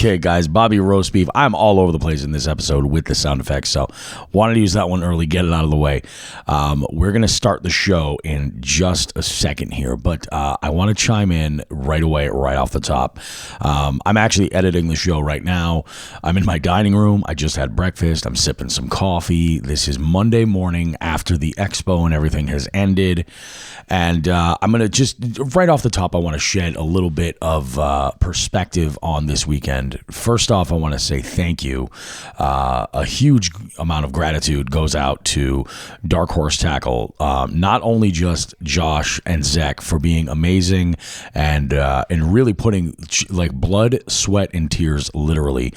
Okay, guys, Bobby Roast Beef. I'm all over the place in this episode with the sound effects, so wanted to use that one early, get it out of the way. We're going to start the show in just a second here, but I want to chime in right away, right off the top. I'm actually editing the show right now. I'm in my dining room. I just had breakfast. I'm sipping some coffee. This is Monday morning after the expo and everything has ended, and I'm going to just, right off the top, I want to shed a little bit of perspective on this weekend. First off, I want to say thank you. A huge amount of gratitude goes out to Dark Horse Tackle. Not only just Josh and Zach for being amazing and really putting like blood, sweat, and tears literally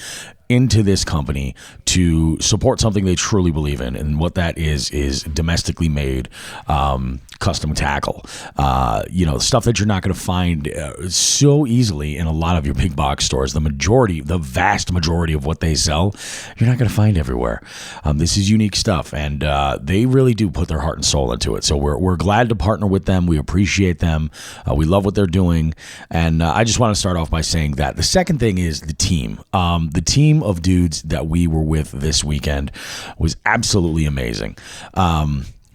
into this company to support something they truly believe in, and what that is domestically made custom tackle. Stuff that you're not going to find so easily in a lot of your big box stores. The vast majority of what they sell, you're not going to find everywhere. This is unique stuff, and they really do put their heart and soul into it. So we're glad to partner with them. We appreciate them. We love what they're doing, and I just want to start off by saying that. The second thing is the team. The team of dudes that we were with this weekend was absolutely amazing.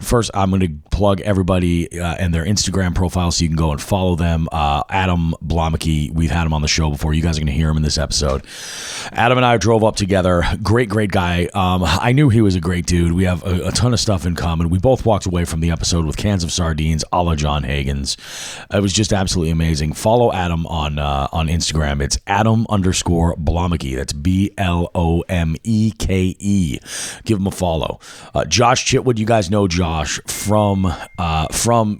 First, I'm going to plug everybody and their Instagram profile so you can go and follow them. Adam Blomeke, we've had him on the show before. You guys are going to hear him in this episode. Adam and I drove up together. Great guy. I knew he was a great dude. We have a ton of stuff in common. We both walked away from the episode with cans of sardines a la John Hagen's. It was just absolutely amazing. Follow Adam on Instagram. It's Adam_Blomeke. That's BLOMEKE. Give him a follow. Josh Chitwood, you guys know Josh from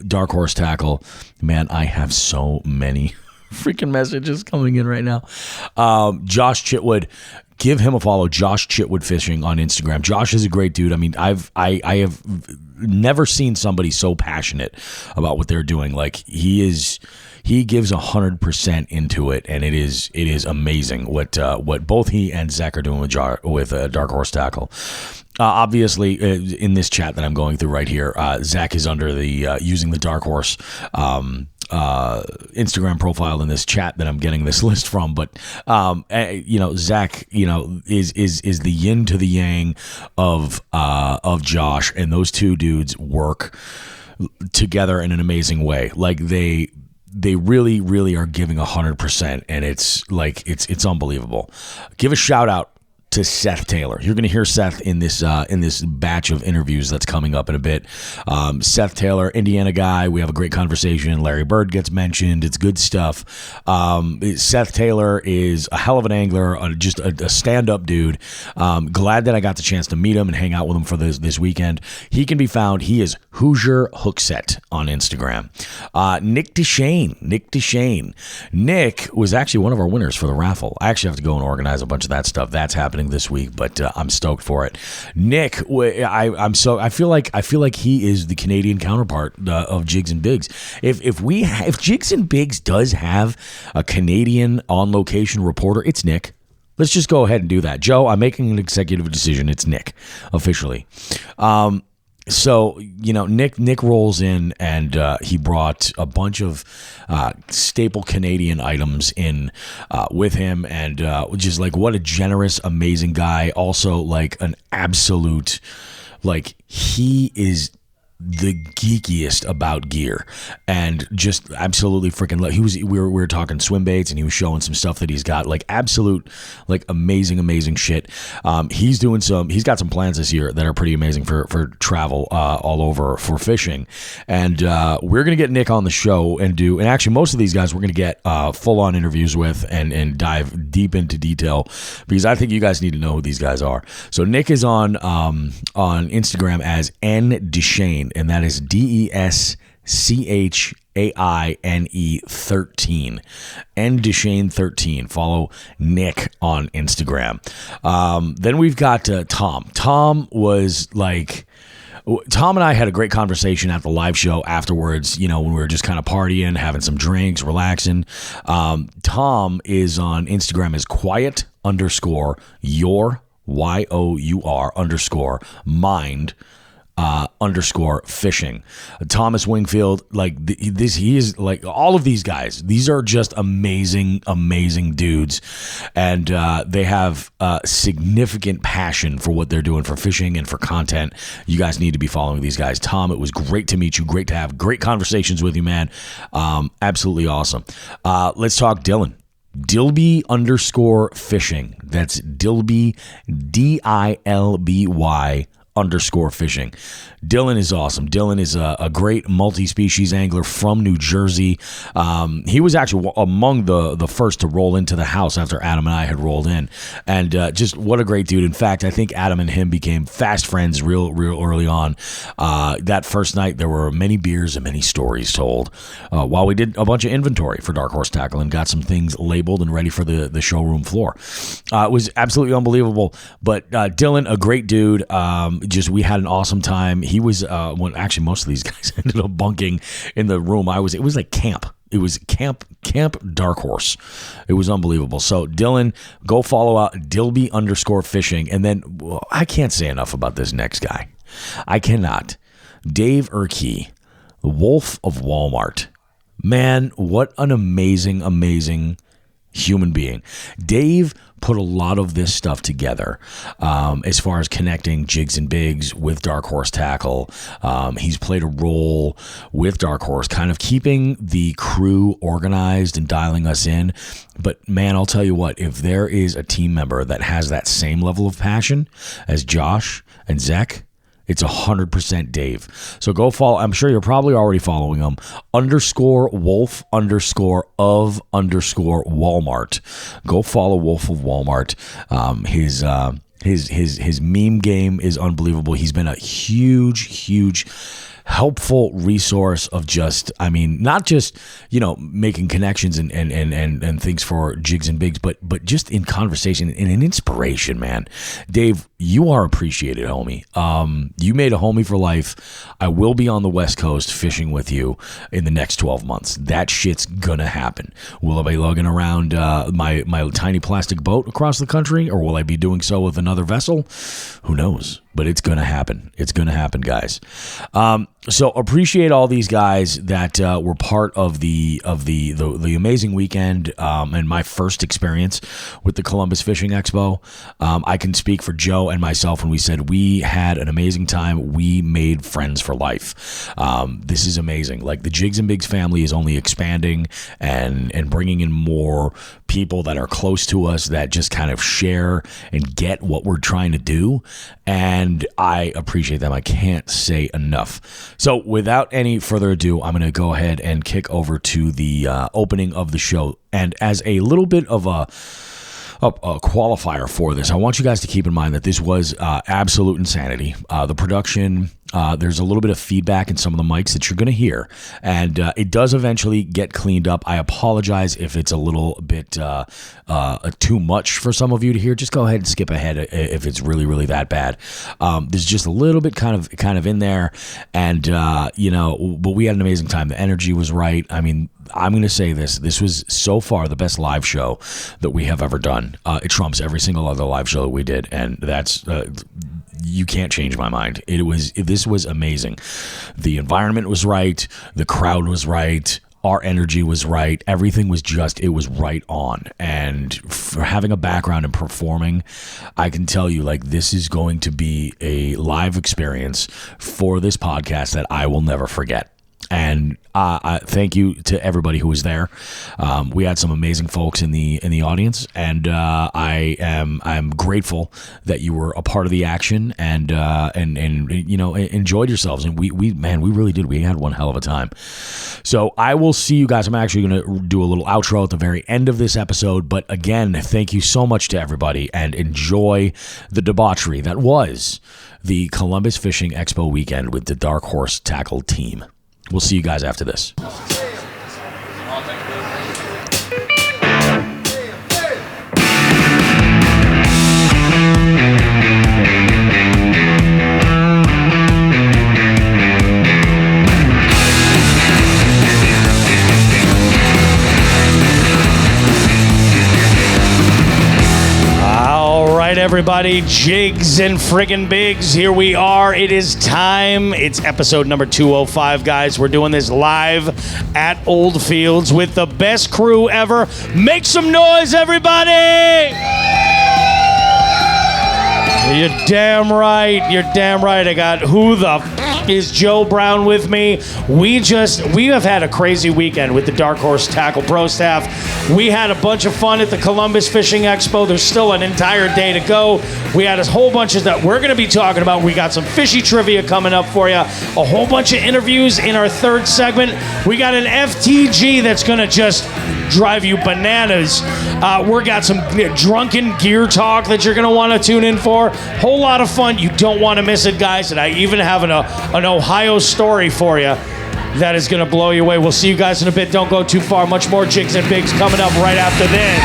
Dark Horse Tackle. Man, I have so many freaking messages coming in right now. Josh Chitwood, give him a follow. Josh Chitwood Fishing on Instagram. Josh is a great dude. I mean, I have never seen somebody so passionate about what they're doing. Like he gives 100% into it, and it is amazing what both he and Zach are doing with Dark Horse Tackle. Obviously, in this chat that I'm going through right here, Zach is under the using the Dark Horse Instagram profile in this chat that I'm getting this list from. But Zach, is the yin to the yang of Josh, and those two dudes work together in an amazing way. Like they really, really are giving 100%, and it's unbelievable. Give a shout out to Seth Taylor. You're going to hear Seth in this batch of interviews that's coming up in a bit. Seth Taylor, Indiana guy. We have a great conversation. Larry Bird gets mentioned. It's good stuff. Seth Taylor is a hell of an angler, just a stand-up dude. Glad that I got the chance to meet him and hang out with him for this weekend. He can be found. He is Hoosier Hookset on Instagram. Nick Deshane. Nick was actually one of our winners for the raffle. I actually have to go and organize a bunch of that stuff. That's happening this week, but I'm stoked for it. Nick, I feel like he is the Canadian counterpart of Jigs and Biggs. If Jigs and Biggs does have a Canadian on location reporter, it's Nick. Let's just go ahead and do that. Joe, I'm making an executive decision. It's Nick officially. So, Nick rolls in, and he brought a bunch of staple Canadian items in with him, and just like what a generous, amazing guy. Also, like an absolute, like he is the geekiest about gear, and just absolutely freaking we were talking swim baits, and he was showing some stuff that he's got, like absolute, like amazing shit. He's got some plans this year that are pretty amazing for travel all over for fishing, and we're gonna get Nick on the show and actually most of these guys we're gonna get full on interviews with and dive deep into detail, because I think you guys need to know who these guys are. So Nick is on Instagram as N Deshane, and that is DESCHAINE 13. N Deshane 13. Follow Nick on Instagram. Then we've got Tom. Tom and I had a great conversation at the live show afterwards, when we were just kind of partying, having some drinks, relaxing. Tom is on Instagram as quiet_your, YOUR_mind underscore fishing. Thomas Wingfield, like he is like all of these guys. These are just amazing dudes, and they have significant passion for what they're doing for fishing and for content. You guys need to be following these guys. Tom, it was great to meet you. Great to have great conversations with you, man. Absolutely awesome. Let's talk Dylan. Dilby underscore fishing. That's Dilby, DILBY underscore fishing. Dylan is awesome. Dylan is a great multi-species angler from New Jersey. He was actually among the first to roll into the house after Adam and I had rolled in, and just what a great dude. In fact, I think Adam and him became fast friends real early on. That first night there were many beers and many stories told while we did a bunch of inventory for Dark Horse Tackle and got some things labeled and ready for the showroom floor. It was absolutely unbelievable. But Dylan, a great dude. Just we had an awesome time. He was when actually most of these guys ended up bunking in the room. It was like camp. It was camp Dark Horse. It was unbelievable. So Dylan, go follow out Dilby underscore fishing. And then I can't say enough about this next guy. I cannot. Dave Urkey, the Wolf of Walmart. Man, what an amazing human being. Dave put a lot of this stuff together as far as connecting Jigs and Bigs with Dark Horse Tackle. He's played a role with Dark Horse, kind of keeping the crew organized and dialing us in. But man, I'll tell you what, if there is a team member that has that same level of passion as Josh and Zach, it's 100% Dave. So go follow. I'm sure you're probably already following him. _wolf _ Walmart. Go follow Wolf of Walmart. His meme game is unbelievable. He's been a huge helpful resource of just, I mean, not just, making connections and things for Jigs and Bigs, but just in conversation and an inspiration, man. Dave, you are appreciated, homie. You made a homie for life. I will be on the West Coast fishing with you in the next 12 months. That shit's gonna happen. Will I be lugging around my tiny plastic boat across the country, or will I be doing so with another vessel? Who knows? But it's going to happen. It's going to happen, guys. So appreciate all these guys that were part of the amazing weekend and my first experience with the Columbus Fishing Expo. I can speak for Joe and myself when we said we had an amazing time. We made friends for life. This is amazing. Like, the Jigs and Bigs family is only expanding and bringing in more people that are close to us that just kind of share and get what we're trying to do. And I appreciate them. I can't say enough. So without any further ado, I'm going to go ahead and kick over to the opening of the show. And as a little bit of a qualifier for this, I want you guys to keep in mind that this was absolute insanity. The production, there's a little bit of feedback in some of the mics that you're going to hear, and it does eventually get cleaned up. I apologize if it's a little bit too much for some of you to hear. Just go ahead and skip ahead if it's really that bad. There's just a little bit kind of in there, and but we had an amazing time. The energy was right. I mean, I'm going to say this was so far the best live show that we have ever done. It trumps every single other live show that we did, and that's you can't change my mind. This was amazing. The environment was right. The crowd was right. Our energy was right. Everything was it was right on. And for having a background in performing, I can tell you, like, this is going to be a live experience for this podcast that I will never forget. And I thank you to everybody who was there. We had some amazing folks in the audience, and I'm grateful that you were a part of the action and enjoyed yourselves. And we really did. We had one hell of a time. So I will see you guys. I'm actually going to do a little outro at the very end of this episode. But again, thank you so much to everybody, and enjoy the debauchery that was the Columbus Fishing Expo weekend with the Dark Horse Tackle team. We'll see you guys after this. everybody. Jigs and friggin' Bigs. Here we are. It is time. It's episode number 205, guys. We're doing this live at Old Fields with the best crew ever. Make some noise, everybody! You're damn right. You're damn right. I got who the is Joe Brown with me. We have had a crazy weekend with the Dark Horse Tackle Pro staff. We had a bunch of fun at the Columbus Fishing Expo. There's still an entire day to go. We had a whole bunch of that we're going to be talking about. We got some fishy trivia coming up for you. A whole bunch of interviews in our third segment. We got an FTG that's going to just drive you bananas. We got some drunken gear talk that you're going to want to tune in for. Whole lot of fun. You don't want to miss it, guys. And I even have an Ohio story for you that is going to blow you away. We'll see you guys in a bit. Don't go too far. Much more Jigs and Bigs coming up right after this.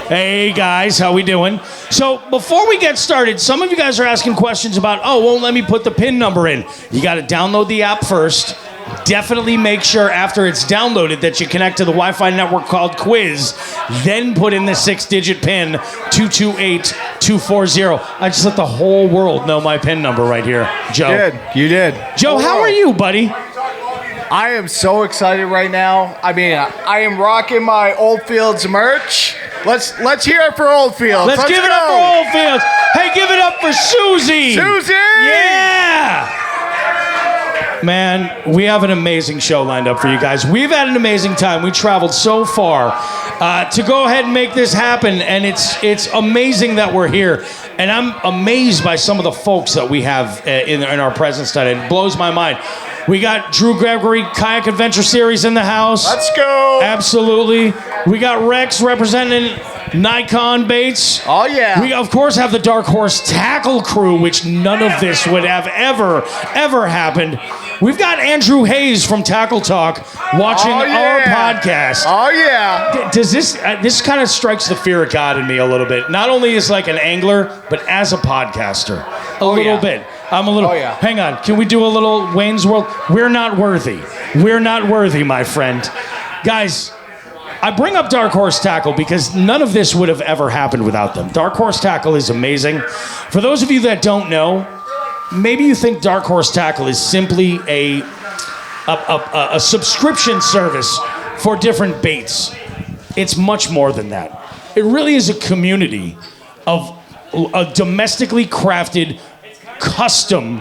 Hey guys, how we doing? So before we get started, some of you guys are asking questions about, won't let me put the PIN number in. You got to download the app first. Definitely make sure after it's downloaded that you connect to the Wi-Fi network called Quiz. Then put in the 6-digit PIN, 228240. I just let the whole world know my PIN number right here, Joe. You did. Joe, how are you, buddy? I am so excited right now. I mean, I am rocking my Old Fields merch. Let's hear it for Old Fields. Let's give it up for Old Fields. Hey, give it up for Susie. Susie! Yeah! Man, we have an amazing show lined up for you guys. We've had an amazing time. We traveled so far to go ahead and make this happen, and it's amazing that we're here. And I'm amazed by some of the folks that we have in our presence tonight. It blows my mind. We got Drew Gregory Kayak Adventure Series in the house. Let's go. Absolutely. We got Rex representing Nikon Baits. Oh, yeah. We, of course, have the Dark Horse Tackle Crew, which none of this would have ever happened. We've got Andrew Hayes from Tackle Talk watching our podcast. Oh, yeah. Does this kind of strikes the fear of God in me a little bit. Not only as like an angler, but as a podcaster. A little bit. I'm a little... Hang on. Can we do a little Wayne's World? We're not worthy. We're not worthy, my friend. Guys, I bring up Dark Horse Tackle because none of this would have ever happened without them. Dark Horse Tackle is amazing. For those of you that don't know, maybe you think Dark Horse Tackle is simply a subscription service for different baits. It's much more than that. It really is a community of a domestically crafted custom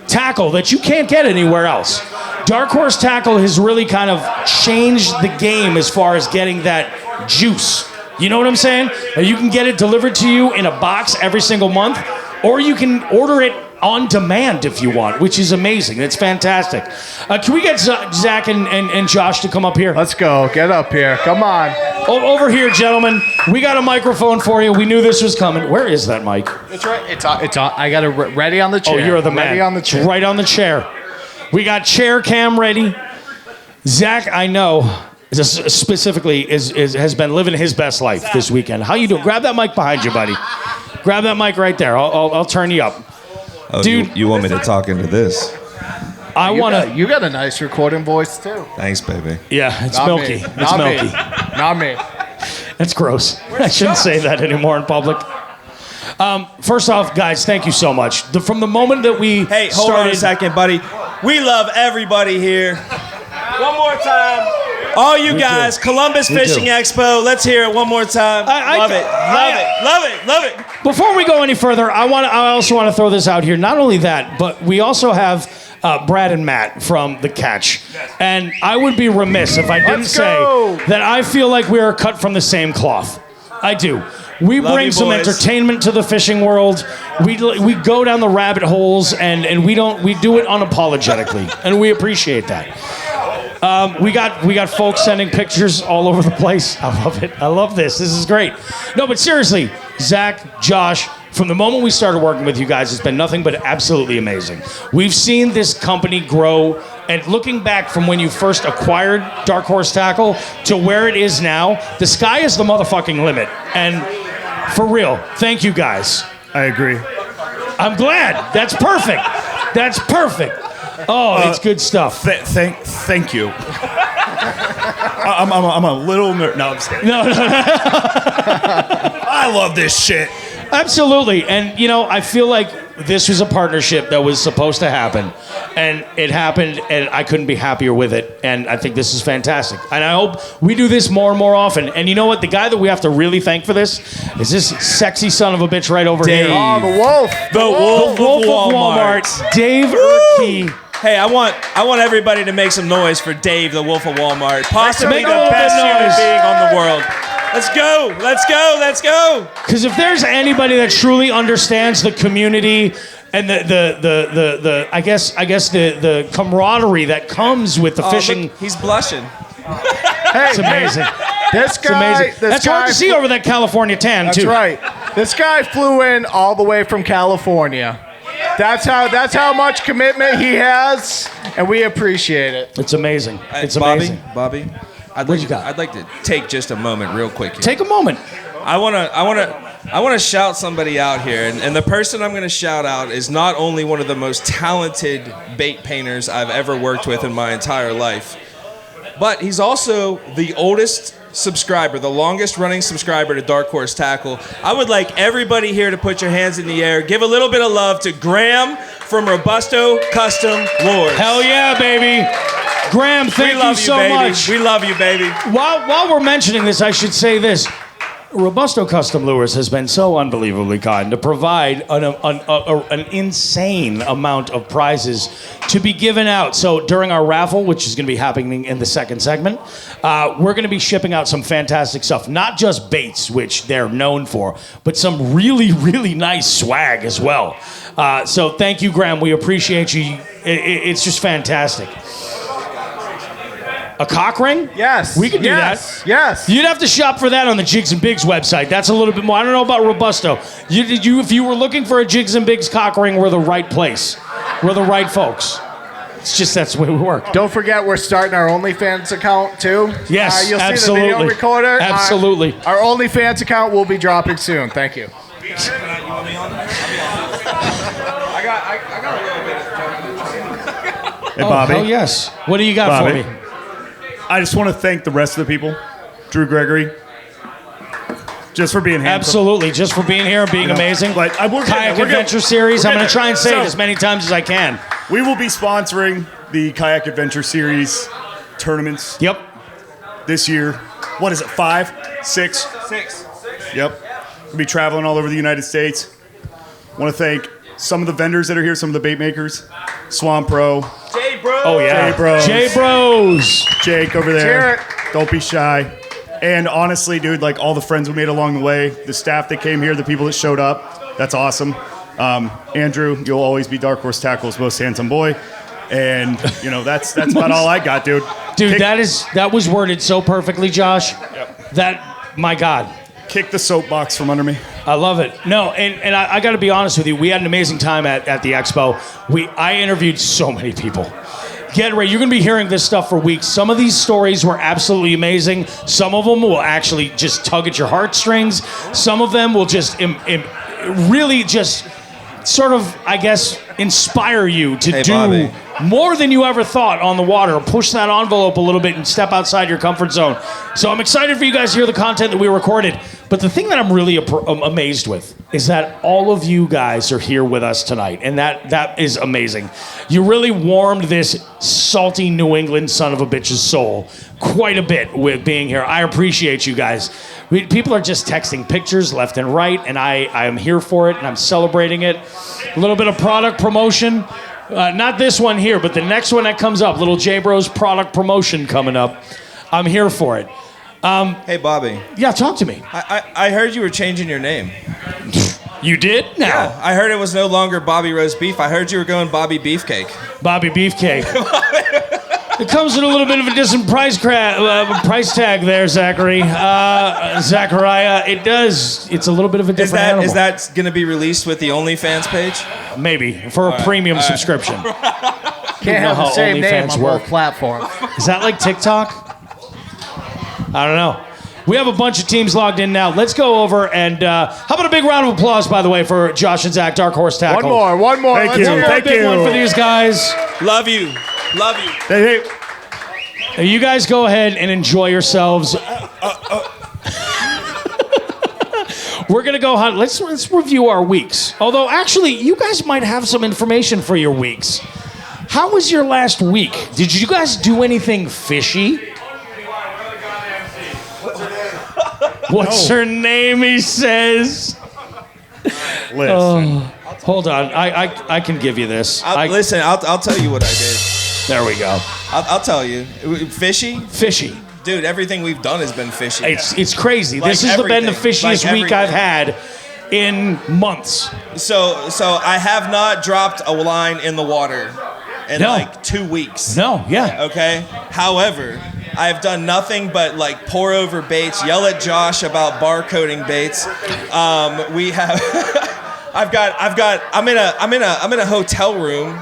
tackle that you can't get anywhere else. Dark Horse Tackle has really kind of changed the game as far as getting that juice. You know what I'm saying? You can get it delivered to you in a box every single month, or you can order it on demand if you want, which is amazing. It's fantastic. Can we get Zach and Josh to come up here? Let's go. Get up here. Come on. Over here, gentlemen. We got a microphone for you. We knew this was coming. Where is that mic? It's right. It's on. I got it ready on the chair. Oh, you're the man. Ready on the chair. Right on the chair. We got chair cam ready. Zach, I know, specifically has been living his best life this weekend. How you doing? Grab that mic behind you, buddy. Grab that mic right there. I'll turn you up. Oh, dude, you want me to talk into this? You got a nice recording voice too. Thanks, baby. Yeah, it's Not milky. me. It's Not milky. Me. Not me. That's gross. I shouldn't say that anymore in public. First off, guys, thank you so much. From the moment that we hold on a second, buddy. We love everybody here. One more time. All you guys, Columbus Fishing Expo. Let's hear it one more time. Love it. Before we go any further, I also want to throw this out here. Not only that, but we also have Brad and Matt from The Catch. And I would be remiss if I didn't say that I feel like we are cut from the same cloth. I do. We bring some entertainment to the fishing world. We go down the rabbit holes and we do it unapologetically, and we appreciate that. We got folks sending pictures all over the place. I love it. I love this. This is great. No, but seriously, Zach, Josh, from the moment we started working with you guys, it's been nothing but absolutely amazing. We've seen this company grow And looking back from when you first acquired Dark Horse Tackle to where it is now, the sky is the motherfucking limit. And for real, thank you guys. I agree. I'm glad. That's perfect. That's perfect. Oh, it's good stuff. Thank you. I'm a little no, I'm just kidding. No. I love this shit. Absolutely. And, I feel like this was a partnership that was supposed to happen. And it happened, and I couldn't be happier with it. And I think this is fantastic. And I hope we do this more and more often. And you know what? The guy that we have to really thank for this is this sexy son of a bitch right over here. Oh, the wolf. The Wolf of Walmart. Dave Urke. Hey, I want everybody to make some noise for Dave, the Wolf of Walmart. Possibly Make the a little best bit of human noise. being on the world. Let's go. Let's go. Let's go. Because if there's anybody that truly understands the community and the I guess the camaraderie that comes with the fishing, Look, he's blushing. it's amazing. This It's guy. amazing. This That's guy hard to see over that California tan That's too. right. This guy flew in all the way from California. That's how much commitment he has, and we appreciate it. It's amazing. It's Bobby, amazing. Bobby, I'd What you got? I'd like to take just a moment, real quick. Here. Take a moment. I wanna shout somebody out here, and the person I'm gonna shout out is not only one of the most talented bait painters I've ever worked with in my entire life, but he's also the oldest subscriber, the longest running subscriber to Dark Horse Tackle. I would like everybody here to put your hands in the air, give a little bit of love to Graham from Robusto Custom Lures. Hell yeah, baby. Graham, thank we love you so baby. much. We love you, baby. While we're mentioning this, I should say this. Robusto Custom Lures has been so unbelievably kind to provide an insane amount of prizes to be given out. So during our raffle, which is going to be happening in the second segment, we're going to be shipping out some fantastic stuff. Not just baits, which they're known for, but some really, really nice swag as well. So thank you, Graham. We appreciate you. It's just fantastic. A cock ring? Yes. We can do yes, that. Yes. You'd have to shop for that on the Jigs and Bigs website. That's a little bit more. I don't know about Robusto. If you were looking for a Jigs and Bigs cock ring, we're the right place. We're the right folks. It's just that's the way we work. Don't forget, we're starting our OnlyFans account too. Yes, you'll absolutely. see the video recorder. Absolutely. Our OnlyFans account will be dropping soon. Thank you. Hey, Bobby. Oh, yes. What do you got Bobby. for me? I just want to thank the rest of the people. Drew Gregory. Just for being handsome. Absolutely. Just for being here and being amazing. Like, we're Kayak getting- Adventure Series. I'm going to try and say it So- as many times as I can. We will be sponsoring the Kayak Adventure Series tournaments Yep. this year. What is it, 5? 6? 6. Yep. We'll be traveling all over the United States. Want to thank some of the vendors that are here, some of the bait makers. Swamp Pro, J bro. Oh, yeah. J Bros. J Bros. Jake over Cheer there. it. Don't be shy. And honestly, dude, like all the friends we made along the way, the staff that came here, the people that showed up, that's awesome. Andrew, you'll always be Dark Horse Tackle's most handsome boy. And, that's about all I got, dude. Dude, Kick- that was worded so perfectly, Josh. That, my God. Kick the soapbox from under me. I love it. No, and I got to be honest with you. We had an amazing time at the expo. I interviewed so many people. Get ready. You're going to be hearing this stuff for weeks. Some of these stories were absolutely amazing. Some of them will actually just tug at your heartstrings. Some of them will just really just sort of, I guess, inspire you to do Bobby. more than you ever thought on the water. Push that envelope a little bit and step outside your comfort zone. So I'm excited for you guys to hear the content that we recorded. But the thing that I'm really amazed with is that all of you guys are here with us tonight, and that is amazing. You really warmed this salty New England son of a bitch's soul quite a bit with being here. I appreciate you guys. People are just texting pictures left and right, and I am here for it, and I'm celebrating it. A little bit of product promotion. Not this one here, but the next one that comes up, little J Bros product promotion coming up. I'm here for it. Hey, Bobby. Yeah, talk to me. I heard you were changing your name. You did? Now. I heard it was no longer Bobby Roast Beef. I heard you were going Bobby Beefcake. Bobby Beefcake. It comes with a little bit of a different price tag there, Zachary. Zachariah, it does. It's a little bit of a different animal. Is that going to be released with the OnlyFans page? Maybe, for a premium subscription. Can't have how the same name OnlyFans on work. both platforms. Is that like TikTok? I don't know. We have a bunch of teams logged in now. Let's go over and how about a big round of applause, by the way, for Josh and Zach, Dark Horse Tackle. One more. Thank Let's you. hear it. Thank Big you. one for these guys. Love you. Love you. Hey, You guys go ahead and enjoy yourselves. We're gonna go hunt. Let's review our weeks. Although actually, you guys might have some information for your weeks. How was your last week? Did you guys do anything fishy? What's her name? He says. listen. Hold on, I can give you this. Listen, I'll tell you what I did. There we go. I'll tell you. Fishy? Fishy. Dude, everything we've done has been fishy. It's crazy. Like This has been the everything. fishiest Like week I've everything. had in months. So I have not dropped a line in the water in No. like 2 weeks. No, yeah. Okay. However, I've done nothing but like pour over baits, yell at Josh about barcoding baits. We have. I'm in a hotel room,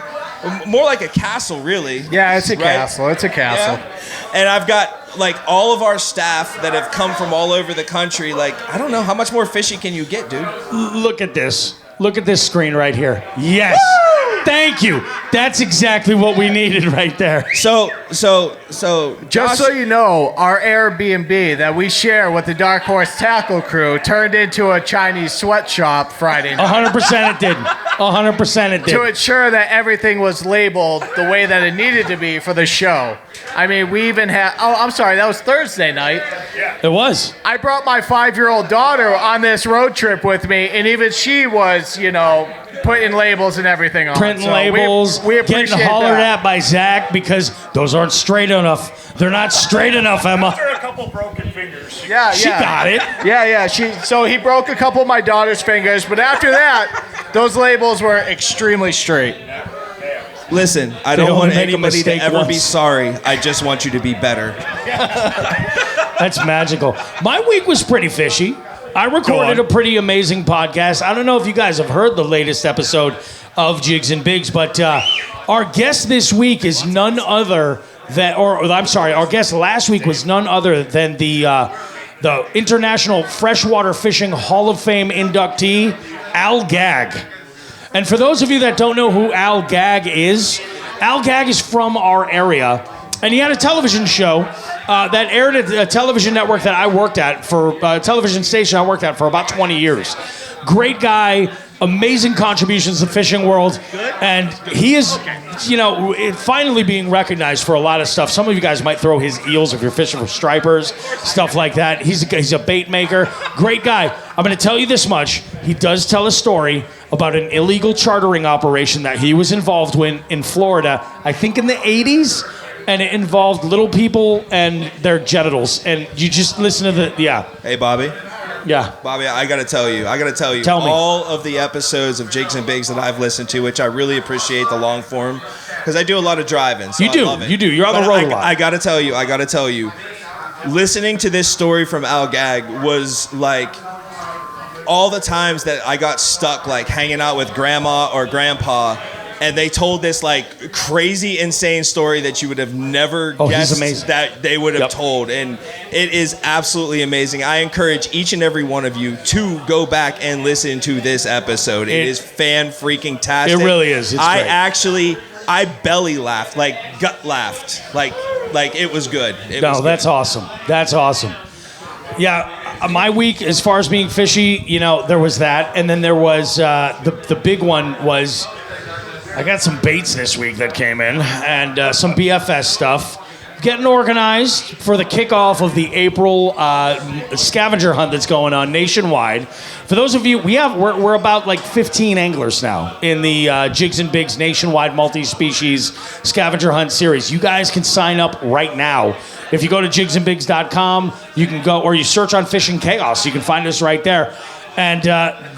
more like a castle, really. Yeah, it's a Right? castle. It's a castle. Yeah. And I've got like all of our staff that have come from all over the country. Like, I don't know, how much more fishy can you get, dude? Look at this. Look at this screen right here. Yes. Thank you. That's exactly what we needed right there. So Just Josh, so you know, our Airbnb that we share with the Dark Horse Tackle crew turned into a Chinese sweatshop Friday night 100% it did. 100% it to did. ensure that everything was labeled the way that it needed to be for the show. I mean, we even had. Oh, I'm sorry, that was Thursday night. It was. I brought my 5-year-old daughter on this road trip with me, and even she was, putting labels and everything on. Printing So labels, we appreciate getting hollered that. at by Zach because those aren't straight enough. They're not straight enough, Emma. A couple broken fingers. Yeah, She got it. Yeah. So he broke a couple of my daughter's fingers, but after that, those labels were extremely straight. listen, I They don't only want make a anybody to mistake ever be once. sorry. I just want you to be better. That's magical. My week was pretty fishy. I recorded a pretty amazing podcast. I don't know if you guys have heard the latest episode of Jigs and Bigs, but our guest this week is none other than, our guest last week was none other than the International Freshwater Fishing Hall of Fame inductee, Al Gag. And for those of you that don't know who Al Gag is from our area, and he had a television show that aired at a television network that I worked at for a television station I worked at for about 20 years. Great guy, amazing contributions to the fishing world, and he is, finally being recognized for a lot of stuff. Some of you guys might throw his eels if you're fishing for stripers, stuff like that. He's a bait maker, great guy. I'm going to tell you this much: he does tell a story about an illegal chartering operation that he was involved with in Florida, I think in the 80s. And it involved little people and their genitals. And you just listen to Hey, Bobby. Yeah. Bobby, I gotta tell you, Tell me. all of the episodes of Jigs and Bigs that I've listened to, which I really appreciate the long form, because I do a lot of driving. So You I do, love it. you do. You're on the But road a lot. I gotta tell you, listening to this story from Al Gag was like all the times that I got stuck, like hanging out with grandma or grandpa, and they told this like crazy, insane story that you would have never he's guessed amazing. that they would have Yep. told. And it is absolutely amazing. I encourage each and every one of you to go back and listen to this episode. It is fan-freaking-tastic. It really is. It's great. I belly laughed, like gut laughed. Like it was good. It was That's good. awesome. That's awesome. Yeah, my week, as far as being fishy, there was that. And then there was, the big one was, I got some baits this week that came in, and some BFS stuff. Getting organized for the kickoff of the April scavenger hunt that's going on nationwide. For those of you, we're about like 15 anglers now in the Jigs and Bigs nationwide multi-species scavenger hunt series. You guys can sign up right now. If you go to jigsandbigs.com, you can go, or you search on Fishing Chaos, you can find us right there. And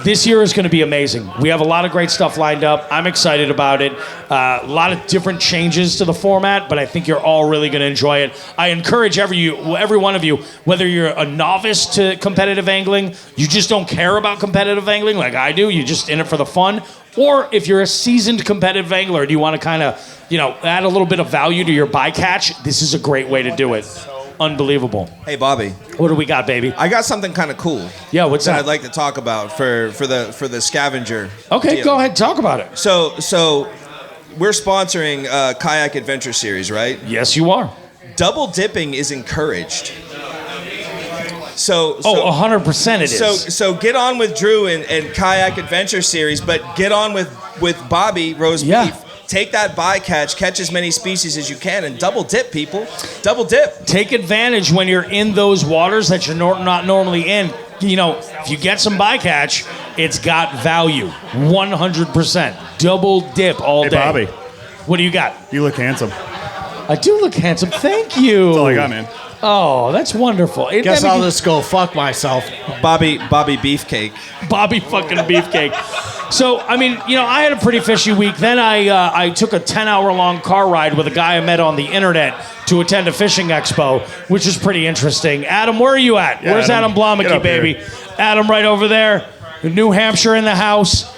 this year is going to be amazing. We have a lot of great stuff lined up. I'm excited about it. A lot of different changes to the format, but I think you're all really going to enjoy it. I encourage every one of you, whether you're a novice to competitive angling, you just don't care about competitive angling like I do, you're just in it for the fun, or if you're a seasoned competitive angler and you want to kind of, add a little bit of value to your bycatch, this is a great way to do it. Unbelievable. Hey, Bobby. What do we got, baby? I got something kind of cool. Yeah, what's that? I'd like to talk about for the scavenger. Okay, deal. go ahead, talk about it. So we're sponsoring Kayak Adventure Series, right? Yes, you are. Double dipping is encouraged. So 100% it is. So get on with Drew and Kayak Adventure Series, but get on with Bobby Rose Beef. Take that bycatch, catch as many species as you can, and double dip, people. Double dip. Take advantage when you're in those waters that you're not normally in. If you get some bycatch, it's got value. 100%. Double dip all day. Hey, Bobby. What do you got? You look handsome. I do look handsome. Thank you. That's all I got, man. Oh, that's wonderful. Guess I'll just go fuck myself. Bobby Beefcake. Bobby fucking Beefcake. So, I had a pretty fishy week. Then I took a 10-hour-long car ride with a guy I met on the internet to attend a fishing expo, which is pretty interesting. Adam, where are you at? Yeah, Where's Adam Blomeke, baby? Here. Adam right over there. New Hampshire in the house.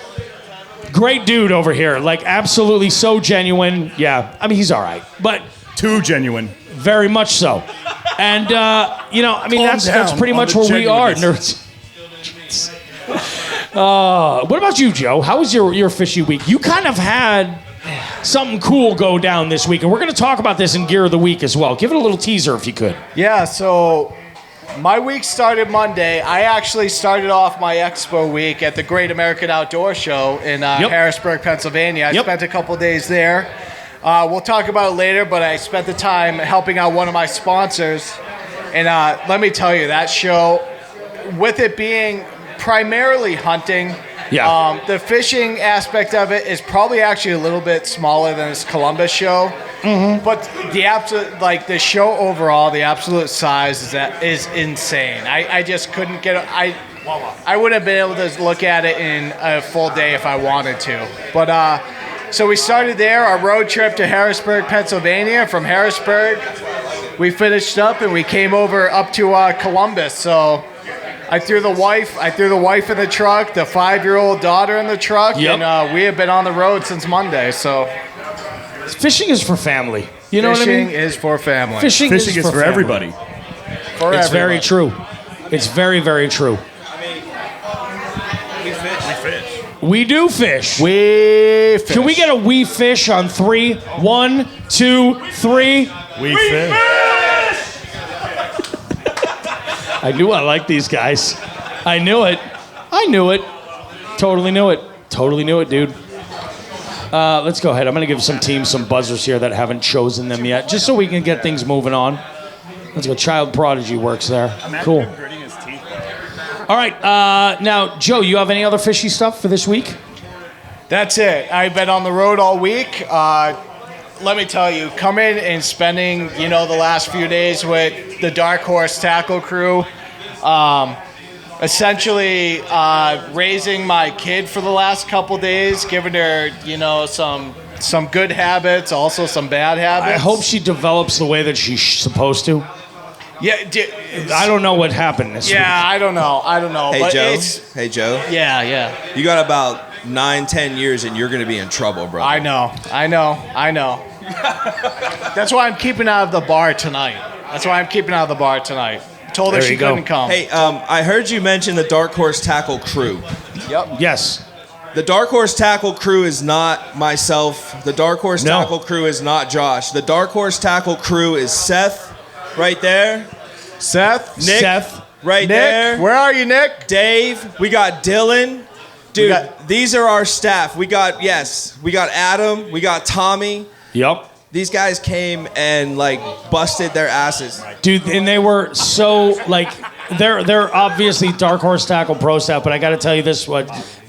Great dude over here. Like, absolutely so genuine. Yeah, he's all right. But Too genuine. very much so. And, that's pretty much where we are. Nerds. What about you, Joe? How was your fishy week? You kind of had something cool go down this week, and we're going to talk about this in Gear of the Week as well. Give it a little teaser if you could. Yeah, so my week started Monday. I actually started off my expo week at the Great American Outdoor Show in Harrisburg, Pennsylvania. I spent a couple days there. We'll talk about it later, but I spent the time helping out one of my sponsors. And let me tell you, that show, with it being primarily hunting, the fishing aspect of it is probably actually a little bit smaller than this Columbus show. Mm-hmm. But the show overall, the absolute size is insane. I just couldn't get I wouldn't have been able to look at it in a full day if I wanted to. But so we started there, our road trip to Harrisburg, Pennsylvania. From Harrisburg, we finished up and we came over up to Columbus. So I threw the wife in the truck, the 5-year-old daughter in the truck, and we have been on the road since Monday. So fishing is for family. You know what I mean? Fishing is for family. Fishing is for family. everybody. It's very true. It's very, very true. We do fish. We fish. Can we get a we fish on 3? 1, 2, 3. We fish. I knew I liked these guys. I knew it. Totally knew it, dude. Let's go ahead. I'm going to give some teams some buzzers here that haven't chosen them yet, just so we can get things moving on. Let's go. Child Prodigy works there. Cool. All right. Now, Joe, you have any other fishy stuff for this week? That's it. I've been on the road all week. Let me tell you, coming and spending, the last few days with the Dark Horse Tackle crew, essentially raising my kid for the last couple days, giving her, some good habits, also some bad habits. I hope she develops the way that she's supposed to. Yeah, I don't know what happened this week. Yeah, I don't know. Hey, Joe. Yeah. You got about 9-10 years and you're going to be in trouble, bro. I know. That's why I'm keeping out of the bar tonight. Told her she couldn't come. Hey, I heard you mention the Dark Horse Tackle crew. Yep. Yes. The Dark Horse Tackle crew is not myself. The Dark Horse Tackle crew is not Josh. The Dark Horse Tackle crew is Seth, right there. Seth. Nick, right there. Where are you, Nick? Dave. We got Dylan. Dude, these are our staff. We got Adam. We got Tommy. Yep. These guys came and busted their asses. Dude, and they were so they're obviously Dark Horse Tackle Pro staff, but I got to tell you this: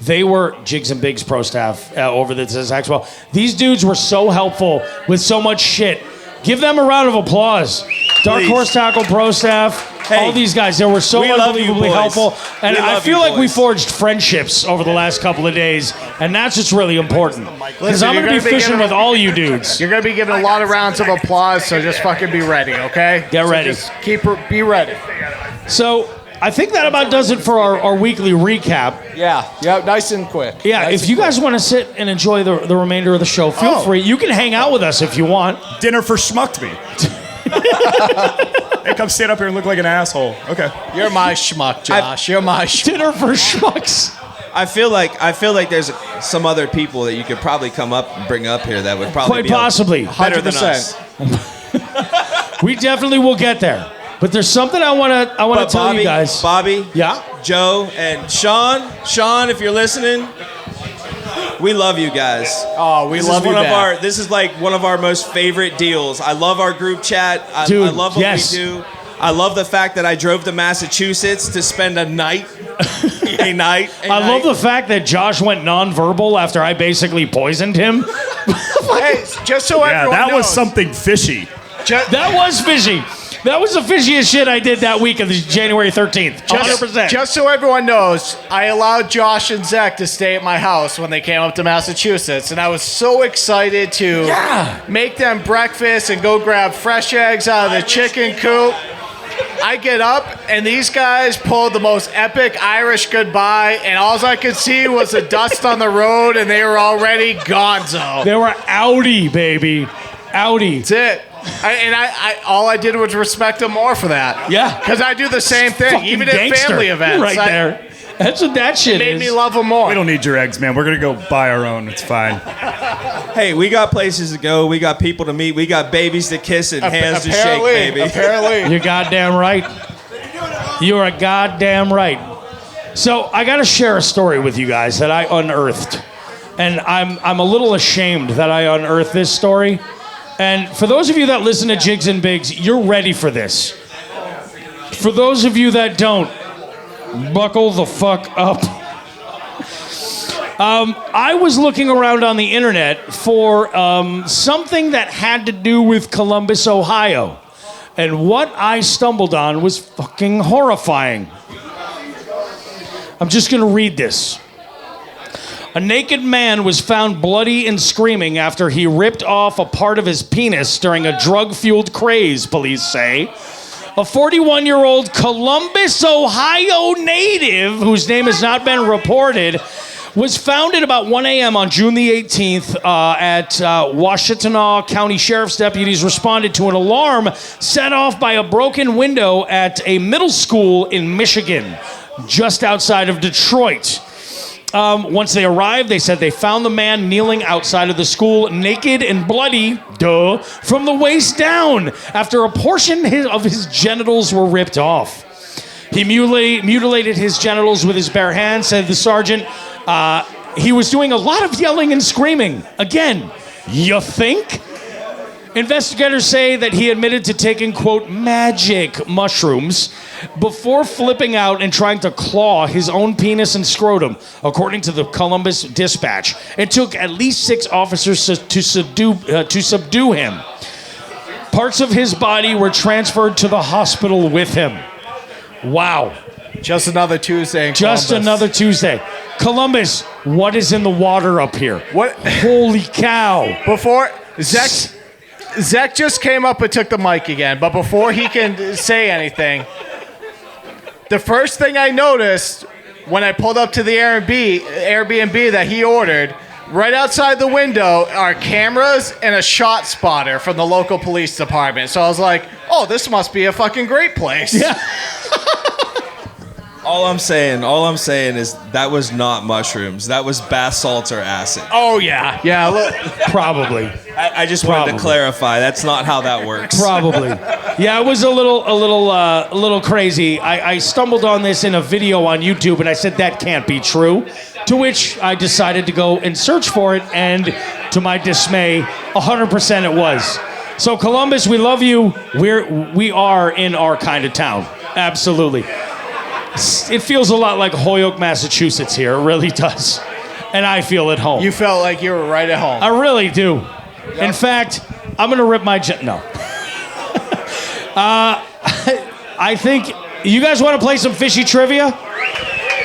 they were Jigs and Bigs Pro staff over this expo. These dudes were so helpful with so much shit. Give them a round of applause. Dark Horse Tackle Pro staff. all these guys. They were so we love you, unbelievably boys. helpful. And We I love feel you, like we boys. forged friendships over the last couple of days. And that's what's really important. Because Listen, I'm going to you're be gonna be fishing getting- with all you dudes. You're gonna be given a lot of rounds of applause, so just fucking be ready, okay? Get So ready. Just be ready. So I think that about does it for our weekly recap. Yeah, nice and quick. Yeah, Nice if and you quick. guys want to sit and enjoy the remainder of the show, feel free. You can hang out with us if you want. Dinner for schmucked me. Hey, come stand up here and look like an asshole. Okay. You're my schmuck, Josh. You're my schmuck. Dinner for schmucks. I feel like there's some other people that you could probably come up and bring up here that would probably Quite be possibly. better than us. We definitely will get there. But there's something I want to But tell you guys. Bobby, Yeah? Joe, and Sean, if you're listening, we love you guys. Oh, we love you back. This is like one of our most favorite deals. I love our group chat. I Dude, love what yes. we do. I love the fact that I drove to Massachusetts to spend a night. I love the fact that Josh went nonverbal after I basically poisoned him. Hey, just so Yeah, everyone that knows. was something fishy. That was fishy. That was the fishiest shit I did that week of the January 13th. 100%. Just so everyone knows, I allowed Josh and Zach to stay at my house when they came up to Massachusetts, and I was so excited to make them breakfast and go grab fresh eggs out of the chicken coop. I get up, and these guys pulled the most epic Irish goodbye, and all I could see was the dust on the road, and they were already gonzo. They were Audi, baby. Audi. That's it. I all I did was respect them more for that. Yeah. Because I do the same thing, Fucking even at gangster. family events. Right there. That's what that shit Made is. me love them more. We don't need your eggs, man. We're gonna go buy our own. It's fine. Hey, we got places to go. We got people to meet. We got babies to kiss and hands to shake, baby. Apparently. You're goddamn right. You are goddamn right. So I got to share a story with you guys that I unearthed, and I'm a little ashamed that I unearthed this story. And for those of you that listen to Jigs and Bigs, you're ready for this. For those of you that don't, buckle the fuck up. I was looking around on the internet for something that had to do with Columbus, Ohio. And what I stumbled on was fucking horrifying. I'm just going to read this. A naked man was found bloody and screaming after he ripped off a part of his penis during a drug-fueled craze, police say. A 41-year-old Columbus, Ohio native, whose name has not been reported, was found at about 1 a.m. on June the 18th at Washtenaw County Sheriff's deputies responded to an alarm set off by a broken window at a middle school in Michigan, just outside of Detroit. Once they arrived, they said they found the man kneeling outside of the school, naked and bloody, from the waist down, after a portion of his genitals were ripped off. He mutilated his genitals with his bare hands, said the sergeant. He was doing a lot of yelling and screaming. Again, you think? Investigators say that he admitted to taking, quote, magic mushrooms before flipping out and trying to claw his own penis and scrotum, according to the Columbus Dispatch. It took at least 6 officers to subdue him. Parts of his body were transferred to the hospital with him. Wow. Just another Tuesday in Just Columbus. another Tuesday. Columbus, what is in the water up here? What? Holy cow. Before Zach just came up and took the mic again, but before he can say anything, the first thing I noticed when I pulled up to the Airbnb that he ordered, right outside the window are cameras and a shot spotter from the local police department. So I was like, oh, this must be a fucking great place. Yeah. All I'm saying is that was not mushrooms. That was bath salts or acid. Oh, yeah. Yeah, look. Probably. I just wanted to Probably. clarify. That's not how that works. Probably. Yeah, it was a little crazy. I stumbled on this in a video on YouTube, and I said that can't be true. To which I decided to go and search for it, and to my dismay, 100% it was. So Columbus, we love you. We are in our kind of town. Absolutely. It feels a lot like Holyoke, Massachusetts here. It really does. And I feel at home. You felt like you were right at home. I really do. In fact, I'm going to rip my no. I think you guys want to play some fishy trivia?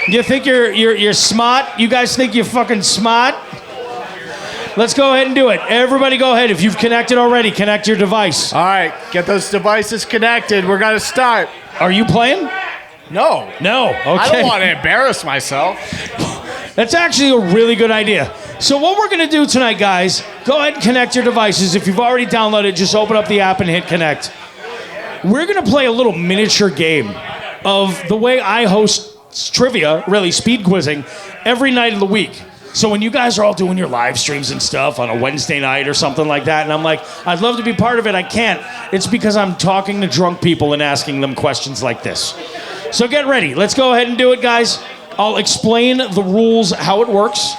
You think you're smart? You guys think you're fucking smart? Let's go ahead and do it. Everybody go ahead. If you've connected already, connect your device. All right, get those devices connected. We're going to start. Are you playing? No. No. Okay. I don't want to embarrass myself. That's actually a really good idea. So what we're going to do tonight, guys, go ahead and connect your devices. If you've already downloaded, just open up the app and hit connect. We're going to play a little miniature game of the way I host trivia, really speed quizzing, every night of the week. So when you guys are all doing your live streams and stuff on a Wednesday night or something like that, and I'm like, I'd love to be part of it, I can't. It's because I'm talking to drunk people and asking them questions like this. So get ready. Let's go ahead and do it, guys. I'll explain the rules, how it works.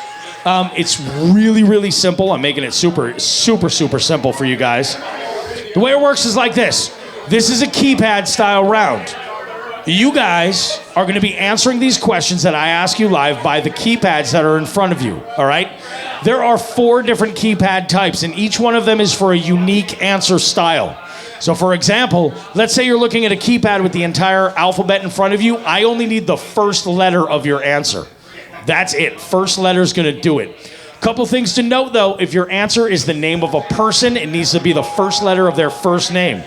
It's really, really simple. I'm making it super, super, super simple for you guys. The way it works is like this. This is a keypad style round. You guys are going to be answering these questions that I ask you live by the keypads that are in front of you, all right? There are 4 different keypad types, and each one of them is for a unique answer style. So for example, let's say you're looking at a keypad with the entire alphabet in front of you. I only need the first letter of your answer. That's it. First letter is going to do it. Couple things to note, though. If your answer is the name of a person, it needs to be the first letter of their first name.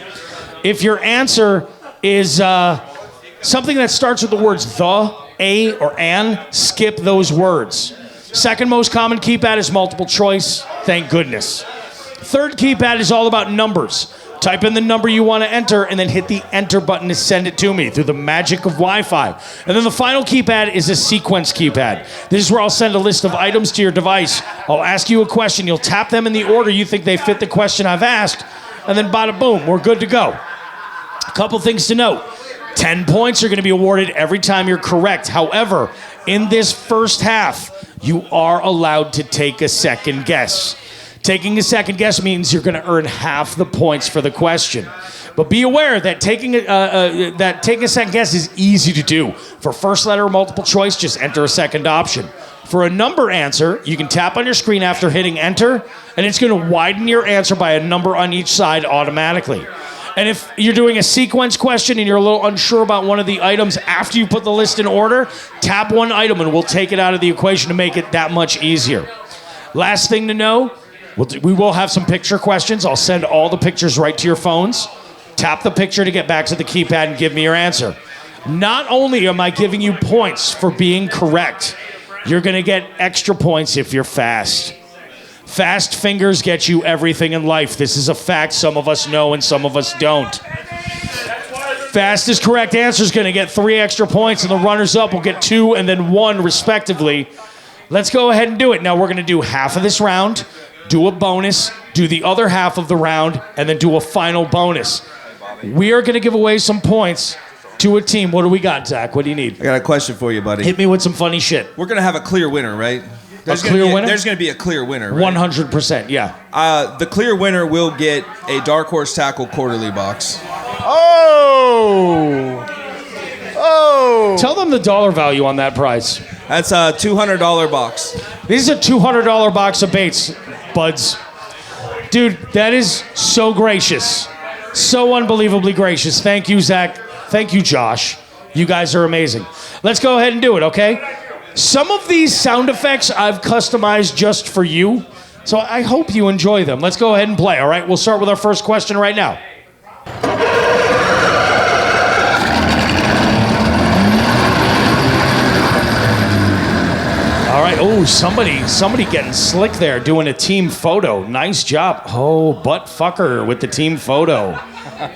If your answer is something that starts with the words the, a, or an, skip those words. Second most common keypad is multiple choice. Thank goodness. Third keypad is all about numbers. Type in the number you want to enter and then hit the enter button to send it to me through the magic of Wi-Fi. And then the final keypad is a sequence keypad. This is where I'll send a list of items to your device. I'll ask you a question. You'll tap them in the order you think they fit the question I've asked. And then bada boom, we're good to go. A couple things to note. 10 points are going to be awarded every time you're correct. However, in this first half, you are allowed to take a second guess. Taking a second guess means you're going to earn half the points for the question. But be aware that taking a second guess is easy to do. For first letter multiple choice, just enter a second option. For a number answer, you can tap on your screen after hitting enter, and it's going to widen your answer by a number on each side automatically. And if you're doing a sequence question and you're a little unsure about one of the items after you put the list in order, tap one item and we'll take it out of the equation to make it that much easier. Last thing to know, we will have some picture questions. I'll send all the pictures right to your phones. Tap the picture to get back to the keypad and give me your answer. Not only am I giving you points for being correct, you're going to get extra points if you're fast. Fast fingers get you everything in life. This is a fact some of us know and some of us don't. Fastest correct answer is going to get 3 extra points, and the runners-up will get 2 and then 1 respectively. Let's go ahead and do it. Now we're going to do half of this round, do a bonus, do the other half of the round, and then do a final bonus. We are going to give away some points to a team. What do we got, Zach? What do you need? I got a question for you, buddy. Hit me with some funny shit. We're going to have a clear winner, right? There's going to be a clear winner, right? 100%, yeah. The clear winner will get a Dark Horse Tackle quarterly box. Oh! Tell them the dollar value on that prize. That's a $200 box. This is a $200 box of baits, buds. Dude, that is so gracious. So unbelievably gracious. Thank you, Zach. Thank you, Josh. You guys are amazing. Let's go ahead and do it, okay? Some of these sound effects I've customized just for you, so I hope you enjoy them. Let's go ahead and play, all right? We'll start with our first question right now. All right, oh, somebody getting slick there, doing a team photo. Nice job. Oh, butt fucker with the team photo.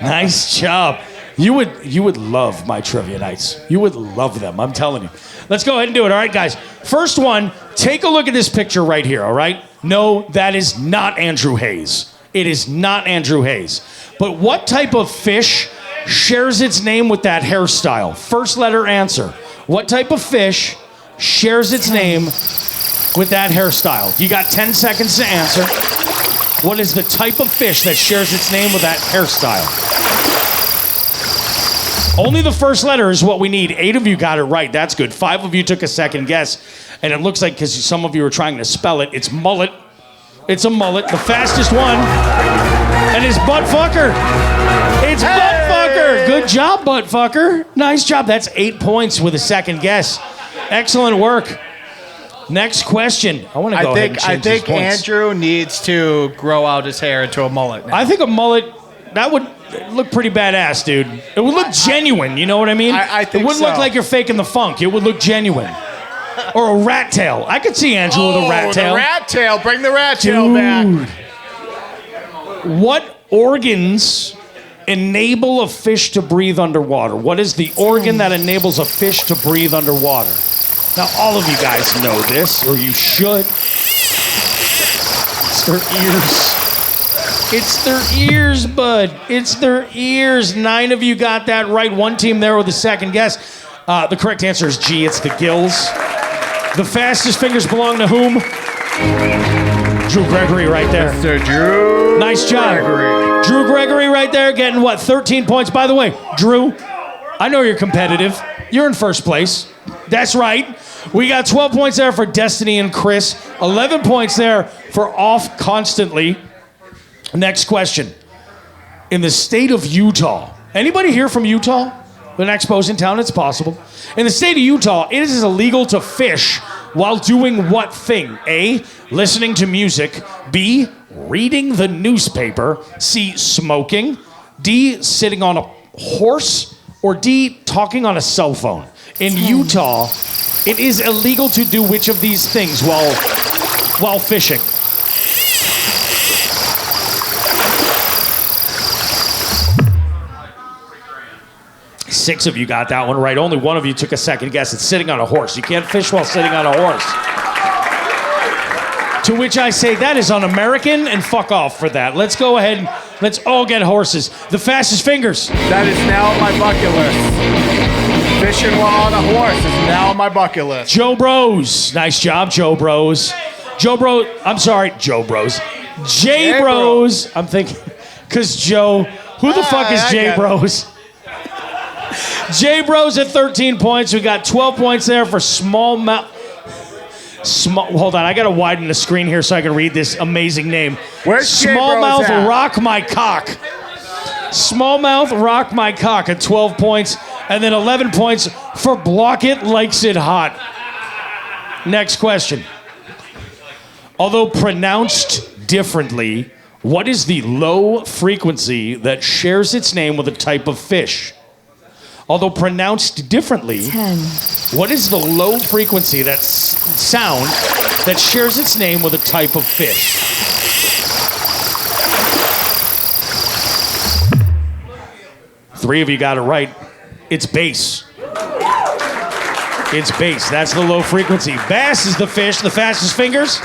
Nice job. You would love my trivia nights. You would love them, I'm telling you. Let's go ahead and do it, all right, guys? First one, take a look at this picture right here, all right? No, that is not Andrew Hayes. It is not Andrew Hayes. But what type of fish shares its name with that hairstyle? First letter answer. What type of fish shares its name with that hairstyle? You got 10 seconds to answer. What is the type of fish that shares its name with that hairstyle? Only the first letter is what we need. 8 of you got it right. That's good. 5 of you took a second guess. And it looks like, because some of you were trying to spell it, it's mullet. It's a mullet. The fastest one. And his butt Buttfucker. It's Buttfucker. Good job, Buttfucker. Nice job. That's 8 points with a second guess. Excellent work. Next question. I want to go ahead and change these points. Andrew needs to grow out his hair into a mullet now. I think a mullet, that would look pretty badass, dude. It would look genuine, you know what I mean? I think it wouldn't look like you're faking the funk. It would look genuine. Or a rat tail. I could see Andrew with a rat tail. The rat tail. Bring the rat tail back. What organs enable a fish to breathe underwater? What is the organ that enables a fish to breathe underwater? Now, all of you guys know this, or you should. It's their ears. It's their ears, bud. It's their ears. 9 of you got that right. One team there with a second guess. The correct answer is G. It's the gills. The fastest fingers belong to whom? Drew Gregory right there. Mr. Drew. Nice job. Gregory. Drew Gregory right there getting what? 13 points. By the way, Drew, I know you're competitive. You're in first place. That's right. We got 12 points there for Destiny and Chris. 11 points there for Off Constantly. Next question. In the state of Utah, anybody here from Utah? When Expo's in town, it's possible. In the state of Utah, it is illegal to fish while doing what thing? A, listening to music. B, reading the newspaper. C, smoking. D, sitting on a horse. Or D, talking on a cell phone. In Utah, it is illegal to do which of these things while fishing? Six of you got that one right. Only one of you took a second guess. It's sitting on a horse. You can't fish while sitting on a horse. To which I say that is un-American and fuck off for that. Let's go ahead and let's all get horses. The fastest fingers. That is now on my bucket list. Fishing while on a horse is now on my bucket list. Joe Bros. Nice job, Joe Bros. Joe Bros. I'm sorry, Joe Bros. J Bros. I'm thinking, because Joe, who the fuck is J Bros? J Bros at 13 points. We got 12 points there for smallmouth. Hold on, I gotta widen the screen here so I can read this amazing name. Where's Smallmouth J Bros at? Rock My Cock. Smallmouth Rock My Cock at 12 points. And then 11 points for Block It Likes It Hot. Next question. Although pronounced differently, what is the low frequency that shares its name with a type of fish? Although pronounced differently, 10. What is the low frequency that sound that shares its name with a type of fish? Three of you got it right. It's bass. It's bass. That's the low frequency. Bass is the fish, the fastest fingers.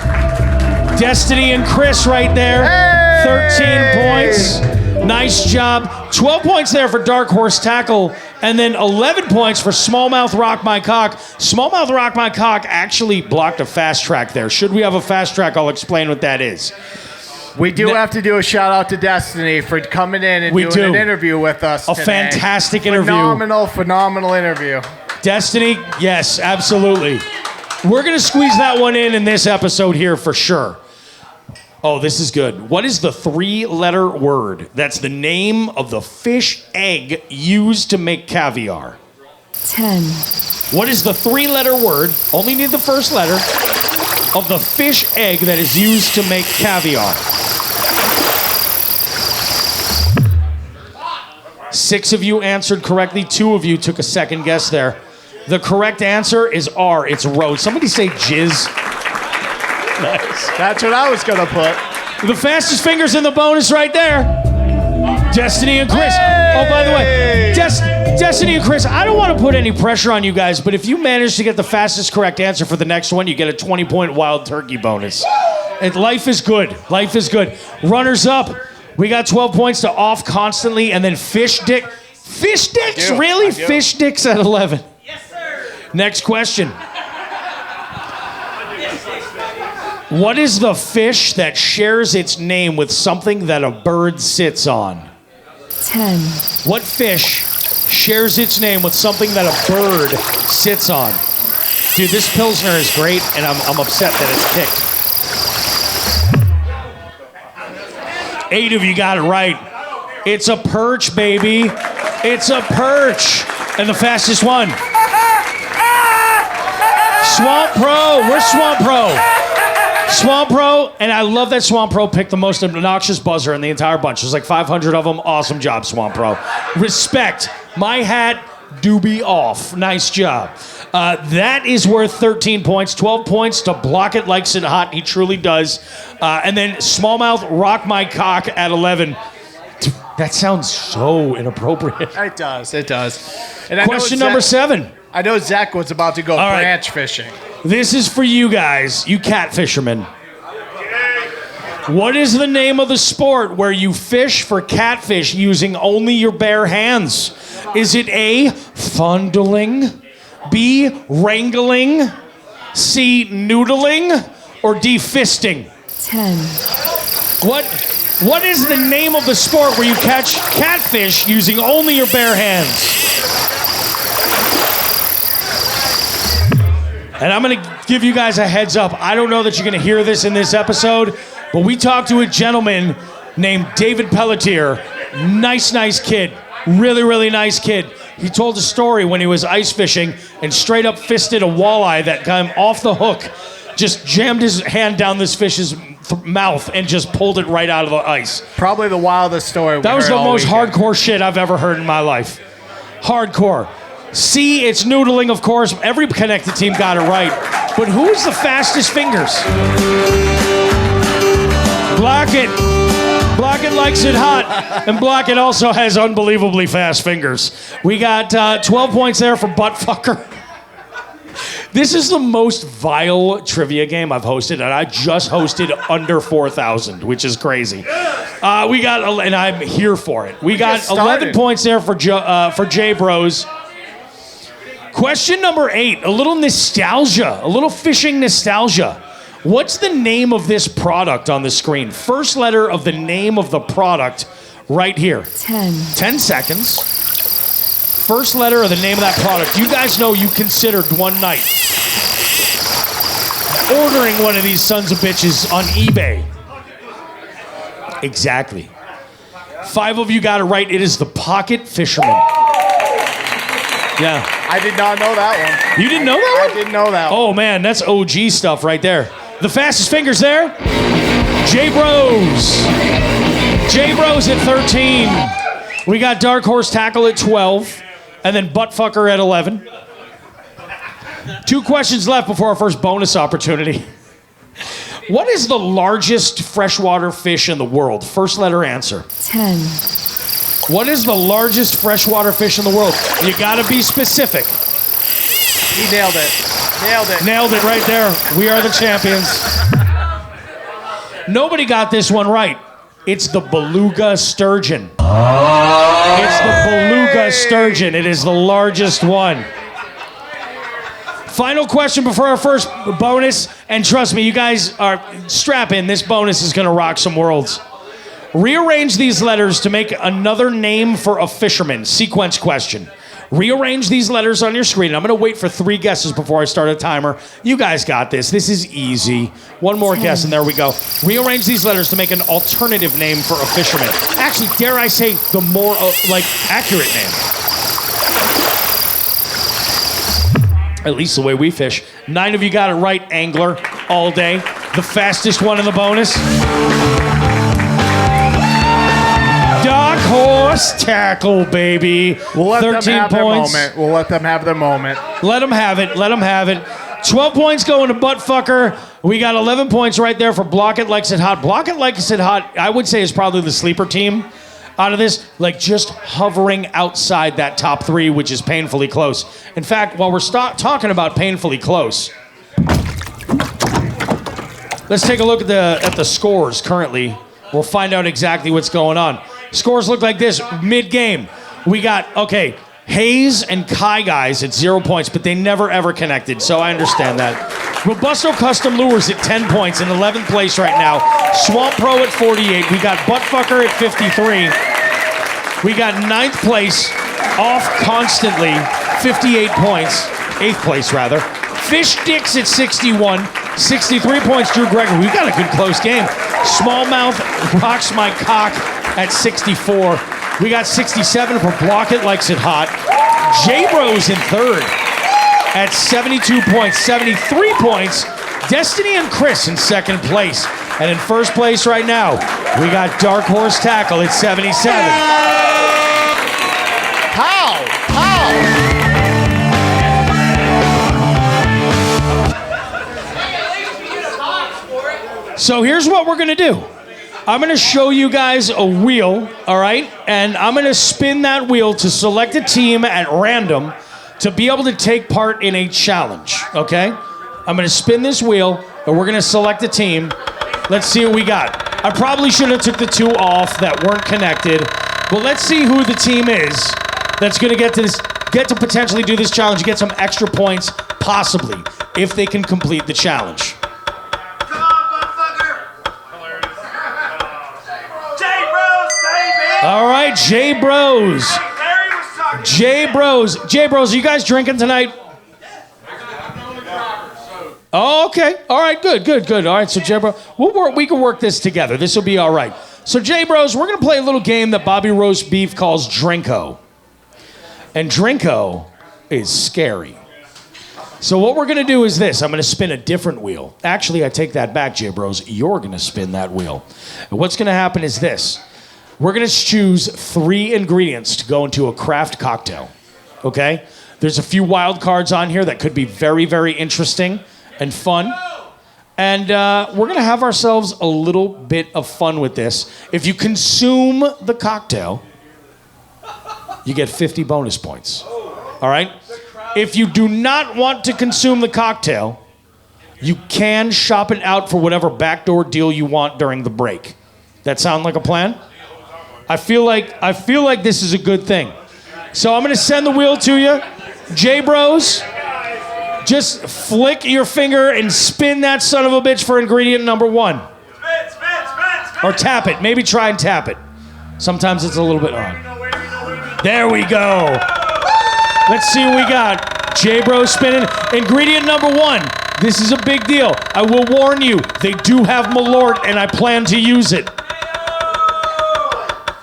Destiny and Chris right there. Hey! 13 points. Nice job. 12 points there for Dark Horse Tackle. And then 11 points for Smallmouth Rock My Cock. Smallmouth Rock My Cock actually blocked a fast track there. Should we have a fast track, I'll explain what that is. We do have to do a shout out to Destiny for coming in and doing an interview with us today. Fantastic interview. Phenomenal interview. Destiny, yes, absolutely. We're going to squeeze that one in this episode here for sure. Oh, this is good. What is the 3-letter word that's the name of the fish egg used to make caviar? 10. What is the 3-letter word, only need the first letter, of the fish egg that is used to make caviar? 6 of you answered correctly. 2 of you took a second guess there. The correct answer is R. It's rose. Somebody say jizz. Nice. That's what I was gonna put. The fastest fingers in the bonus right there. Destiny and Chris. Hey! Oh, by the way, Destiny and Chris, I don't want to put any pressure on you guys, but if you manage to get the fastest correct answer for the next one, you get a 20-point wild turkey bonus. And life is good. Life is good. Runners up. We got 12 points to Off Constantly, and then Fish Dicks? Really? Fish Dicks at 11. Yes, sir. Next question. What is the fish that shares its name with something that a bird sits on? 10. What fish shares its name with something that a bird sits on? Dude, this Pilsner is great, and I'm upset that it's kicked. 8 of you got it right. It's a perch, baby. It's a perch. And the fastest one. Swamp Pro. Where's Swamp Pro? Swamp Pro, and I love that Swamp Pro picked the most obnoxious buzzer in the entire bunch. There's like 500 of them. Awesome job, Swamp Pro. Respect. My hat do be off. Nice job. That is worth 13 points. 12 points to Block It Likes It Hot. He truly does. And then Smallmouth Rock My Cock at 11. That sounds so inappropriate. It does. It does. And Question number 7. I know Zach was about to go All right. branch fishing. This is for you guys, you cat fishermen. What is the name of the sport where you fish for catfish using only your bare hands? Is it A, fondling, B, wrangling, C, noodling, or D, fisting? 10, What is the name of the sport where you catch catfish using only your bare hands? And I'm going to give you guys a heads up. I don't know that you're going to hear this in this episode, but we talked to a gentleman named David Pelletier. Nice kid. Really nice kid. He told a story when he was ice fishing and straight up fisted a walleye that got him off the hook, just jammed his hand down this fish's mouth and just pulled it right out of the ice. Probably the wildest story. That was the most hardcore shit I've ever heard in my life. Hardcore. C, it's noodling, of course. Every connected team got it right. But who's the fastest fingers? Block It. Block It Likes It Hot. And Block It also has unbelievably fast fingers. We got 12 points there for Buttfucker. This is the most vile trivia game I've hosted, and I just hosted under 4,000, which is crazy. We got, and I'm here for it. We got 11 points there for J Bros. Question number 8, a little nostalgia, a little fishing nostalgia. What's the name of this product on the screen? First letter of the name of the product right here. 10, 10 seconds. First letter of the name of that product. You guys know you considered one night ordering one of these sons of bitches on eBay. Exactly. 5 of you got it right. It is the Pocket Fisherman. Yeah. I did not know that one. You didn't know that one? I didn't know that one. Oh, man, that's OG stuff right there. The fastest fingers there, J Bros. J Bros at 13. We got Dark Horse Tackle at 12. And then Buttfucker at 11. 2 questions left before our first bonus opportunity. What is the largest freshwater fish in the world? First letter answer. 10, What is the largest freshwater fish in the world? You gotta be specific. He nailed it. Nailed it. Nailed it right there. We are the champions. Nobody got this one right. It's the beluga sturgeon. It's the beluga sturgeon. It is the largest one. Final question before our first bonus. And trust me, you guys are strap in. This bonus is going to rock some worlds. Rearrange these letters to make another name for a fisherman. Sequence question. Rearrange these letters on your screen. I'm going to wait for 3 guesses before I start a timer. You guys got this. This is easy. One more guess, and there we go. Rearrange these letters to make an alternative name for a fisherman. Actually, dare I say, the more, accurate name. At least the way we fish. 9 of you got it right, angler, all day. The fastest one in the bonus. Dark Horse Tackle, baby. We'll let 13 them have points. their moment. We'll let them have their moment. Let them have it. Let them have it. 12 points going to Buttfucker. We got 11 points right there for Block It Likes It Hot. Block It Likes It Hot, I would say, is probably the sleeper team out of this. Like, just hovering outside that top 3, which is painfully close. In fact, while we're talking about painfully close, let's take a look at the scores currently. We'll find out exactly what's going on. Scores look like this mid-game. We got, Hayes and Kai guys at 0 points, but they never ever connected, so I understand that. Robusto Custom Lures at 10 points in 11th place right now. Swamp Pro at 48. We got Buttfucker at 53. We got 9th place, Off Constantly, 58 points. 8th place, rather. Fish Dicks at 61. 63 points, Drew Gregory. We've got a good close game. Smallmouth Rocks My Cock at 64. We got 67 for Block It Likes It Hot. J-Bros in third at 72 points, 73 points. Destiny and Chris in second place. And in first place right now, we got Dark Horse Tackle at 77. How? So here's what we're gonna do. I'm gonna show you guys a wheel, all right? And I'm gonna spin that wheel to select a team at random to be able to take part in a challenge, okay? I'm gonna spin this wheel and we're gonna select a team. Let's see what we got. I probably should have took the two off that weren't connected, but let's see who the team is that's gonna get to potentially do this challenge, get some extra points, possibly, if they can complete the challenge. All right, J-Bros. J-Bros, are you guys drinking tonight? Oh, okay. All right, good. All right, so J-Bros, we can work this together. This will be all right. So J-Bros, we're going to play a little game that Bobby Roast Beef calls Drinko. And Drinko is scary. So what we're going to do is this. I'm going to spin a different wheel. Actually, I take that back, J-Bros. You're going to spin that wheel. And what's going to happen is this. We're going to choose 3 ingredients to go into a craft cocktail, okay? There's a few wild cards on here that could be very, very interesting and fun. And we're going to have ourselves a little bit of fun with this. If you consume the cocktail, you get 50 bonus points, all right? If you do not want to consume the cocktail, you can shop it out for whatever backdoor deal you want during the break. That sound like a plan? I feel like this is a good thing. So I'm going to send the wheel to you. J-Bros, just flick your finger and spin that son of a bitch for ingredient number 1. Or tap it. Maybe try and tap it. Sometimes it's a little bit odd. There we go. Let's see what we got. J-Bros spinning. Ingredient number 1. This is a big deal. I will warn you, they do have Malort, and I plan to use it.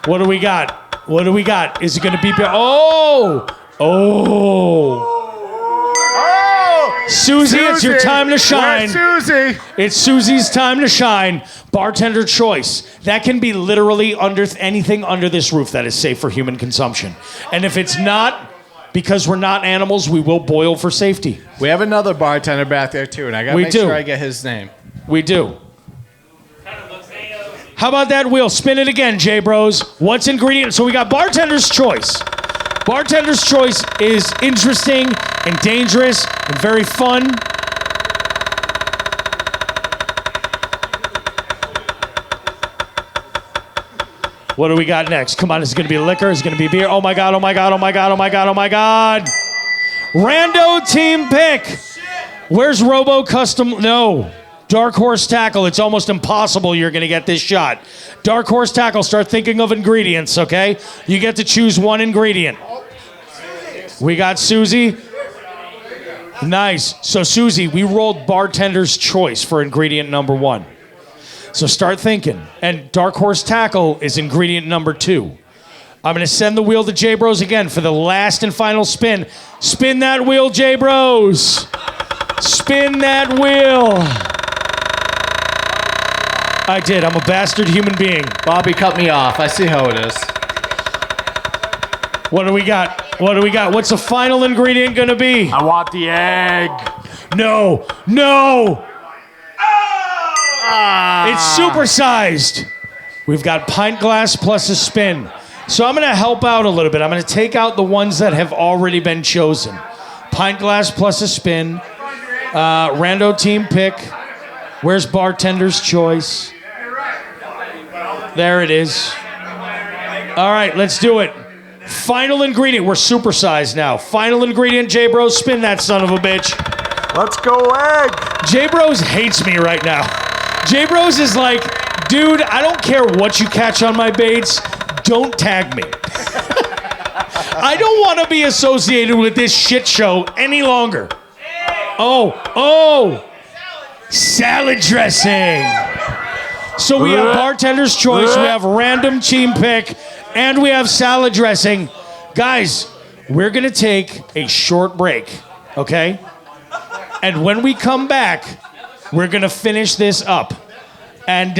What do we got? Is it going to be... Oh! Susie, it's your time to shine. Where's Susie? It's Susie's time to shine. Bartender choice. That can be literally anything under this roof that is safe for human consumption. And if it's not, because we're not animals, we will boil for safety. We have another bartender back there too, and I gotta make sure I get his name. We do. How about that wheel? Spin it again, J-Bros. What's ingredient? So we got bartender's choice. Bartender's choice is interesting and dangerous and very fun. What do we got next? Come on, is it going to be liquor? Is it going to be beer? Oh my God. Rando team pick. Where's Robo Custom? No. Dark Horse Tackle, it's almost impossible you're going to get this shot. Dark Horse Tackle, start thinking of ingredients, okay? You get to choose one ingredient. We got Susie. Nice. So, Susie, we rolled bartender's choice for ingredient number 1. So start thinking. And Dark Horse Tackle is ingredient number 2. I'm going to send the wheel to J-Bros again for the last and final spin. Spin that wheel, J-Bros. Spin that wheel. I did. I'm a bastard human being. Bobby cut me off. I see how it is. What do we got? What's the final ingredient going to be? I want the egg. No. It's supersized. We've got pint glass plus a spin. So I'm going to help out a little bit. I'm going to take out the ones that have already been chosen. Pint glass plus a spin. Rando team pick. Where's bartender's choice? There it is. All right, let's do it. Final ingredient. We're supersized now. Final ingredient, J-Bros. Spin that son of a bitch. Let's go egg. J-Bros hates me right now. J-Bros is like, dude, I don't care what you catch on my baits. Don't tag me. I don't want to be associated with this shit show any longer. Oh. Salad dressing. So we have bartender's choice, we have random team pick, and we have salad dressing. Guys, we're going to take a short break, okay? And when we come back, we're going to finish this up. And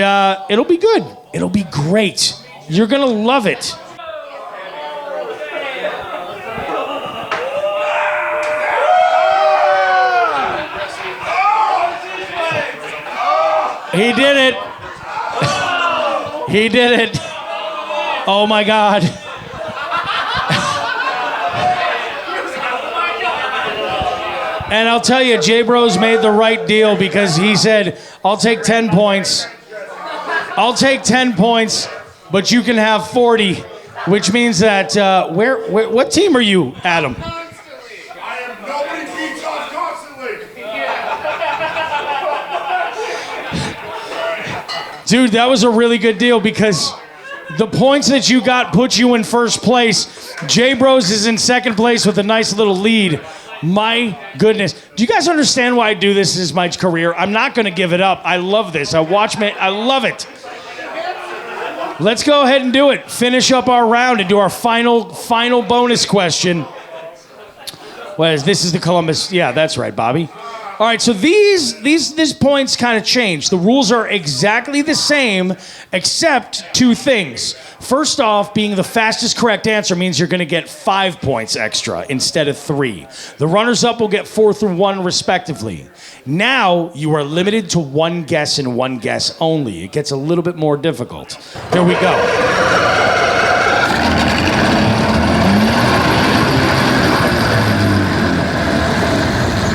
it'll be good. It'll be great. You're going to love it. He did it. He did it. Oh my God. And I'll tell you, J-Bros made the right deal because he said, I'll take 10 points. I'll take 10 points, but you can have 40, which means that, what team are you, Adam? Nobody beats us constantly. Dude, that was a really good deal because the points that you got put you in first place. J-Bros is in second place with a nice little lead. My goodness. Do you guys understand why I do this? This is my career. I'm not going to give it up. I love this. I love it. Let's go ahead and do it. Finish up our round and do our final bonus question. This is the Columbus. Yeah, that's right, Bobby. All right, so these points kind of change. The rules are exactly the same, except two things. First off, being the fastest correct answer means you're going to get 5 points extra instead of 3. The runners-up will get 4 through 1, respectively. Now, you are limited to one guess and one guess only. It gets a little bit more difficult. Here we go.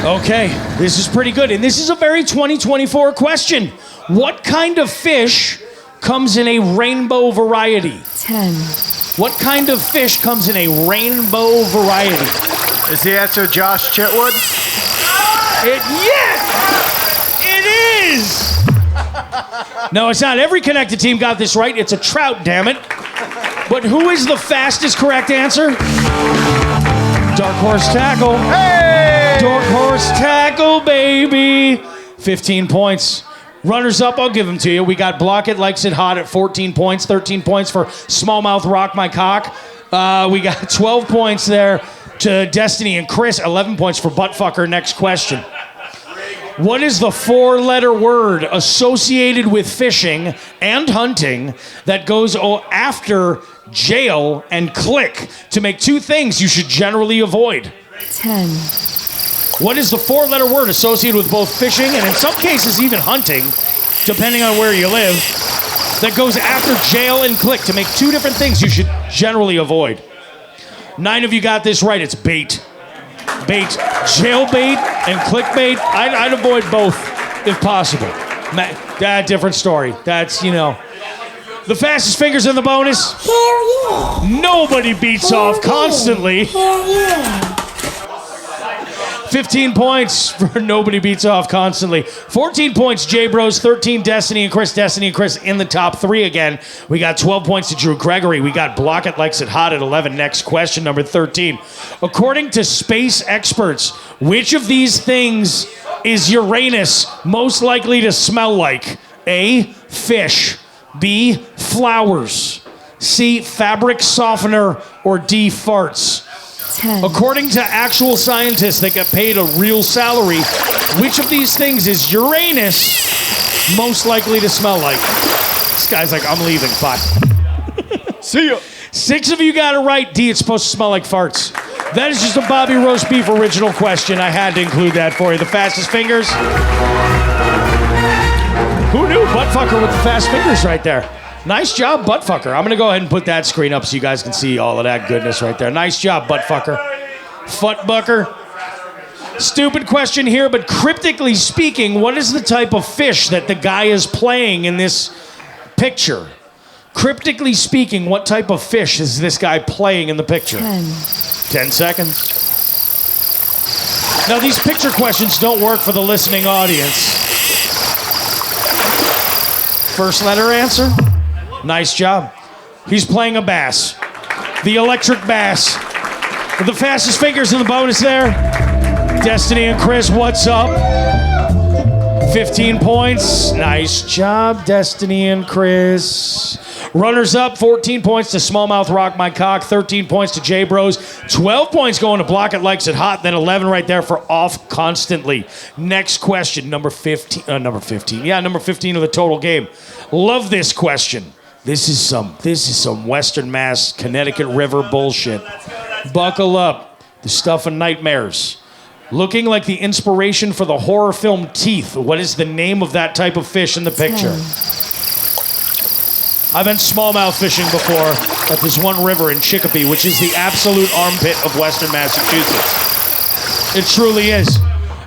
Okay, this is pretty good. And this is a very 2024 question. What kind of fish comes in a rainbow variety? 10, What kind of fish comes in a rainbow variety? Is the answer Josh Chitwood? Yes! It is! No, it's not. Every connected team got this right. It's a trout, damn it. But who is the fastest correct answer? Dark Horse Tackle. Hey! Dark Horse Tackle, baby. 15 points. Runners up, I'll give them to you. We got Block It Likes It Hot at 14 points. 13 points for Smallmouth Rock My Cock. We got 12 points there to Destiny and Chris. 11 points for Buttfucker. Next question. What is the 4-letter word associated with fishing and hunting that goes after jail and click to make two things you should generally avoid? 10, What is the 4-letter word associated with both fishing and in some cases even hunting, depending on where you live, that goes after jail and click to make two different things you should generally avoid? 9 of you got this right. It's bait. Bait. Jailbait and clickbait. I'd avoid both if possible. Different story. That's, The fastest fingers in the bonus. Hell yeah. Nobody beats off constantly. Hell yeah. 15 points for Nobody Beats Off Constantly. 14 points, J-Bros. 13, Destiny and Chris. Destiny and Chris in the top 3 again. We got 12 points to Drew Gregory. We got Block It Likes It Hot at 11. Next question, number 13. According to space experts, which of these things is Uranus most likely to smell like? A, fish. B, flowers. C, fabric softener. Or D, farts. 10, According to actual scientists that get paid a real salary, which of these things is Uranus most likely to smell like? This guy's like, I'm leaving. Bye. See ya. 6 of you got it right. D, it's supposed to smell like farts. That is just a Bobby Roast Beef original question. I had to include that for you. The fastest fingers. Who knew? Buttfucker with the fast fingers right there. Nice job, Buttfucker. I'm going to go ahead and put that screen up so you guys can see all of that goodness right there. Nice job, Buttfucker. Footbucker. Stupid question here, but cryptically speaking, what is the type of fish that the guy is playing in this picture? Cryptically speaking, what type of fish is this guy playing in the picture? 10, 10 seconds. Now, these picture questions don't work for the listening audience. First letter answer? Nice job. He's playing a bass. The electric bass. With the fastest fingers in the bonus there. Destiny and Chris, what's up? 15 points. Nice job, Destiny and Chris. Runners up, 14 points to Smallmouth Rock My Cock, 13 points to J Bros, 12 points going to Block It Likes It Hot, then 11 right there for Off Constantly. Next question, number 15. Yeah, number 15 of the total game. Love this question. This is some Western Mass Connecticut River bullshit. Buckle up. The stuff of nightmares. Looking like the inspiration for the horror film Teeth. What is the name of that type of fish in the picture? 10, I've been smallmouth fishing before at this one river in Chicopee, which is the absolute armpit of Western Massachusetts. It truly is.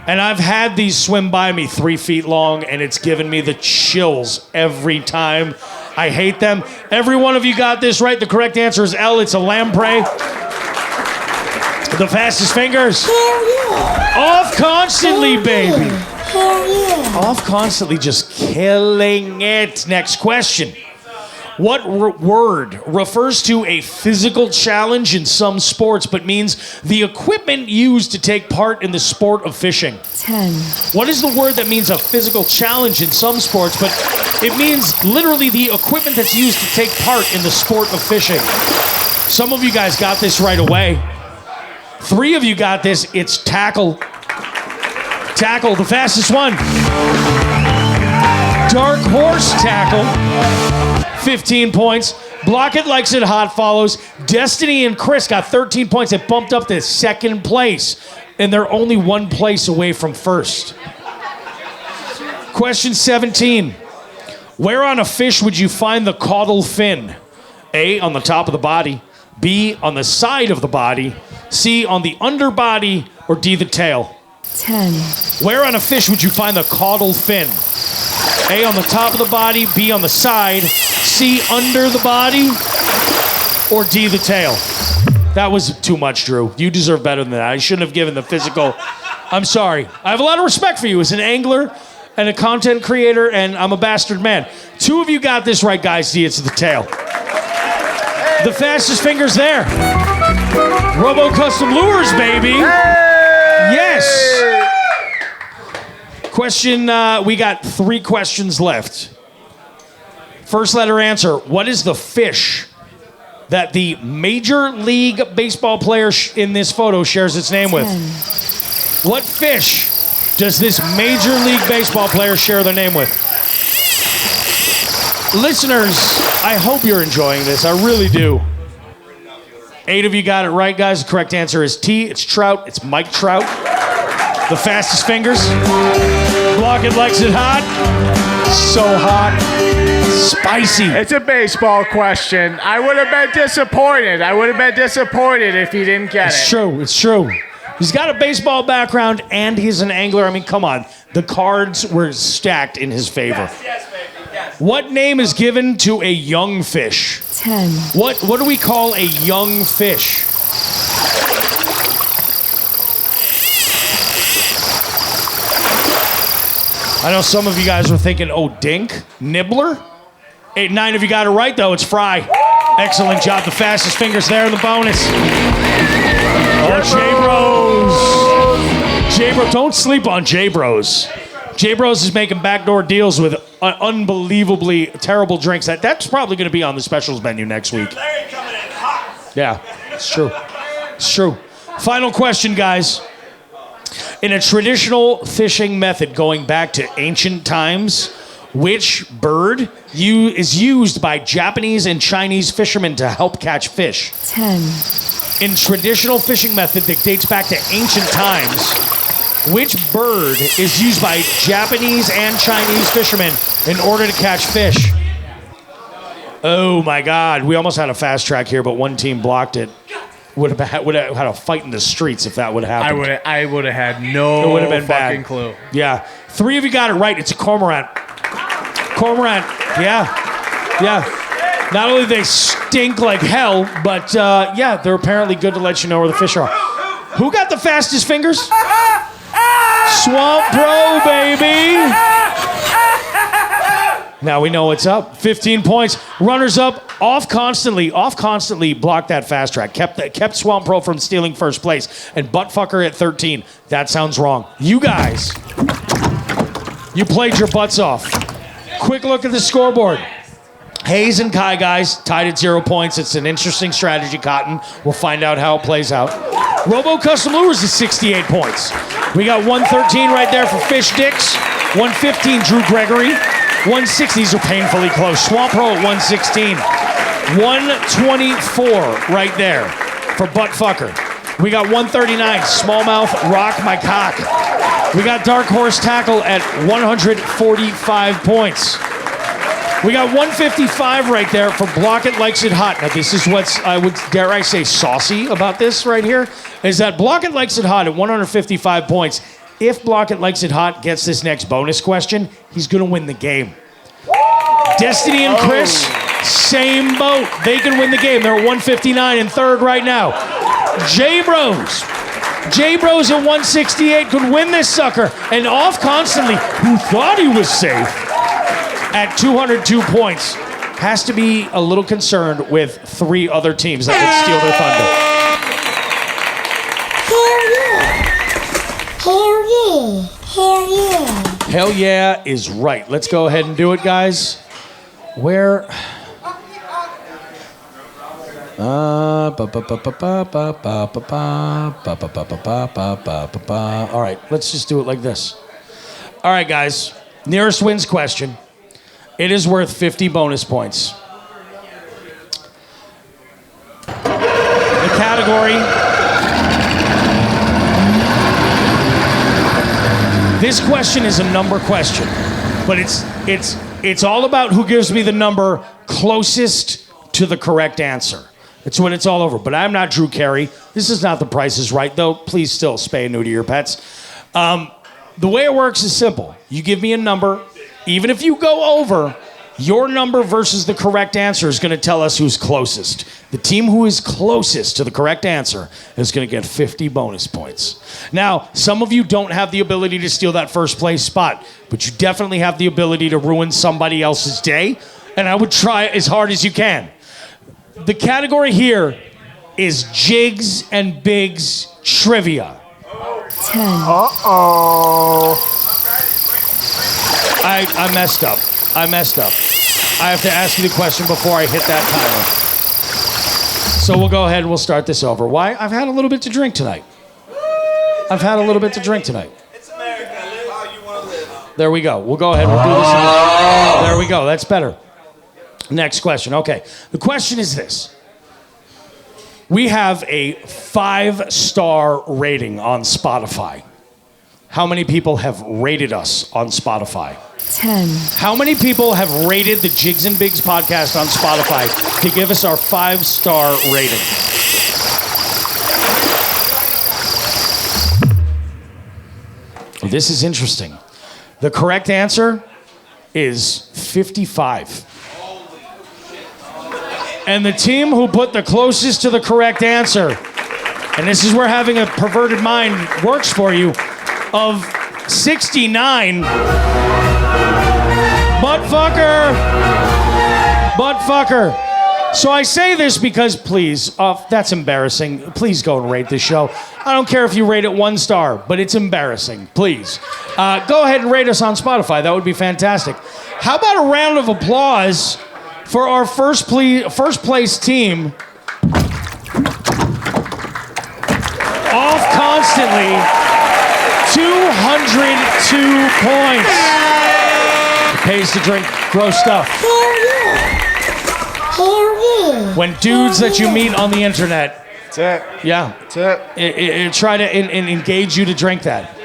And I've had these swim by me 3 feet long, and it's given me the chills every time. I hate them. Every one of you got this right. The correct answer is L. It's a lamprey. The fastest fingers. Hell yeah. Off constantly, baby. Hell yeah. Off constantly, just killing it. Next question. What word refers to a physical challenge in some sports but means the equipment used to take part in the sport of fishing? 10, What is the word that means a physical challenge in some sports but it means literally the equipment that's used to take part in the sport of fishing? Some of you guys got this right away. 3 of you got this. It's tackle. Tackle, the fastest one. Dark horse tackle. 15 points. Block It Likes It Hot follows. Destiny and Chris got 13 points. It bumped up to second place. And they're only 1 place away from first. Question 17. Where on a fish would you find the caudal fin? A, on the top of the body. B, on the side of the body. C, on the underbody. Or D, the tail. 10, Where on a fish would you find the caudal fin? A, on the top of the body, B, on the side, C, under the body, or D, the tail. That was too much, Drew. You deserve better than that. I shouldn't have given the physical. I'm sorry. I have a lot of respect for you as an angler and a content creator, and I'm a bastard man. 2 of you got this right, guys. D, it's the tail. The fastest fingers there. Robo Custom Lures, baby. Yes. Question, we got 3 questions left. First letter answer. What is the fish that the Major League Baseball player in this photo shares its name with? 10, What fish does this Major League Baseball player share their name with? Listeners, I hope you're enjoying this. I really do. 8 of you got it right, guys. The correct answer is T. It's Trout. It's Mike Trout. The fastest fingers. Block It Likes It Hot. So hot. Spicy. It's a baseball question. I would have been disappointed. If he didn't get It's it. true. It's true. He's got a baseball background and he's an angler. I mean, come on. The cards were stacked in his favor. Yes, baby. Yes. What name is given to a young fish? 10, What do we call a young fish? I know some of you guys were thinking, oh, dink? Nibbler? 8, 9 of you got it right, though. It's fry. Excellent job. The fastest fingers there in the bonus. Oh, J-Bros. J-Bros. Don't sleep on J-Bros. J-Bros is making backdoor deals with unbelievably terrible drinks. That's probably going to be on the specials menu next week. Larry coming in hot. Yeah, it's true. It's true. Final question, guys. In a traditional fishing method going back to ancient times, which bird is used by Japanese and Chinese fishermen to help catch fish? 10, In traditional fishing method that dates back to ancient times, which bird is used by Japanese and Chinese fishermen in order to catch fish? Oh my God, we almost had a fast track here, but one team blocked it. Would have had a fight in the streets if that would have happened. I would have had It no would have been fucking bad. clue. Yeah. 3 of you got it right. It's a cormorant. Cormorant. Yeah. Yeah. Not only do they stink like hell, but yeah, they're apparently good to let you know where the fish are. Who got the fastest fingers? Swamp Pro, baby. Now we know what's up. 15 points. Runners up. Off constantly. Off constantly blocked that fast track. Kept Swamp Pro from stealing first place. And Buttfucker at 13. That sounds wrong. You guys You played your butts off. Quick look at the scoreboard. Hayes and Kai, guys, tied at 0 points. It's an interesting strategy, Cotton. We'll find out how it plays out. Robo Custom Lures is 68 points. We got 113 right there for Fish Dicks. 115, Drew Gregory. 160, these are painfully close. Swamp Pro at 116. 124 right there for Buttfucker. We got 139, Smallmouth Rock My Cock. We got Dark Horse Tackle at 145 points. We got 155 right there for Block It Likes It Hot. Now this is what's, I would, dare I say, saucy about this right here, is that Block It Likes It Hot at 155 points. If Block It Likes It Hot gets this next bonus question, he's gonna win the game. Destiny and Chris, same boat. They can win the game. They're at 159 in third right now. J-Bros at 168 could win this sucker. And Off Constantly, who thought he was safe, at 202 points, has to be a little concerned with 3 other teams that would steal their thunder. Hell yeah. Hell yeah. Hell yeah. Hell yeah is right. Let's go ahead and do it, guys. Where? All right, let's just do it like this. All right, guys. Nearest wins question. It is worth 50 bonus points. The category. This question is a number question, but it's all about who gives me the number closest to the correct answer. That's what it's all over. But I'm not Drew Carey. This is not The Price is Right, though. Please still spay and neuter your pets. The way it works is simple. You give me a number. Even if you go over, your number versus the correct answer is going to tell us who's closest. The team who is closest to the correct answer is going to get 50 bonus points. Now, some of you don't have the ability to steal that first place spot, but you definitely have the ability to ruin somebody else's day, and I would try as hard as you can. The category here is Jigs and Bigs Trivia. 10. I messed up. I have to ask you the question before I hit that timer. So we'll go ahead and we'll start this over. Why? I've had a little bit to drink tonight. It's America. Live how you want to live. There we go. We'll go ahead and we'll do this. There we go. That's better. Next question. Okay. The question is this. We have a 5-star rating on Spotify. How many people have rated us on Spotify? 10. How many people have rated the Jigs and Bigs podcast on Spotify to give us our 5-star rating? Well, this is interesting. The correct answer is 55. And the team who put the closest to the correct answer, and this is where having a perverted mind works for you, of 69. Buttfucker. So I say this because, please, that's embarrassing. Please go and rate this show. I don't care if you rate it 1 star, but it's embarrassing. Please. Go ahead and rate us on Spotify. That would be fantastic. How about a round of applause for our first place team? Off Constantly. 202 points. Pays to drink gross stuff. Hell yeah. Hell yeah. When dudes that you meet on the internet, That's it. yeah, That's it. try to engage you to drink that.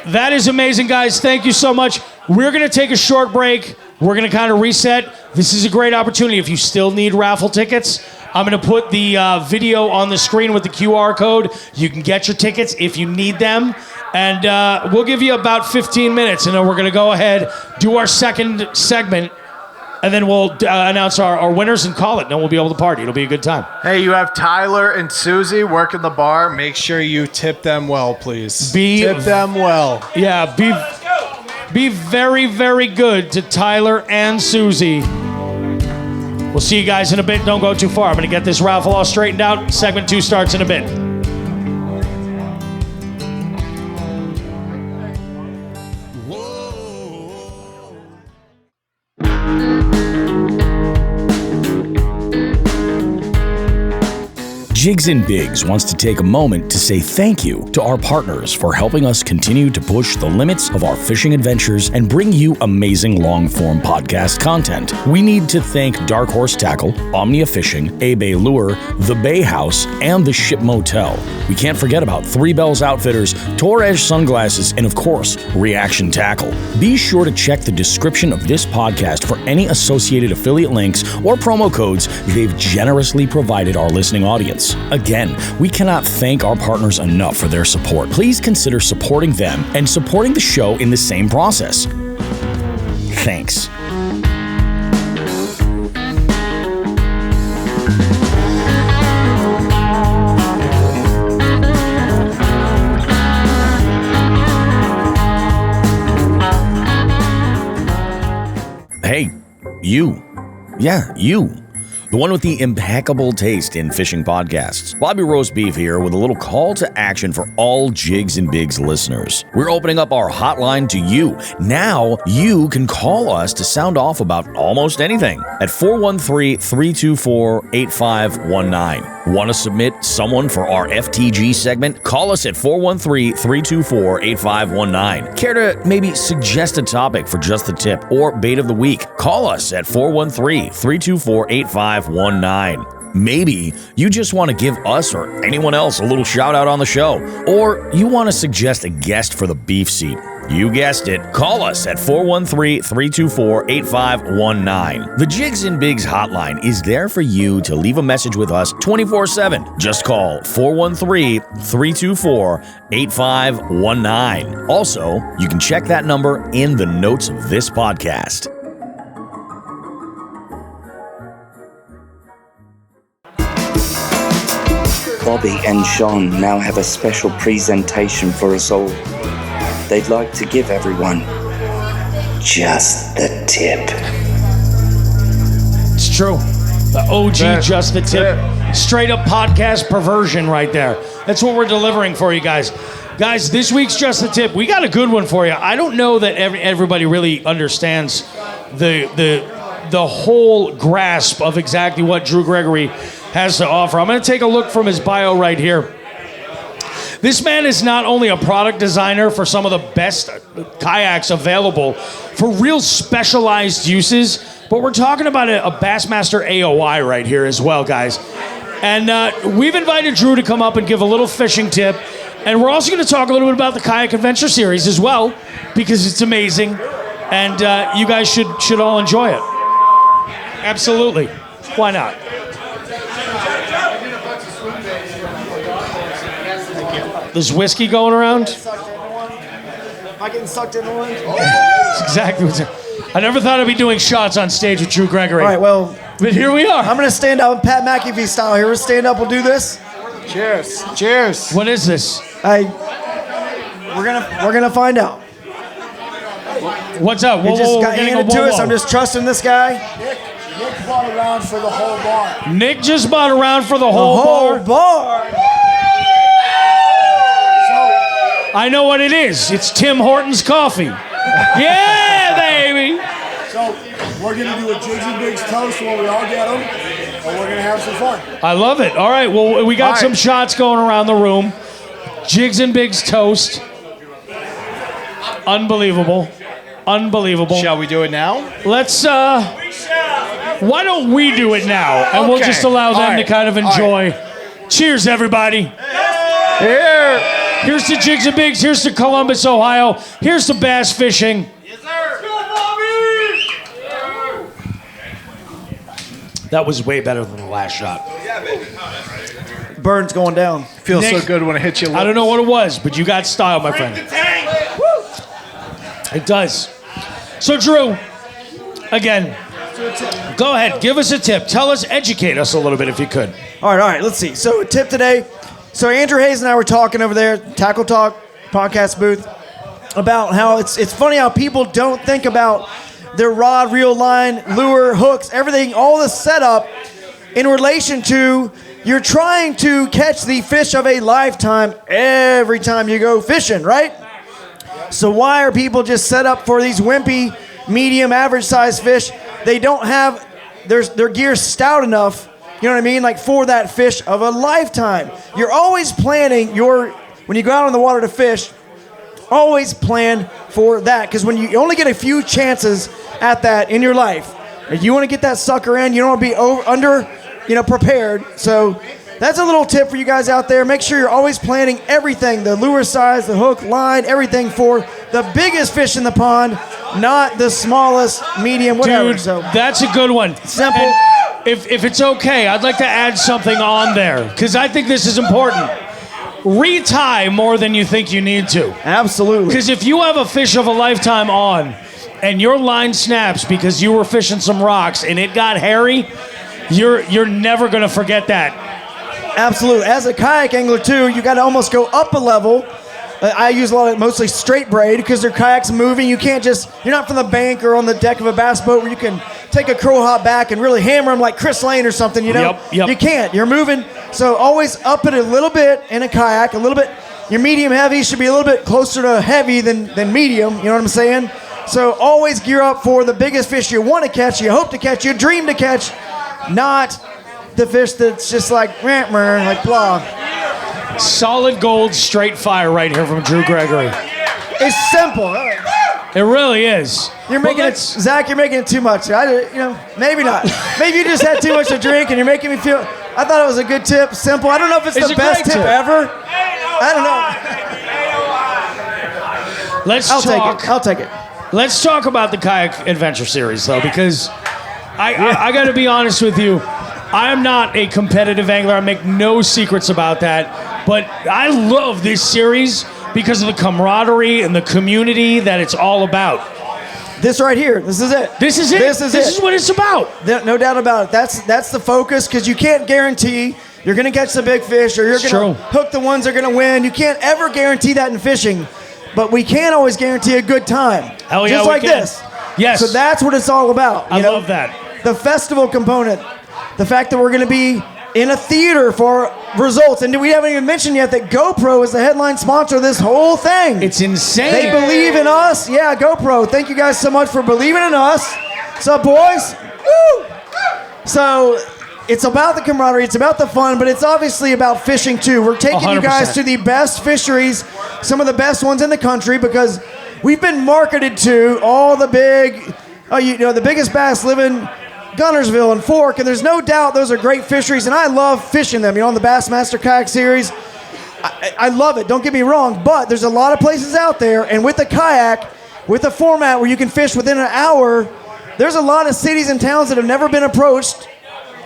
That is amazing, guys. Thank you so much. We're going to take a short break. We're going to kind of reset. This is a great opportunity. If you still need raffle tickets, I'm going to put the video on the screen with the QR code. You can get your tickets if you need them. And we'll give you about 15 minutes, and then we're going to go ahead, do our second segment, and then we'll announce our winners and call it, and then we'll be able to party. It'll be a good time. Hey, you have Tyler and Susie working the bar. Make sure you tip them well, please. Tip them well. Yeah, be very, very good to Tyler and Susie. We'll see you guys in a bit. Don't go too far. I'm going to get this raffle all straightened out. Segment 2 starts in a bit. Jigs and Bigs wants to take a moment to say thank you to our partners for helping us continue to push the limits of our fishing adventures and bring you amazing long-form podcast content. We need to thank Dark Horse Tackle, Omnia Fishing, A-Bay Lure, The Bay House, and The Ship Motel. We can't forget about Three Bells Outfitters, Torres Sunglasses, and of course, Reaction Tackle. Be sure to check the description of this podcast for any associated affiliate links or promo codes they've generously provided our listening audience. Again, we cannot thank our partners enough for their support. Please consider supporting them and supporting the show in the same process. Thanks. Hey, you. Yeah, you. The one with the impeccable taste in fishing podcasts. Bobby Roast Beef here with a little call to action for all Jigs and Bigs listeners. We're opening up our hotline to you. Now you can call us to sound off about almost anything at 413-324-8519. Want to submit someone for our FTG segment? Call us at 413-324-8519. Care to maybe suggest a topic for Just the Tip or Bait of the Week? Call us at 413-324-8519. Maybe you just want to give us or anyone else a little shout out on the show, or you want to suggest a guest for the beef seat. You guessed it. Call us at 413-324-8519. The Jigs and Bigs hotline is there for you to leave a message with us 24/7. Just call 413-324-8519. Also, you can check that number in the notes of this podcast. Bobby and Sean now have a special presentation for us all. They'd like to give everyone just the tip. It's true. The OG Just the Tip. Straight up podcast perversion right there. That's what we're delivering for you guys. Guys, this week's Just the Tip, we got a good one for you. I don't know that everybody really understands the whole grasp of exactly what Drew Gregory has to offer. I'm going to take a look from his bio right here. This man is not only a product designer for some of the best kayaks available for real specialized uses, but we're talking about a Bassmaster AOI right here as well, guys. And we've invited Drew to come up and give a little fishing tip. And we're also going to talk a little bit about the Kayak Adventure Series as well, because it's amazing. And you guys should all enjoy it. Absolutely. Why not? There's whiskey going around? Am I getting sucked into one? That's exactly what's. I never thought I'd be doing shots on stage with Drew Gregory. All right, well. But here we are. I'm going to stand up Pat McAfee style here. We'll stand up, we'll do this. Cheers. Cheers. What is this? We're gonna find out. What's up? He just got handed to us. I'm just trusting this guy. Nick bought around for the whole bar. Nick just bought around for the whole bar. I know what it is. It's Tim Hortons coffee. Yeah, baby. So we're gonna do a Jigs and Bigs toast where we all get them, and we're gonna have some fun. I love it. All right. Well, we got some shots going around the room. Jigs and Bigs toast. Unbelievable. Unbelievable. Shall we do it now? Let's. Why don't we do it now, and we'll just allow them to kind of enjoy. Cheers, everybody. Here. Here's to Jigs and Bigs. Here's to Columbus, Ohio. Here's to bass fishing. Yes, sir. Go, Bobby! That was way better than the last shot. Burn's going down. Feels Nick, so good when it hits you. I don't know what it was, but you got style, my friend. It does. So, Drew, again, go ahead. Give us a tip. Tell us, educate us a little bit if you could. All right. Let's see. So, a tip today. So, Andrew Hayes and I were talking over there, Tackle Talk podcast booth, about how it's funny how people don't think about their rod, reel, line, lure, hooks, everything, all the setup in relation to you're trying to catch the fish of a lifetime every time you go fishing, right? So why are people just set up for these wimpy, medium, average size fish? They don't have their gear stout enough You know what I mean? Like for that fish of a lifetime. You're always planning when you go out on the water to fish, always plan for that. Because when you only get a few chances at that in your life, if you want to get that sucker in, you don't want to be prepared. So that's a little tip for you guys out there. Make sure you're always planning everything, the lure size, the hook, line, everything for the biggest fish in the pond, not the smallest, medium, whatever. Dude, so that's a good one. Simple. And if it's okay, I'd like to add something on there because I think this is important. Retie more than you think you need to. Absolutely. Because if you have a fish of a lifetime on and your line snaps because you were fishing some rocks and it got hairy, you're never going to forget that. Absolutely. As a kayak angler too, you got to almost go up a level. I use mostly straight braid because their kayak's moving. You're not from the bank or on the deck of a bass boat where you can take a crow hop back and really hammer them like Chris Lane or something, Yep. You can't. You're moving. So always up it a little bit in a kayak, a little bit. Your medium heavy should be a little bit closer to heavy than medium. You know what I'm saying? So always gear up for the biggest fish you want to catch, you hope to catch, you dream to catch, not the fish that's just like blah. Solid gold, straight fire right here from Drew Gregory. It's simple. It really is. You're making it, Zach. You're making it too much. Maybe not. Maybe you just had too much to drink, and you're making me feel. I thought it was a good tip. Simple. I don't know if it's the best tip ever. I don't know. I'll take it. Let's talk about the Kayak Adventure Series, though, because I got to be honest with you. I am not a competitive angler. I make no secrets about that. But I love this series because of the camaraderie and the community that it's all about. This right here. This is it. This is what it's about. No doubt about it. That's the focus because you can't guarantee you're going to catch the big fish or you're going to hook the ones that are going to win. You can't ever guarantee that in fishing. But we can always guarantee a good time. Hell yeah, just like this. Yes. So that's what it's all about. I love that. The festival component. The fact that we're going to be in a theater for results. And we haven't even mentioned yet that GoPro is the headline sponsor of this whole thing. It's insane. They believe in us. Yeah, GoPro. Thank you guys so much for believing in us. What's up, boys? Woo! So it's about the camaraderie. It's about the fun, but it's obviously about fishing too. We're taking 100%. You guys to the best fisheries, some of the best ones in the country, because we've been marketed to all the big, the biggest bass live in Gunnersville and Fork, and there's no doubt those are great fisheries, and I love fishing them. On the Bassmaster Kayak Series, I love it. Don't get me wrong, but there's a lot of places out there, and with a kayak, with a format where you can fish within an hour, there's a lot of cities and towns that have never been approached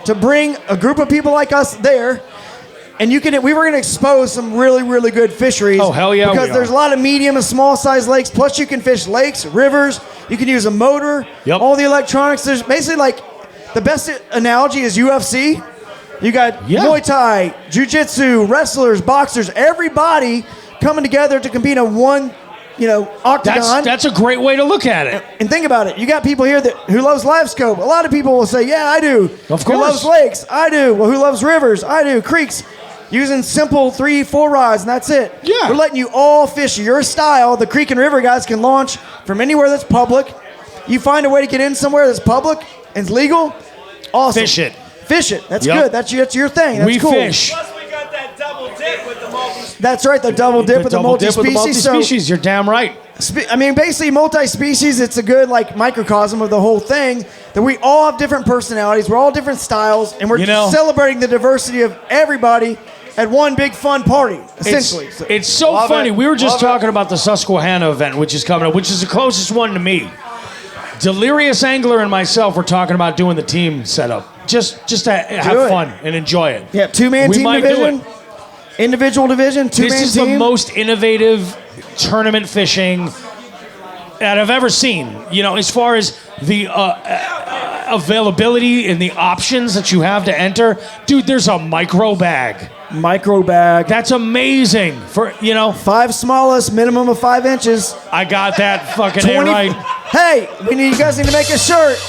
to bring a group of people like us there, and we were going to expose some really, really good fisheries. Oh, hell yeah, because there's a lot of medium and small size lakes, plus you can fish lakes, rivers, you can use a motor, all the electronics. There's basically the best analogy is UFC. You got Muay Thai, Jiu-Jitsu, wrestlers, boxers, everybody coming together to compete in one, octagon. That's a great way to look at it. And think about it. You got people here who loves live scope. A lot of people will say, yeah, I do. Of course. Who loves lakes? I do. Well, who loves rivers? I do. Creeks. Using simple 3-4 rods, and that's it. Yeah. We're letting you all fish your style. The creek and river guys can launch from anywhere that's public. You find a way to get in somewhere that's public and it's legal, awesome. Fish it. Fish it. That's good. That's your thing. That's cool. Fish. Plus, we got that double dip with the multi-species. That's right, the double dip with the multi-species. You're damn right. Basically, multi-species, it's a good microcosm of the whole thing, that we all have different personalities, we're all different styles, and we're celebrating the diversity of everybody at one big fun party, essentially. It's so funny. We were just talking about the Susquehanna event, which is coming up, which is the closest one to me. Delirious Angler and myself were talking about doing the team setup. Just to have fun and enjoy it. Yeah, two-man team division, individual division, two-man team. This is the most innovative tournament fishing that I've ever seen. As far as the availability and the options that you have to enter. Dude, there's a micro bag. That's amazing. For 5 smallest, minimum of 5 inches. I got that fucking right. Hey, you guys need to make a shirt.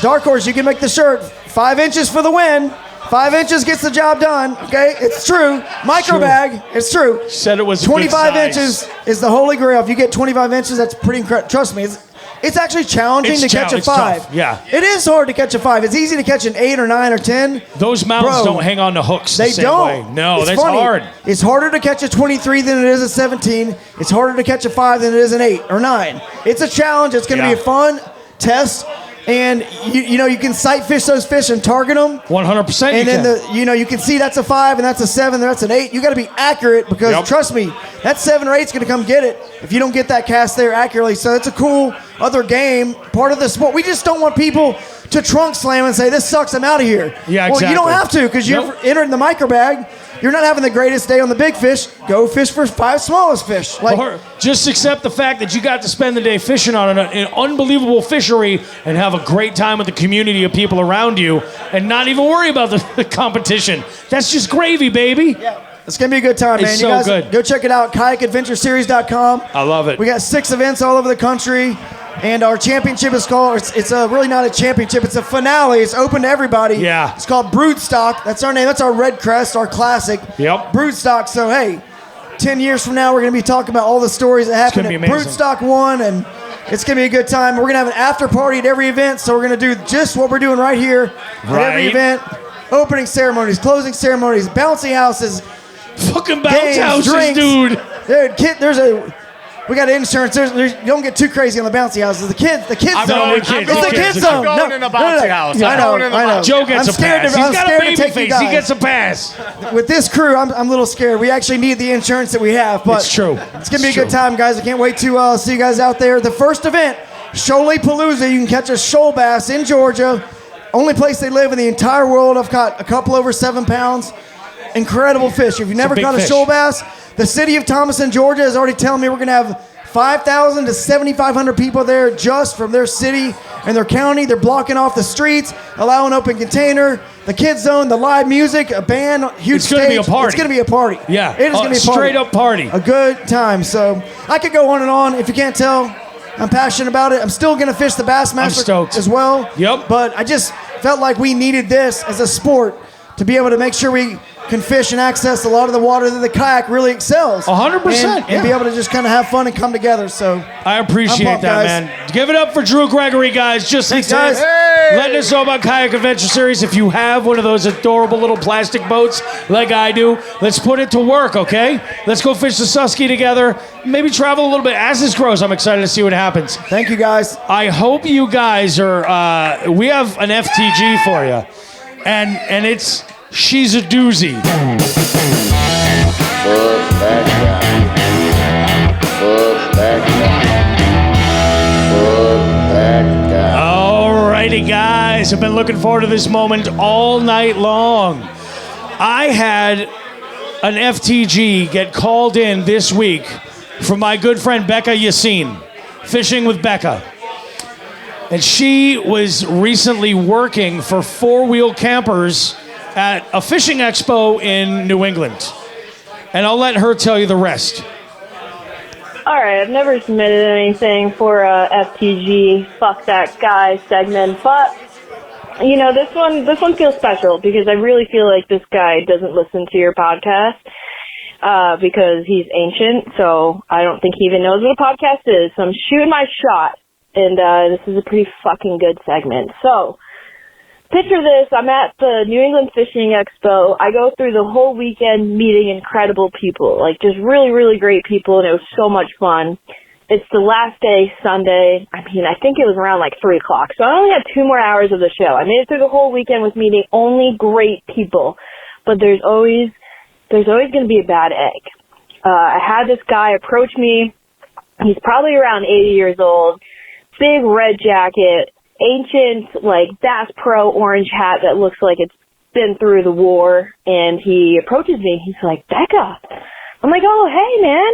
Dark Horse, you can make the shirt. 5 inches for the win. 5 inches gets the job done. Okay, it's true. Micro bag, it's true. Said it was 25 inches is the holy grail. If you get 25 inches, that's pretty incredible. Trust me, It's actually challenging to catch a it's 5. tough, yeah. It is hard to catch a 5. It's easy to catch an 8 or 9 or 10. Those mountains Bro, don't hang on to hooks the They same don't. way. No, It's that's funny. hard. It's harder to catch a 23 than it is a 17. It's harder to catch a 5 than it is an 8 or 9. It's a challenge. It's going to be a fun test. And you can sight fish those fish and target them. 100%. And then you can see that's a 5 and that's a 7 and that's an 8. You got to be accurate because trust me, that 7 or 8 is going to come get it if you don't get that cast there accurately. So it's a cool other game, part of the sport. We just don't want people to trunk slam and say this sucks. I'm out of here. Yeah, Well, exactly. you don't have to because you're entering the micro bag. You're not having the greatest day on the big fish. Go fish for 5 smallest fish. Or just accept the fact that you got to spend the day fishing on an unbelievable fishery and have a great time with the community of people around you and not even worry about the competition. That's just gravy, baby. Yeah. It's going to be a good time, man. It's You so guys good. Go check it out, kayakadventureseries.com. I love it. We got 6 events all over the country. And our championship is called, it's really not a championship, it's a finale. It's open to everybody. Yeah. It's called Broodstock. That's our name. That's our Red Crest, our classic. Yep. Broodstock. So, hey, 10 years from now, we're going to be talking about all the stories that happened gonna at be amazing. Broodstock 1, and it's going to be a good time. We're going to have an after party at every event, so we're going to do just what we're doing right here at every Right. event. Opening ceremonies, closing ceremonies, bouncy houses, Fucking bounce games, houses, drinks. dude. Dude, we got insurance. You don't get too crazy on the bouncy houses. The kids I'm zone. going- It's I'm the going- kids I'm zone. going in a bouncy house. I I'm know. going in a I know. bouncy- Joe gets I'm a scared pass. to- He's I'm got a scared to baby take you face. He guys. gets a pass. With this crew, I'm a little scared. We actually need the insurance that we have. But It's true. It's gonna be It's a good true. time, guys. I can't wait to see you guys out there. The first event, Shoalie Palooza. You can catch a shoal bass in Georgia. Only place they live in the entire world. I've caught a couple over 7 pounds. Incredible fish. If you've never big caught a fish. shoal bass, the city of Thomaston, Georgia is already telling me we're gonna have 5,000 to 7,500 people there just from their city and their county. They're blocking off the streets, allowing open container, the kids zone, the live music, a band, huge It's gonna be a stage. party. It's going to be a party. Yeah. It is going to be a party. Straight up party. A good time. So I could go on and on. If you can't tell, I'm passionate about it. I'm still going to fish the Bassmaster stoked. as well. Yep. But I just felt like we needed this as a sport to be able to make sure we can fish and access a lot of the water that the kayak really excels. 100%, And be able to just kind of have fun and come together. So I appreciate I'm pumped, that, guys. man. Give it up for Drew Gregory, guys. Just Thanks, the tip. guys. Letting us know about Kayak Adventure Series. If you have one of those adorable little plastic boats like I do, let's put it to work, okay? Let's go fish the Susky together. Maybe travel a little bit. As this grows, I'm excited to see what happens. Thank you, guys. I hope you guys are. We have an FTG for you, and it's she's a doozy. Alrighty, guys. I've been looking forward to this moment all night long. I had an FTG get called in this week from my good friend Becca Yassine, Fishing with Becca. And she was recently working for Four Wheel Campers at a fishing expo in New England. And I'll let her tell you the rest. All right, I've never submitted anything for a FTG fuck that guy segment, but you know this one feels special because I really feel like this guy doesn't listen to your podcast because he's ancient, so I don't think he even knows what a podcast is. So I'm shooting my shot, and this is a pretty fucking good segment. So picture this, I'm at the New England Fishing Expo. I go through the whole weekend meeting incredible people, like just really, really great people, and it was so much fun. It's the last day, Sunday. I mean, I think it was around like 3 o'clock, so I only had 2 more hours of the show. I made it through the whole weekend with meeting only great people, but there's always going to be a bad egg. I had this guy approach me. He's probably around 80 years old, big red jacket, ancient, like, Bass Pro orange hat that looks like it's been through the war, and he approaches me. He's like, Becca. I'm like, oh, hey, man.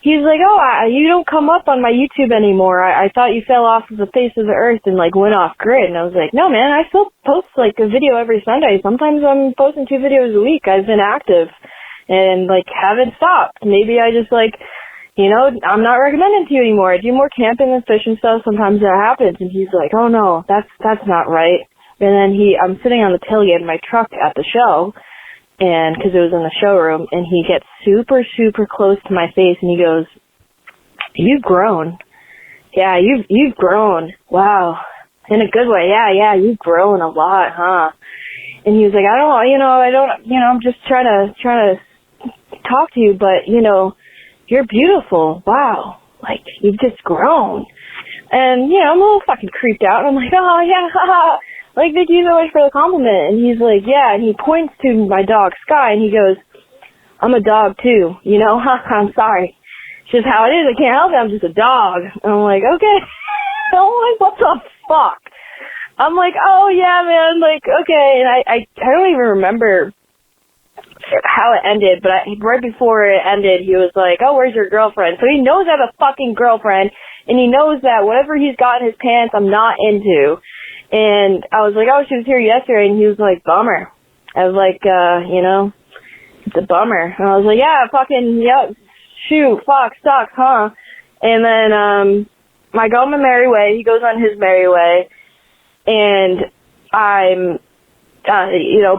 He's like, oh, you don't come up on my YouTube anymore. I thought you fell off of the face of the earth and, like, went off grid. And I was like, no, man, I still post, like, a video every Sunday. Sometimes I'm posting 2 videos a week. I've been active and, like, haven't stopped. Maybe I just, like, you know, I'm not recommending to you anymore. I do more camping and fishing stuff. Sometimes that happens. And he's like, oh no, that's not right. And then I'm sitting on the tailgate of my truck at the show, and cause it was in the showroom, and he gets super, super close to my face and he goes, you've grown. yeah, you've grown. Wow. In a good way. Yeah, you've grown a lot, huh? And he was like, I'm just trying to talk to you, but, you're beautiful. Wow. Like, you've just grown. And, I'm a little fucking creeped out. And I'm like, oh, yeah, haha. Like, thank you so much for the compliment. And he's like, yeah. And he points to my dog, Sky, and he goes, I'm a dog, too. I'm sorry. It's just how it is. I can't help it. I'm just a dog. And I'm like, okay. I'm like, what the fuck? I'm like, oh, yeah, man. Like, okay. And I don't even remember how it ended, but right before it ended, he was like, oh, where's your girlfriend? So he knows I have a fucking girlfriend, and he knows that whatever he's got in his pants, I'm not into. And I was like, oh, she was here yesterday, and he was like, bummer. I was like, it's a bummer. And I was like, yeah, fucking, yep, shoot, fuck, sucks, huh? And then I go on my merry way. He goes on his merry way. And I'm,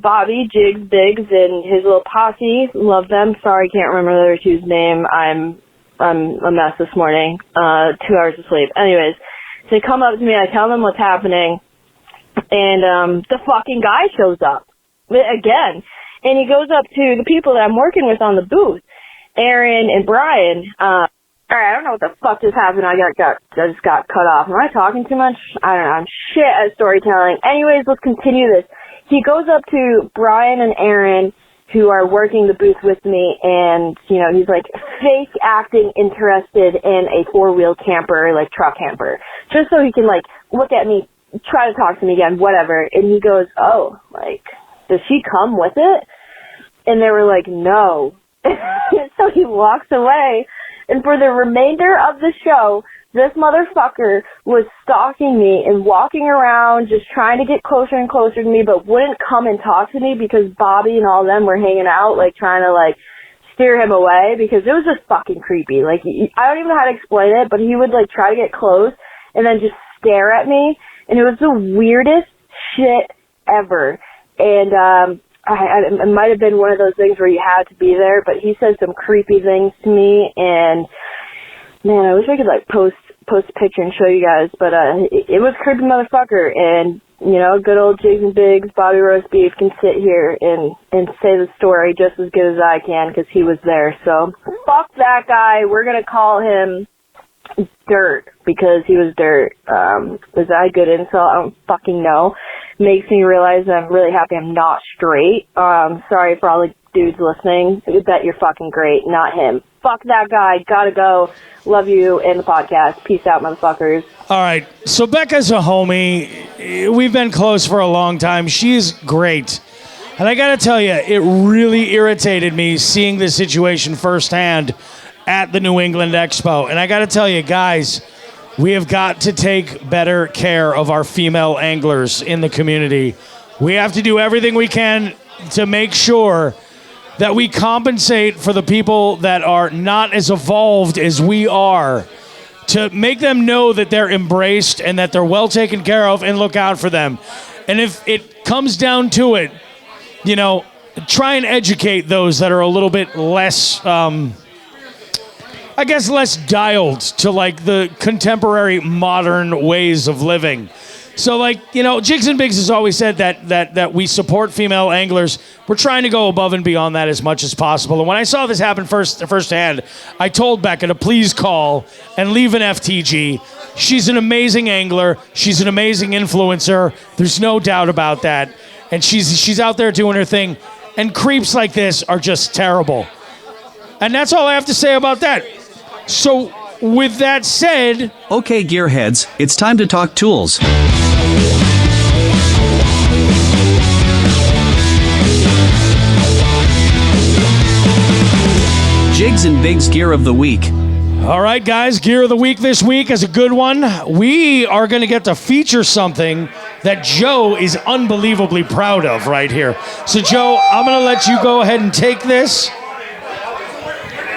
Bobby, Jigs, Biggs, and his little posse. Love them. Sorry, can't remember the other two's name. I'm a mess this morning. 2 hours of sleep. Anyways, so they come up to me. I tell them what's happening. And the fucking guy shows up again. And he goes up to the people that I'm working with on the booth, Aaron and Brian. All right, I don't know what the fuck just happened. I just got cut off. Am I talking too much? I don't know. I'm shit at storytelling. Anyways, let's continue this. He goes up to Brian and Aaron, who are working the booth with me, and, he's like fake acting interested in a 4-wheel camper, like truck camper, just so he can like look at me, try to talk to me again, whatever. And he goes, oh, like, does she come with it? And they were like, no. So he walks away. And for the remainder of the show, this motherfucker was stalking me and walking around just trying to get closer and closer to me, but wouldn't come and talk to me because Bobby and all them were hanging out, like trying to like steer him away because it was just fucking creepy. Like, I don't even know how to explain it, but he would like try to get close and then just stare at me. And it was the weirdest shit ever. And, it might have been one of those things where you had to be there, but he said some creepy things to me, and man, I wish I could like post a picture and show you guys, but it was creepy motherfucker. And good old Jigs and Biggs, Bobby Roast Beef can sit here and say the story just as good as I can because he was there. So fuck that guy. We're gonna call him Dirt because he was dirt. Was that a good insult? I don't fucking know. Makes me realize that I'm really happy I'm not straight. Sorry for all the dudes listening. I bet you're fucking great, not him. Fuck that guy. Gotta go. Love you and the podcast. Peace out, motherfuckers. All right. So Becca's a homie. We've been close for a long time. She's great. And I gotta tell you, it really irritated me seeing this situation firsthand at the New England Expo. And I gotta tell you, guys, we have got to take better care of our female anglers in the community. We have to do everything we can to make sure that we compensate for the people that are not as evolved as we are, to make them know that they're embraced and that they're well taken care of and look out for them. And if it comes down to it, try and educate those that are a little bit less, less dialed to like the contemporary modern ways of living. So Jigs and Biggs has always said that we support female anglers. We're trying to go above and beyond that as much as possible. And when I saw this happen firsthand, I told Becca to please call and leave an FTG. She's an amazing angler. She's an amazing influencer. There's no doubt about that. And she's out there doing her thing. And creeps like this are just terrible. And that's all I have to say about that. So, with that said... Okay, gearheads, it's time to talk tools. Jigs and Biggs Gear of the Week. All right, guys, Gear of the Week this week is a good one. We are going to get to feature something that Joe is unbelievably proud of right here. So, Joe, I'm going to let you go ahead and take this.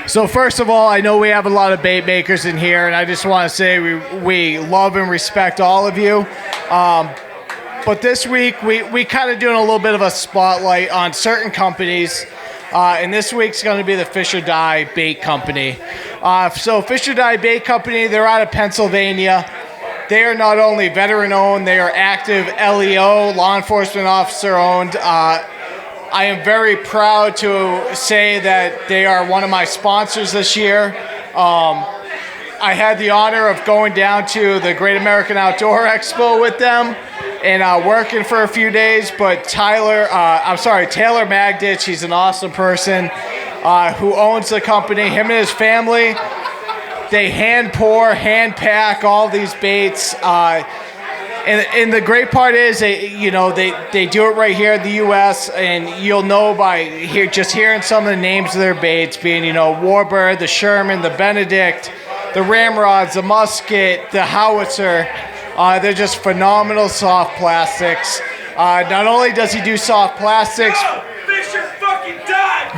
So first of all, I know we have a lot of bait makers in here, and I just want to say we love and respect all of you. But this week, we kind of doing a little bit of a spotlight on certain companies, and this week's going to be the Fish or Die Bait Company. So Fisher Dye Bait Company, they're out of Pennsylvania. They are not only veteran-owned, they are active LEO, law enforcement officer-owned. I am very proud to say that they are one of my sponsors this year. I had the honor of going down to the Great American Outdoor Expo with them and working for a few days, but Taylor Magditch, he's an awesome person who owns the company. Him and his family, they hand pour, hand pack all these baits. And the great part is, they do it right here in the U.S., and you'll know by just hearing some of the names of their baits, being, Warbird, the Sherman, the Benedict, the Ramrods, the Musket, the Howitzer. They're just phenomenal soft plastics. Not only does he do soft plastics,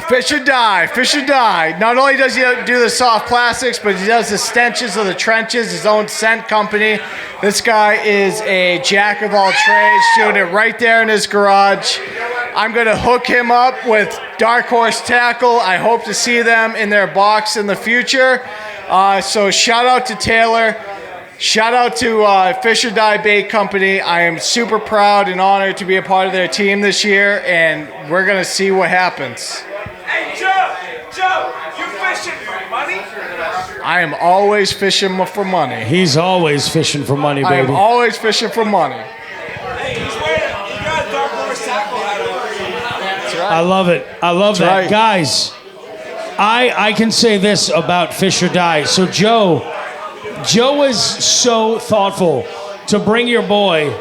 Fish or Die. Not only does he do the soft plastics, but he does the stenches of the trenches, his own scent company. This guy is a jack of all trades, doing it right there in his garage. I'm going to hook him up with Dark Horse Tackle. I hope to see them in their box in the future. So shout out to Taylor. Shout out to Fish or Die Bait Company. I am super proud and honored to be a part of their team this year, and we're going to see what happens. Hey, Joe, you fishing for money? I am always fishing for money. He's always fishing for money, baby. I am always fishing for money. Hey, he got a Dark Horse Tackle hat on. That's right. I love it. I love that. Right. Guys, I can say this about Fish or Die. So Joe was so thoughtful to bring your boy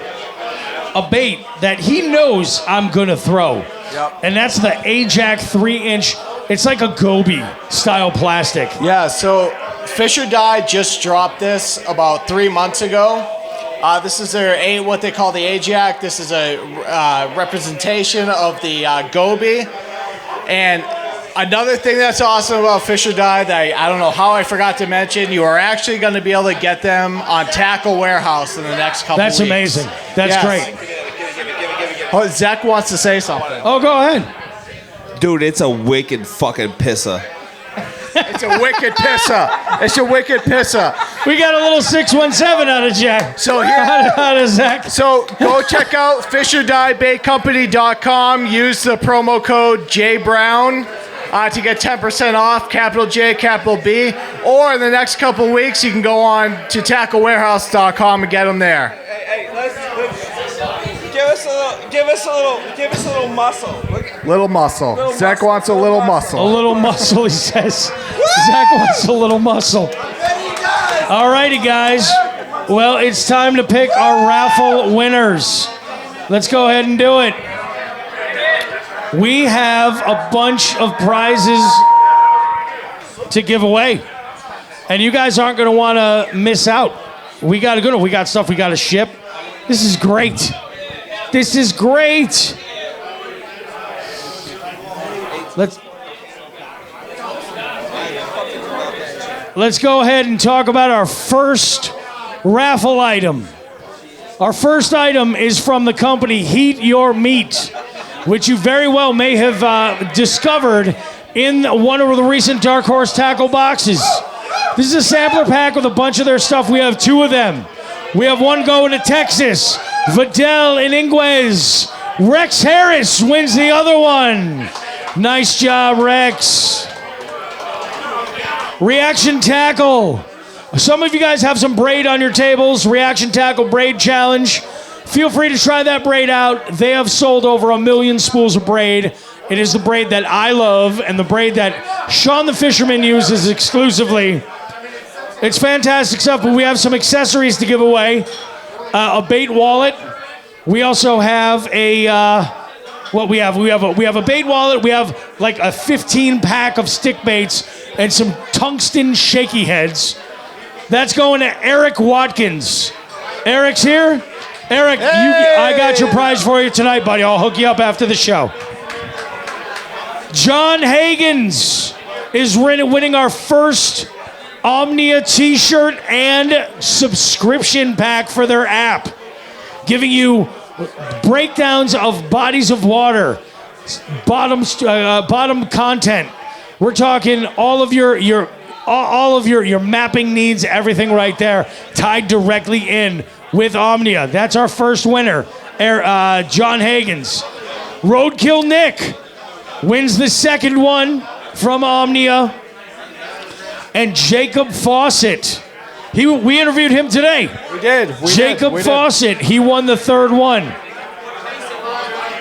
a bait that he knows I'm going to throw. Yep. And that's the Ajax 3-inch. It's like a Gobi style plastic. Yeah, so Fish or Die just dropped this about 3 months ago. This is what they call the Ajax. This is a representation of the Gobi. And another thing that's awesome about Fish or Die that I don't know how I forgot to mention, you are actually going to be able to get them on Tackle Warehouse in the next couple weeks. That's amazing. That's great. Oh, Zach wants to say something. Oh, go ahead. Dude, it's a wicked fucking pisser. It's a wicked pisser. It's a wicked pisser. We got a little 617 out of Jack. So here, out of Zach. So go check out FisherDieBaitCompany.com. Use the promo code JBrown to get 10% off, capital J, capital B. Or in the next couple of weeks, you can go on to TackleWarehouse.com and get them there. Hey, let's give us a little muscle. Little muscle. Zach wants a little muscle. A little muscle, he says. Zach wants a little muscle. All righty, guys. Well, it's time to pick our raffle winners. Let's go ahead and do it. We have a bunch of prizes to give away. And you guys aren't going to want to miss out. We got to go. We got stuff we got to ship. This is great. This is great. Let's go ahead and talk about our first raffle item. Our first item is from the company Heat Your Meat, which you very well may have discovered in one of the recent Dark Horse Tackle boxes. This is a sampler pack with a bunch of their stuff. We have two of them. We have one going to Texas. Vidal and Inguez. Rex Harris wins the other one. Nice job, Rex. Reaction Tackle. Some of you guys have some braid on your tables. Reaction Tackle Braid Challenge. Feel free to try that braid out. They have sold over 1 million spools of braid. It is the braid that I love and the braid that Sean the Fisherman uses exclusively. It's fantastic stuff, but we have some accessories to give away. A bait wallet. We also have a we have a bait wallet. We have like a 15-pack of stick baits and some tungsten shaky heads. That's going to Eric Watkins. Eric's here. Eric, I got your prize for you tonight, buddy. I'll hook you up after the show. John Hagens is winning our first Omnia t-shirt and subscription pack for their app, giving you breakdowns of bodies of water, bottom content. We're talking all all of your mapping needs, everything right there, tied directly in with Omnia. That's our first winner, John Hagens. Roadkill Nick wins the second one from Omnia. And Jacob Fawcett. We interviewed him today. We did. Jacob Fawcett, he won the third one.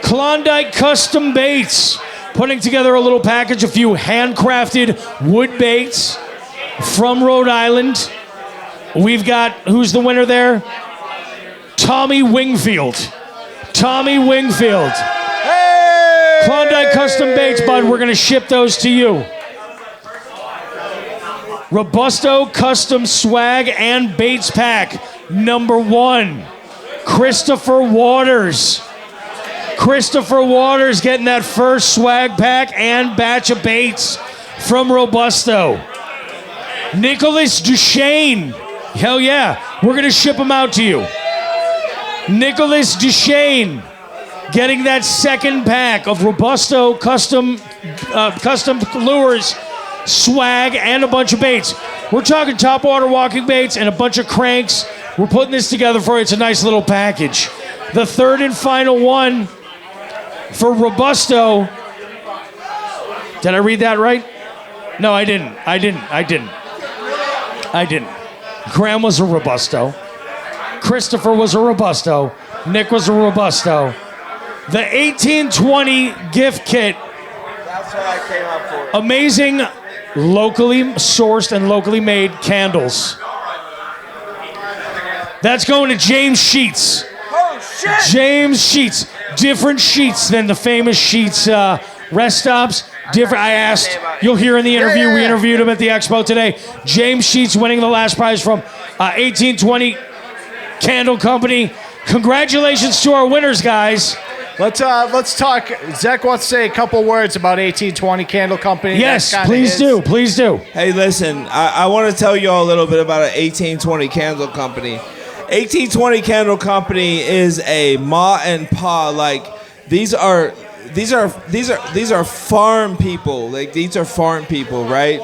Klondike Custom Baits, putting together a little package, a few handcrafted wood baits from Rhode Island. We've got, who's the winner there? Tommy Wingfield. Tommy Wingfield. Hey! Klondike Custom Baits, bud, we're going to ship those to you. Robusto Custom Swag and Baits Pack, number 1. Christopher Waters. Christopher Waters getting that first swag pack and batch of baits from Robusto. Nicholas Duchesne. Hell yeah. We're going to ship them out to you. Nicholas Duchesne getting that second pack of Robusto custom lures, swag, and a bunch of baits. We're talking topwater walking baits and a bunch of cranks. We're putting this together for you. It's a nice little package. The third and final one for Robusto. Did I read that right? No, I didn't. Graham was a Robusto. Christopher was a Robusto. Nick was a Robusto. The 1820 gift kit. That's what I came up for. Amazing, locally sourced and locally made candles. That's going to James Sheets. Oh, shit! James Sheets. Different Sheets than the famous Sheets rest stops. Different. I asked. You'll hear in the interview. We interviewed him at the expo today. James Sheets winning the last prize from 1820 Candle Company. Congratulations to our winners, guys. Let's talk. Zach wants to say a couple words about 1820 Candle Company. Yes, please do. Please do. Hey, listen, I want to tell you all a little bit about an 1820 Candle Company. 1820 Candle Company is a ma and pa. Like these are farm people. Like these are farm people, right?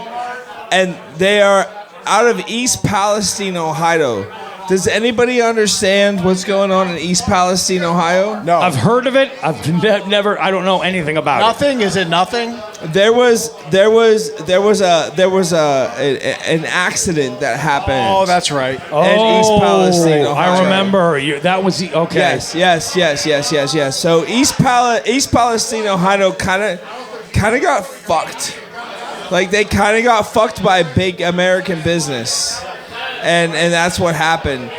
And they are out of East Palestine, Ohio. Does anybody understand what's going on in East Palestine, Ohio? No. I've heard of it. I've never. I don't know anything about Nothing? Is it nothing? There was an accident that happened. Oh, that's right. In East Palestine, Ohio. I remember. That was the okay. Yes. So East Palestine, Ohio, kind of got fucked. Like they kind of got fucked by big American business. And that's what happened.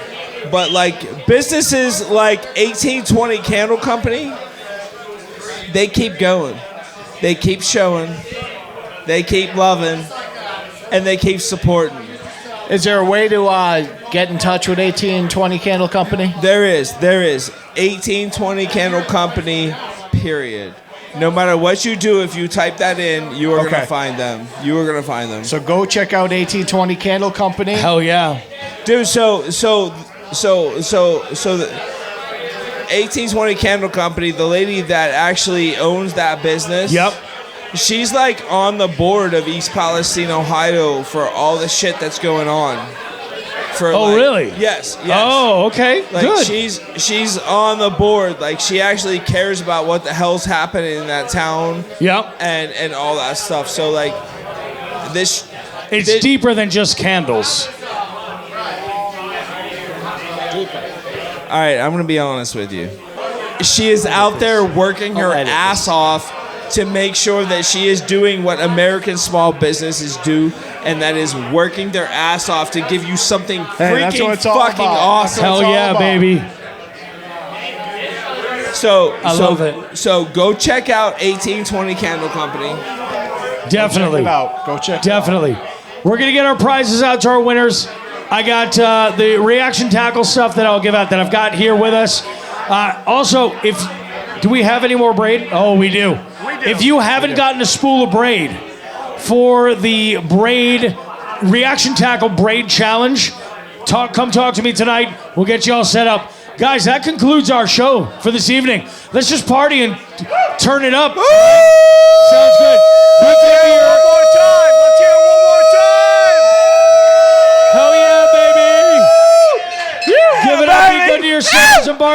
But like businesses like 1820 Candle Company, they keep going. They keep showing. They keep loving. And they keep supporting. Is there a way to get in touch with 1820 Candle Company? There is. 1820 Candle Company, period. No matter what you do, if you type that in, you are going to find them. You are going to find them. So go check out 1820 Candle Company. Hell yeah. Dude, so the 1820 Candle Company, the lady that actually owns that business. Yep. She's like on the board of East Palestine, Ohio for all the shit that's going on. Really? Yes. Oh, okay. Like good. She's on the board. Like she actually cares about what the hell's happening in that town. Yep. And all that stuff. So like this. It's deeper than just candles. All right, I'm gonna be honest with you. She is out there working her ass off to make sure that she is doing what American small businesses do, and that is working their ass off to give you something freaking fucking awesome. Hell yeah, baby. So I love it. So go check out 1820 Candle Company. Definitely. Go check it out. Definitely. We're gonna get our prizes out to our winners. I got the reaction tackle stuff that I'll give out that I've got here with us. Also, do we have any more braid? Oh, we do. If you haven't gotten a spool of braid for the braid reaction tackle braid challenge, come talk to me tonight. We'll get you all set up. Guys, that concludes our show for this evening. Let's just party and turn it up. Sounds good. Let's hear it one more time.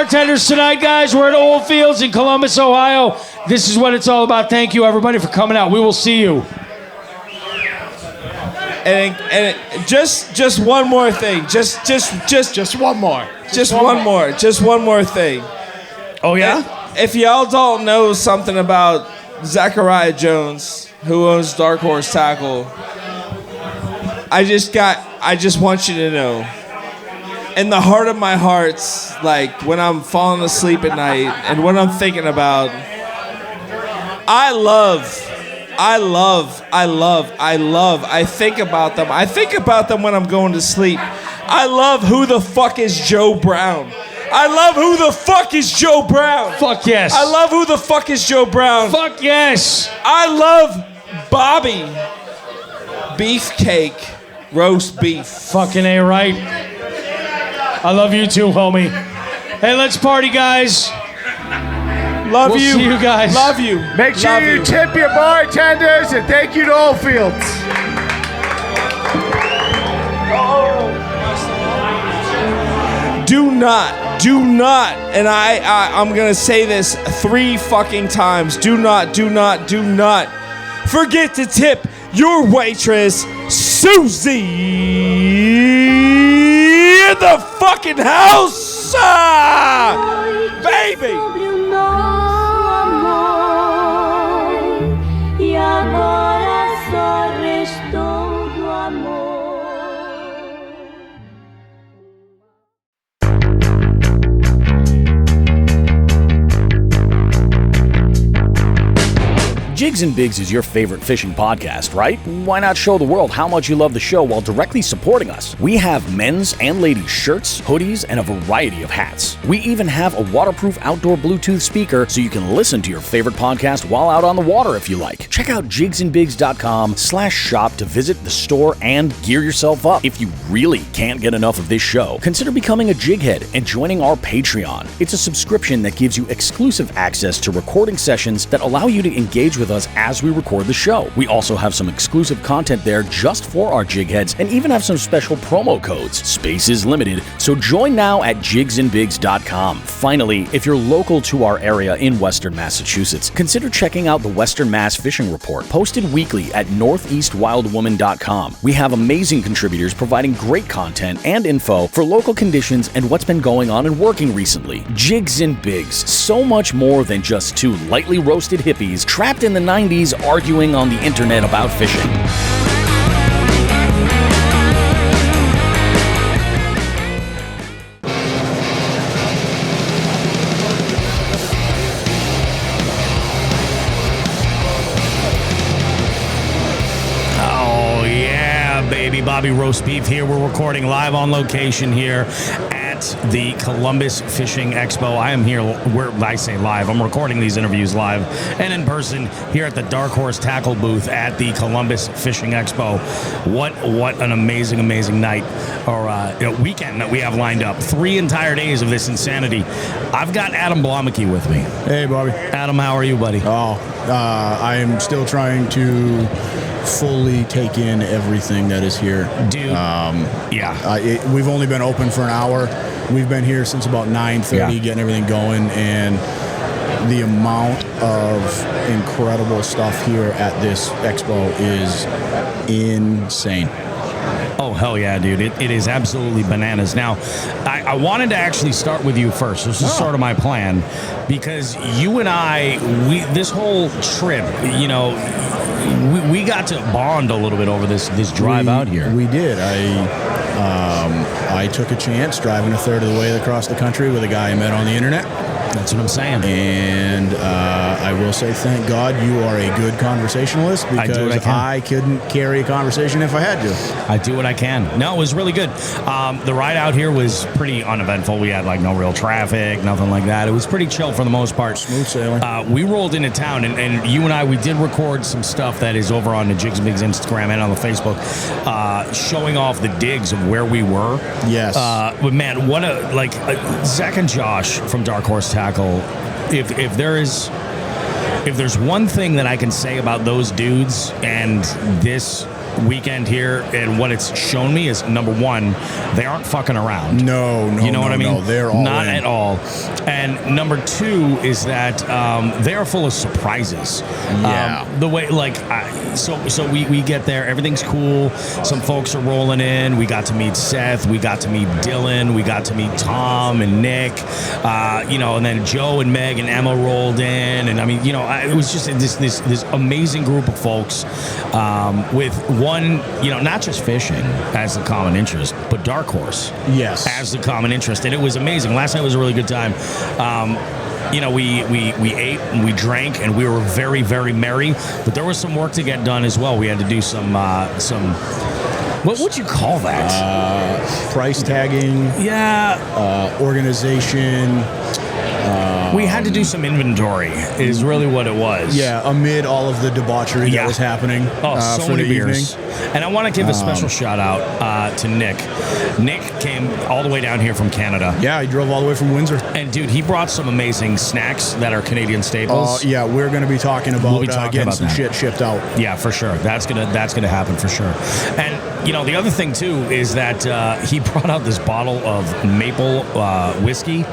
bartenders tonight, guys. We're at Oldfields in Columbus, Ohio. This is what it's all about. Thank you, everybody, for coming out. We will see you. And just one more thing. Just one more. Just one more thing. Oh yeah? If y'all don't know something about Zachariah Jones, who owns Dark Horse Tackle, I just want you to know, in the heart of my hearts, like when I'm falling asleep at night and what I'm thinking about, I think about them. I think about them when I'm going to sleep. I love Who the Fuck is Joe Brown. I love Who the Fuck is Joe Brown. Fuck yes. I love Who the Fuck is Joe Brown. Fuck yes. I love Bobby Beefcake Roast Beef. Fucking A right. I love you too, homie. Hey, let's party, guys. Love we'll you. See you guys. Love you. Make sure Love you tip your bartenders, and thank you to Oldfields. Do not, and I'm gonna say this 3 fucking times. Do not forget to tip your waitress, Susie, in the fucking house, baby. Jigs and Bigs is your favorite fishing podcast, right? Why not show the world how much you love the show while directly supporting us? We have men's and ladies' shirts, hoodies, and a variety of hats. We even have a waterproof outdoor Bluetooth speaker so you can listen to your favorite podcast while out on the water if you like. Check out jigsandbigs.com/shop to visit the store and gear yourself up. If you really can't get enough of this show, consider becoming a jighead and joining our Patreon. It's a subscription that gives you exclusive access to recording sessions that allow you to engage with us as we record the show. We also have some exclusive content there just for our jigheads and even have some special promo codes. Space is limited, so join now at jigsandbigs.com. Finally, if you're local to our area in Western Massachusetts, consider checking out the Western Mass Fishing Report, posted weekly at northeastwildwoman.com. We have amazing contributors providing great content and info for local conditions and what's been going on and working recently. Jigs and Bigs, so much more than just two lightly roasted hippies trapped in the 90s arguing on the internet about fishing. Oh yeah, baby, Bobby Roast Beef here. We're recording live on location here at the Columbus Fishing Expo. I am here where I say live. I'm recording these interviews live and in person here at the Dark Horse Tackle booth at the Columbus Fishing Expo. What an amazing night or weekend that we have lined up. 3 entire days of this insanity. I've got Adam Blomeke with me. Hey, Bobby. Adam, how are you, buddy? I am still trying to fully take in everything that is here. Dude. We've only been open for an hour. We've been here since about 9:30, getting everything going, and the amount of incredible stuff here at this expo is insane. Oh, hell yeah, dude. It is absolutely bananas. Now, I wanted to actually start with you first. This is sort of my plan, because you and I, this whole trip, you know, we got to bond a little bit over this drive out here. We did. I took a chance driving a third of the way across the country with a guy I met on the internet. That's what I'm saying. And I will say, thank God you are a good conversationalist, because I couldn't carry a conversation if I had to. I do what I can. No, it was really good. The ride out here was pretty uneventful. We had like no real traffic, nothing like that. It was pretty chill for the most part. Smooth sailing. We rolled into town, and you and I, we did record some stuff that is over on the Jigs and Bigs Instagram and on the Facebook, showing off the digs of where we were. Yes. But man, what Zach and Josh from Dark Horse Tackle. If there's one thing that I can say about those dudes and this weekend here, and what it's shown me is, number one, they aren't fucking around. No, you know what I mean? No, they're all not in. at all. And number two is that they are full of surprises. Yeah. The way, like, so we get there, everything's cool. Some folks are rolling in. We got to meet Seth. We got to meet Dylan. We got to meet Tom and Nick. And then Joe and Meg and Emma rolled in, and I mean, it was just this amazing group of folks with one, not just fishing as the common interest, but Dark Horse, yes, as the common interest, and it was amazing. Last night was a really good time. We ate and we drank and we were very, very merry, but there was some work to get done as well. We had to do some. What would you call that? Price tagging. Yeah. Organization. We had to do some inventory, is really what it was. Yeah, amid all of the debauchery that was happening so for many the beers. evening. And I want to give a special shout out to Nick. Nick came all the way down here from Canada. Yeah, he drove all the way from Windsor. And dude, he brought some amazing snacks that are Canadian staples. Yeah, we're going to be talking about getting about some that. shit shipped out. Yeah, for sure. That's gonna happen for sure. And the other thing too is that he brought out this bottle of maple whiskey,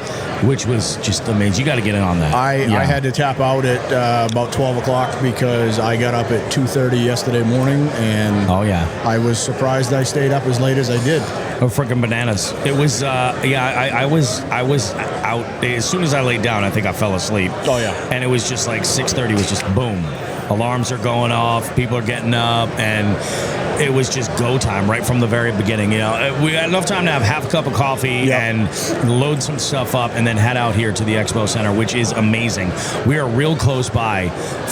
which was just amazing. You got to get in on that. I had to tap out at about 12 o'clock because I got up at 2:30 yesterday morning, and I was surprised I stayed up as late as I did. Oh, freaking bananas! It was, I was out as soon as I laid down. I think I fell asleep. Oh yeah, and it was just like 6:30 was just boom. Alarms are going off. People are getting up, and it was just go time right from the very beginning. We had enough time to have half a cup of coffee and load some stuff up, and then head out here to the Expo Center, which is amazing. We are real close by.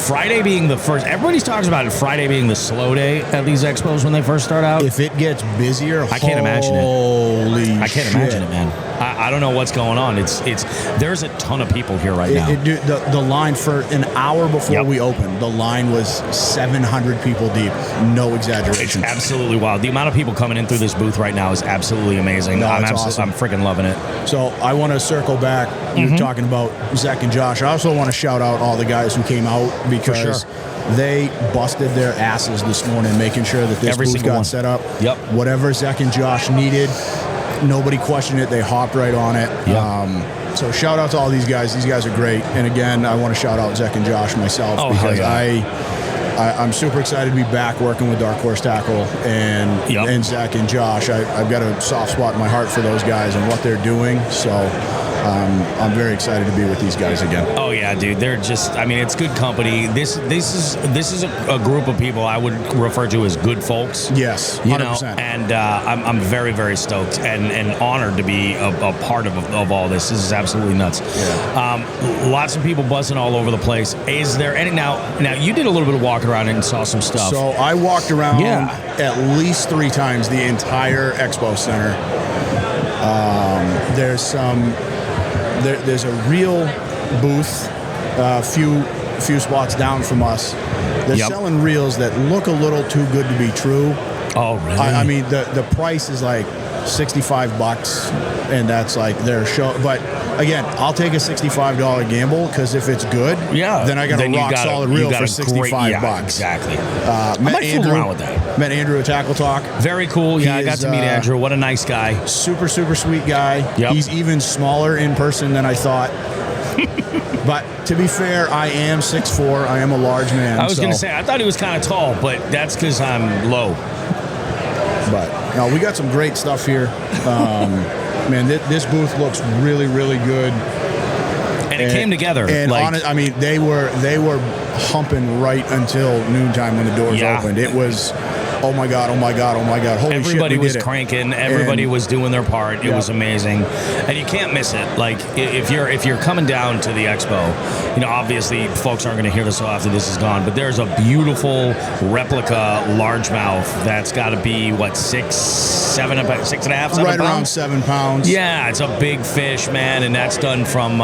Friday being the first. Everybody's talking about it. Friday being the slow day at these expos when they first start out. If it gets busier, I can't imagine it. Holy I can't imagine it, man. I don't know what's going on. It's there's a ton of people here right now. The line for an hour before we opened, the line was 700 people deep. No exaggeration. It's absolutely wild. The amount of people coming in through this booth right now is absolutely amazing. No, I'm awesome. I'm freaking loving it. So I want to circle back. You were talking about Zach and Josh. I also want to shout out all the guys who came out because they busted their asses this morning making sure that this booth got set up. Yep. Whatever Zach and Josh needed, nobody questioned it. They hopped right on it. Yep. So shout out to all these guys. These guys are great. And again, I want to shout out Zach and Josh myself because I'm super excited to be back working with Dark Horse Tackle and Zach and Josh. I've got a soft spot in my heart for those guys and what they're doing. So I'm very excited to be with these guys again. Oh yeah, dude. They're just. I mean, it's good company. This is a group of people I would refer to as good folks. Yes, 100%. And I'm very, very stoked and honored to be a part of all this. This is absolutely nuts. Yeah. Lots of people buzzing all over the place. Is there any now? You did a little bit of walking around and saw some stuff. So I walked around at least 3 times the entire Expo Center. There's a reel booth, few spots down from us. They're selling reels that look a little too good to be true. Oh, really? I mean, the price is like $65, and that's like their show. But again, I'll take a $65 gamble because if it's good, then I got a rock solid reel for $65. Exactly. Met I might Andrew fool around with that. Met Andrew at Tackle Talk. Very cool. Yeah, I got to meet Andrew. What a nice guy. Super, super sweet guy. Yep. He's even smaller in person than I thought. But to be fair, I am 6'4". I am a large man. I was going to say, I thought he was kind of tall, but that's because I'm low. But no, we got some great stuff here. Man, this booth looks really, really good. And it came together. And I mean, they were humping right until noontime when the doors opened. It was, oh my God. Holy everybody shit, was cranking. Everybody was doing their part. It was amazing, and you can't miss it. Like if you're coming down to the expo, obviously folks aren't going to hear this after this is gone. But there's a beautiful replica largemouth that's got to be 6.5, 7 pounds. Right around 7 pounds. Yeah, it's a big fish, man, and that's done from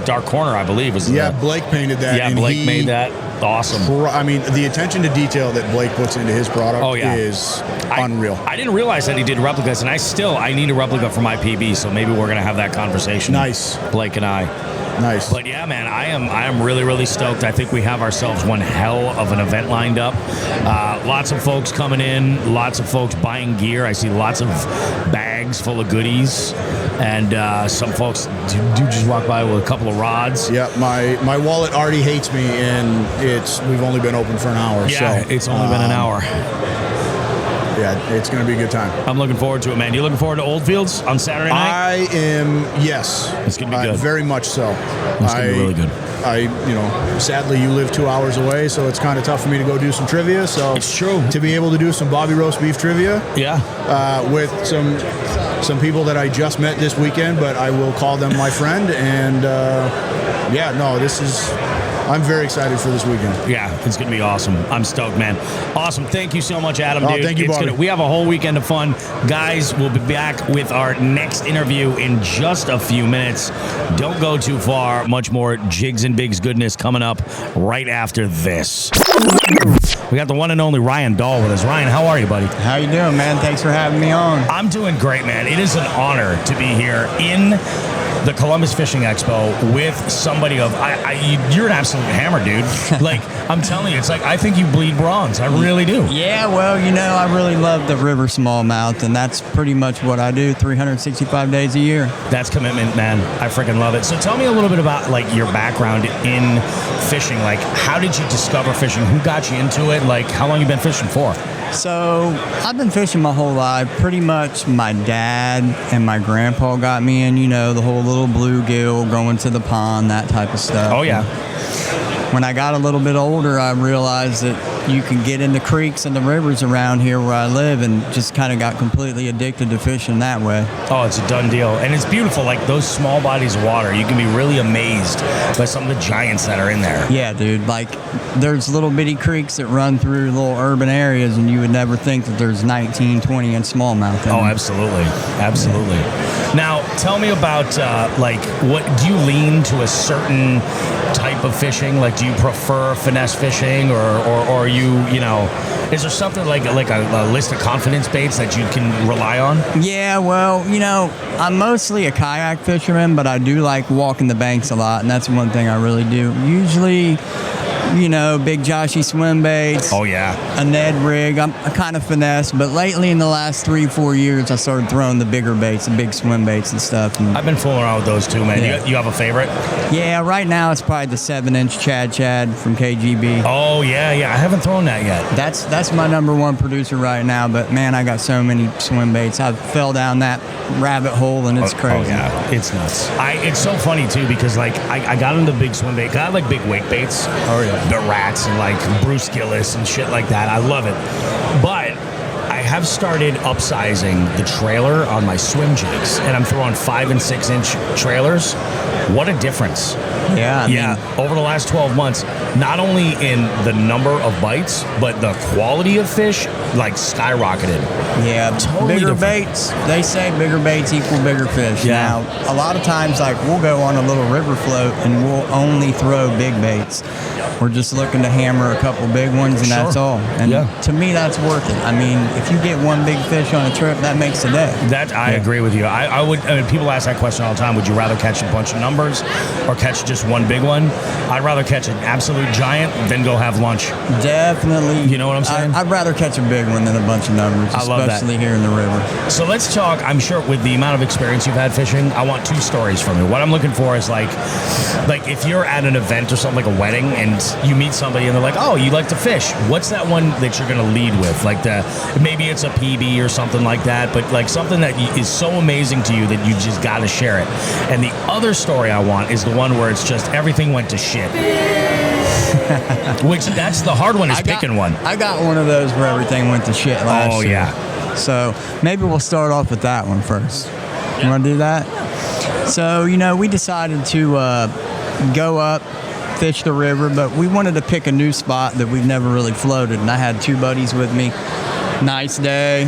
Dark Corner, I believe. Blake painted that. Yeah, Blake made that. Awesome. I mean, the attention to detail that Blake puts into his product is unreal. I didn't realize that he did replicas, and I need a replica for my PB, so maybe we're going to have that conversation. Nice. Blake and I. Nice. But yeah, man, I am really, really stoked. I think we have ourselves one hell of an event lined up. Lots of folks coming in, lots of folks buying gear. I see lots of bags full of goodies, and some folks do just walk by with a couple of rods. Yeah, my wallet already hates me, and we've only been open for an hour. Yeah, so, it's only been an hour. Yeah, it's going to be a good time. I'm looking forward to it, man. You looking forward to Oldfields on Saturday night? I am, yes. It's going to be good. Very much so. It's going to be really good. Sadly, you live 2 hours away, so it's kind of tough for me to go do some trivia. So it's true. To be able to do some Bobby Roast Beef trivia, with some people that I just met this weekend, but I will call them my friend. And I'm very excited for this weekend. Yeah, it's going to be awesome. I'm stoked, man. Awesome. Thank you so much, Adam, dude. Thank you, Bobby. We have a whole weekend of fun. Guys, we'll be back with our next interview in just a few minutes. Don't go too far. Much more Jigs and Bigs goodness coming up right after this. We got the one and only Ryan Dahl with us. Ryan, how are you, buddy? How you doing, man? Thanks for having me on. I'm doing great, man. It is an honor to be here in the Columbus Fishing Expo with somebody of you're an absolute hammer, dude. Like, I'm telling you, it's like I think you bleed bronze. I really do. Yeah, well, I really love the river smallmouth, and that's pretty much what I do 365 days a year. That's commitment, man. I freaking love it. So tell me a little bit about like your background in fishing. Like, how did you discover fishing? Who got you into it? Like, how long you been fishing for? So I've been fishing my whole life. Pretty much my dad and my grandpa got me in, the whole little bluegill, going to the pond, that type of stuff. Oh, yeah. When I got a little bit older, I realized that you can get in the creeks and the rivers around here where I live, and just kind of got completely addicted to fishing that way. Oh, it's a done deal. And it's beautiful. Like those small bodies of water, you can be really amazed by some of the giants that are in there. Yeah, dude. Like, there's little bitty creeks that run through little urban areas, and you would never think that there's 19, 20 inch smallmouth in them. Oh, absolutely. Absolutely. Now, tell me about, what do you lean to a certain type of fishing? Like, do you prefer finesse fishing, or are you, is there something like a list of confidence baits that you can rely on? Yeah, well, I'm mostly a kayak fisherman, but I do like walking the banks a lot, and that's one thing I really do. Usually, big Joshy swim baits. Oh, yeah. A Ned rig. I'm kind of finesse, but lately in the last 3-4 years, I started throwing the bigger baits, the big swim baits and stuff. And I've been fooling around with those too, man. Yeah. You have a favorite? Yeah, right now it's probably the 7-inch Chad from KGB. Oh, yeah. I haven't thrown that yet. That's my number one producer right now, but man, I got so many swim baits. I fell down that rabbit hole, and it's crazy. Oh, yeah. It's nuts. It's so funny too, because I got into big swim bait. I like big wake baits. Oh, yeah. The rats and like Bruce Gillis and shit like that. I love it. But I have started upsizing the trailer on my swim jigs, and I'm throwing 5 and 6 inch trailers. What a difference. Yeah. Over the last 12 months, not only in the number of bites, but the quality of fish, skyrocketed. Yeah, totally bigger different. baits. They say bigger baits equal bigger fish. Yeah. Now, a lot of times, we'll go on a little river float and we'll only throw big baits. We're just looking to hammer a couple big ones, and that's all. And to me, that's worth it. I mean, if you get one big fish on a trip, that makes a day. I agree with you. I would. People ask that question all the time. Would you rather catch a bunch of numbers or catch just one big one? I'd rather catch an absolute giant than go have lunch. Definitely. You know what I'm saying? I'd rather catch a big one than a bunch of numbers, I love that. especially here in the river. So let's talk. I'm sure with the amount of experience you've had fishing, I want 2 stories from you. What I'm looking for is like if you're at an event or something like a wedding, and you meet somebody and they're like, "Oh, you like to fish? What's that one that you're going to lead with?" Maybe it's a PB or something like that, but something that is so amazing to you that you just got to share it. And the other story I want is the one where it's just everything went to shit. Which that's the hard one, is picking one. I got one of those where everything went to shit last year. Oh, yeah. So maybe we'll start off with that one first. You want to do that? So, we decided to go up, fish the river, but we wanted to pick a new spot that we've never really floated. And I had 2 buddies with me. Nice day,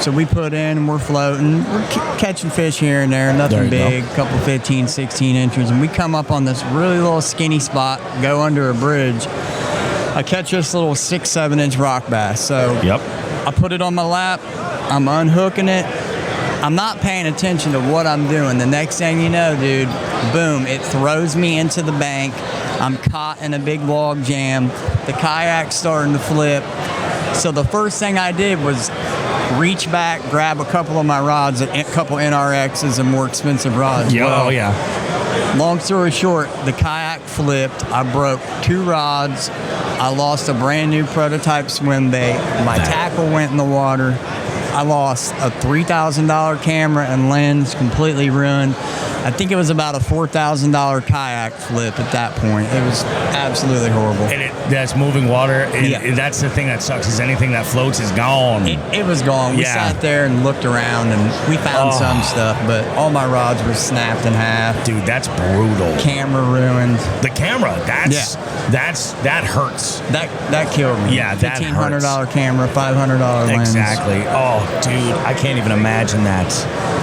so we put in and we're floating. We're catching fish here and there, nothing big, a couple 15, 16 inches. And we come up on this really little skinny spot, go under a bridge. I catch this little 6-7 inch rock bass. So I put it on my lap, I'm unhooking it, I'm not paying attention to what I'm doing. The next thing you know, dude, boom, it throws me into the bank. I'm caught in a big log jam. The kayak's starting to flip. So the first thing I did was reach back, grab a couple of my rods, a couple NRXs and more expensive rods. Yeah, well, oh yeah. Long story short, the kayak flipped. I broke 2 rods. I lost a brand new prototype swim bait. My tackle went in the water. I lost a $3,000 camera and lens, completely ruined. I think it was about a $4,000 kayak flip at that point. It was absolutely horrible. And that's moving water. And that's the thing that sucks is anything that floats is gone. It was gone. We sat there and looked around and we found some stuff, but all my rods were snapped in half. Dude, that's brutal. Camera ruined. The camera, that hurts. That killed me. Yeah, that hurts. $1,500 camera, $500 lens. Exactly. Oh, dude, I can't even imagine that.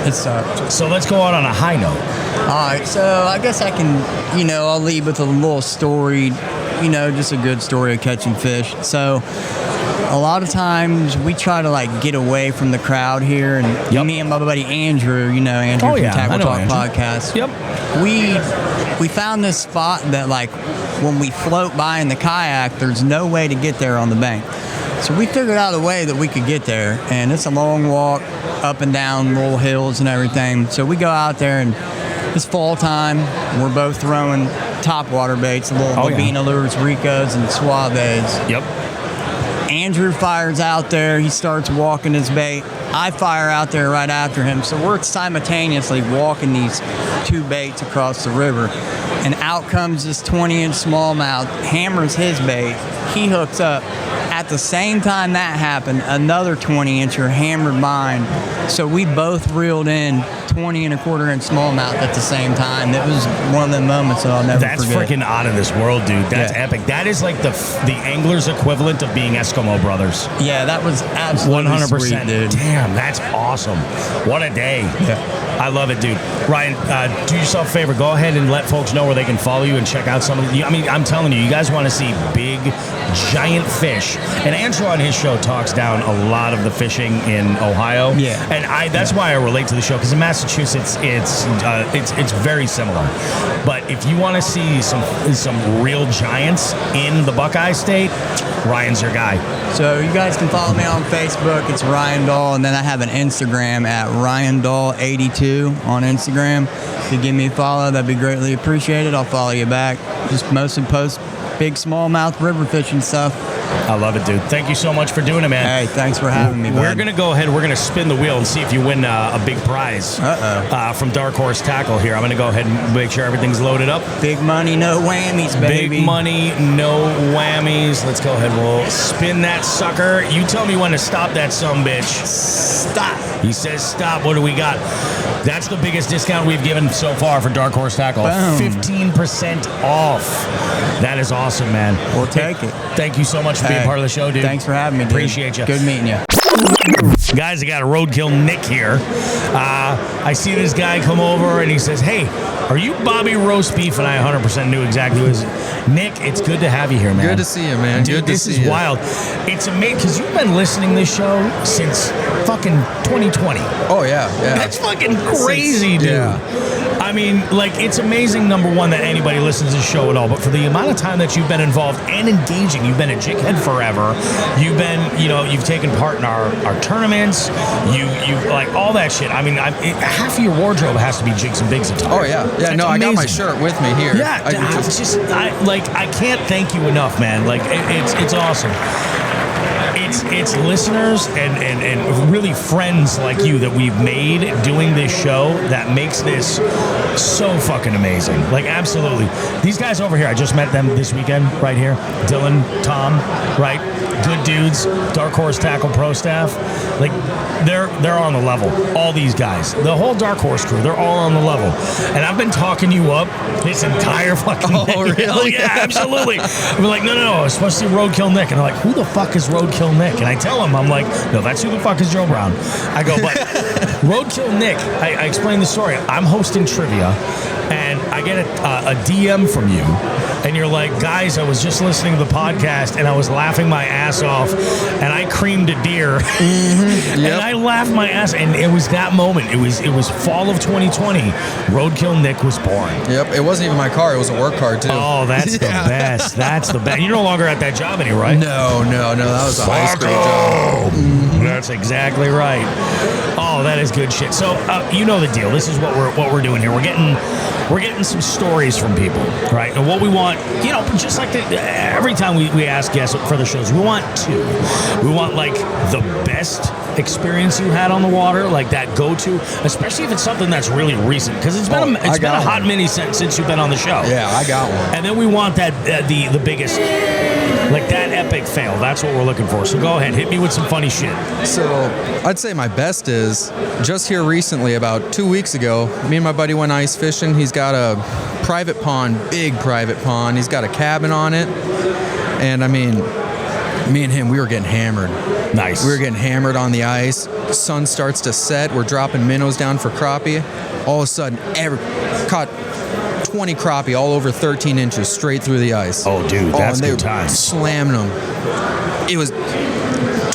It sucked. So let's go out on a high note. All right, so I guess I can, I'll lead with a little story, just a good story of catching fish. So a lot of times we try to get away from the crowd here, and me and my buddy Andrew, Andrew from Tackle Talk Podcast. Yep. We found this spot that when we float by in the kayak, there's no way to get there on the bank. So we figured out a way that we could get there, and it's a long walk up and down little hills and everything. So we go out there, and it's fall time. We're both throwing topwater baits, little Bobina lures, Ricos, and Suaves. Yep. Andrew fires out there. He starts walking his bait. I fire out there right after him. So we're simultaneously walking these 2 baits across the river. And out comes this 20-inch smallmouth, hammers his bait. He hooks up. At the same time that happened, another 20-incher hammered mine. So we both reeled in 20 1/4-inch smallmouth at the same time. It was one of the moments that I'll never forget. That's freaking out of this world, dude. That's epic. That is like the angler's equivalent of being Eskimo brothers. Yeah, that was absolutely 100%, sweet, dude. Damn, that's awesome. What a day. Yeah. I love it, dude. Ryan, do yourself a favor. Go ahead and let folks know where they can follow you and check out some of the... I mean, I'm telling you, you guys want to see big, giant fish. And Andrew on his show talks down a lot of the fishing in Ohio. Yeah. And that's why I relate to the show, because in Massachusetts, it's very similar. But if you want to see some real giants in the Buckeye State, Ryan's your guy. So you guys can follow me on Facebook. It's Ryan Dahl, and then I have an Instagram at RyanDahl82 on Instagram. If you give me a follow, that'd be greatly appreciated. I'll follow you back. Just mostly post big smallmouth river fishing stuff. I love it, dude. Thank you so much for doing it, man. Hey, thanks for having me, bud. We're going to go ahead. We're going to spin the wheel and see if you win a big prize from Dark Horse Tackle here. I'm going to go ahead and make sure everything's loaded up. Big money, no whammies, baby. Big money, no whammies. Let's go ahead. We'll spin that sucker. You tell me when to stop that sumbitch. Stop. He says stop. What do we got? That's the biggest discount we've given so far for Dark Horse Tackle. Boom. 15% off. That is awesome, man. We'll take it. Thank you so much for being part of the show, dude. Thanks for having me, dude. Appreciate you. Good meeting you. Guys, I got a Roadkill Nick here. I see this guy come over and he says, "Hey, are you Bobby Roast Beef?" And I 100% knew exactly who it was. Nick, it's good to have you here, man. Good to see you, man. Dude, good to this see is you. wild. It's amazing because you've been listening to this show since fucking 2020. Oh, yeah. That's fucking crazy, dude. Yeah. I mean, it's amazing, number one, that anybody listens to the show at all, but for the amount of time that you've been involved and engaging, you've been a Jighead forever, you've been, you've taken part in our tournaments, you like all that shit. I mean, half of your wardrobe has to be Jigs and Bigs attire. Oh, yeah. Yeah, That's no, amazing. I got my shirt with me here. Yeah, I can't thank you enough, man. It's awesome. It's listeners and really friends like you that we've made doing this show that makes this so fucking amazing. Absolutely. These guys over here, I just met them this weekend right here. Dylan, Tom, right? Good dudes. Dark Horse Tackle Pro staff. They're on the level. All these guys. The whole Dark Horse crew, they're all on the level. And I've been talking you up this entire fucking day. Oh, really? Oh, yeah, absolutely. We're like, no, I was supposed to see Roadkill Nick. And they're like, who the fuck is Roadkill Nick? And I tell him, I'm like, no, that's who the fuck is Joe Brown. I go, but Roadkill Nick, I explained the story. I'm hosting trivia, and I get a DM from you and you're like, guys, I was just listening to the podcast and I was laughing my ass off, and I creamed a deer, and I laughed my ass, and it was that moment. It was fall of 2020. Roadkill Nick was born. Yep, it wasn't even my car; it was a work car too. Oh, that's the best. That's the best. You're no longer at that job anymore, right? No, that was a high school job. That's exactly right. Oh, that is good shit. So you know the deal. This is what we're doing here. We're getting some stories from people, right? And what we want, just like every time we ask guests for the shows, we want two. We want like the best experience you had on the water, like that go-to, especially if it's something that's really recent, because it's been a hot minute since you've been on the show. Yeah, I got one. And then we want that the biggest, like that epic fail. That's what we're looking for. So go ahead, hit me with some funny shit. So I'd say my best is just here recently, about 2 weeks ago, me and my buddy went ice fishing. He's got a private pond, big private pond. He's got a cabin on it. And I mean, me and him, we were getting hammered. Nice. We were getting hammered on the ice. Sun starts to set. We're dropping minnows down for crappie. All of a sudden, caught 20 crappie all over 13 inches straight through the ice. Oh, dude, that's good time. Slamming them. It was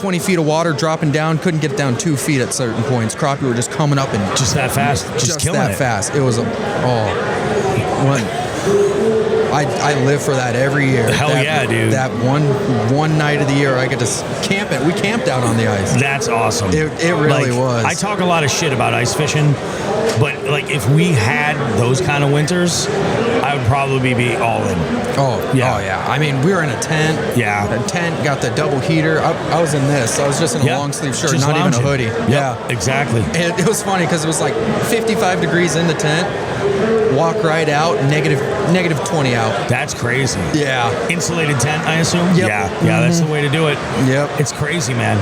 20 feet of water dropping down. Couldn't get down 2 feet at certain points. Crappie were just coming up and just that fast. Just killing that it. fast. It was I live for that every year. Hell yeah, dude. That one night of the year I get to camp it. We camped out on the ice. That's awesome. It really was. I talk a lot of shit about ice fishing, but like if we had those kind of winters, I would probably be all in. Oh yeah. I mean, we were in a tent. Yeah. A tent, got the double heater. I was in this. I was just in a long sleeve shirt, just not lounging. even a hoodie. Yeah, exactly. And it was funny because it was like 55 degrees in the tent. Walk right out, negative 20 out. That's crazy. Yeah. Insulated tent, I assume? Yep. Yeah, that's the way to do it. Yep. It's crazy, man.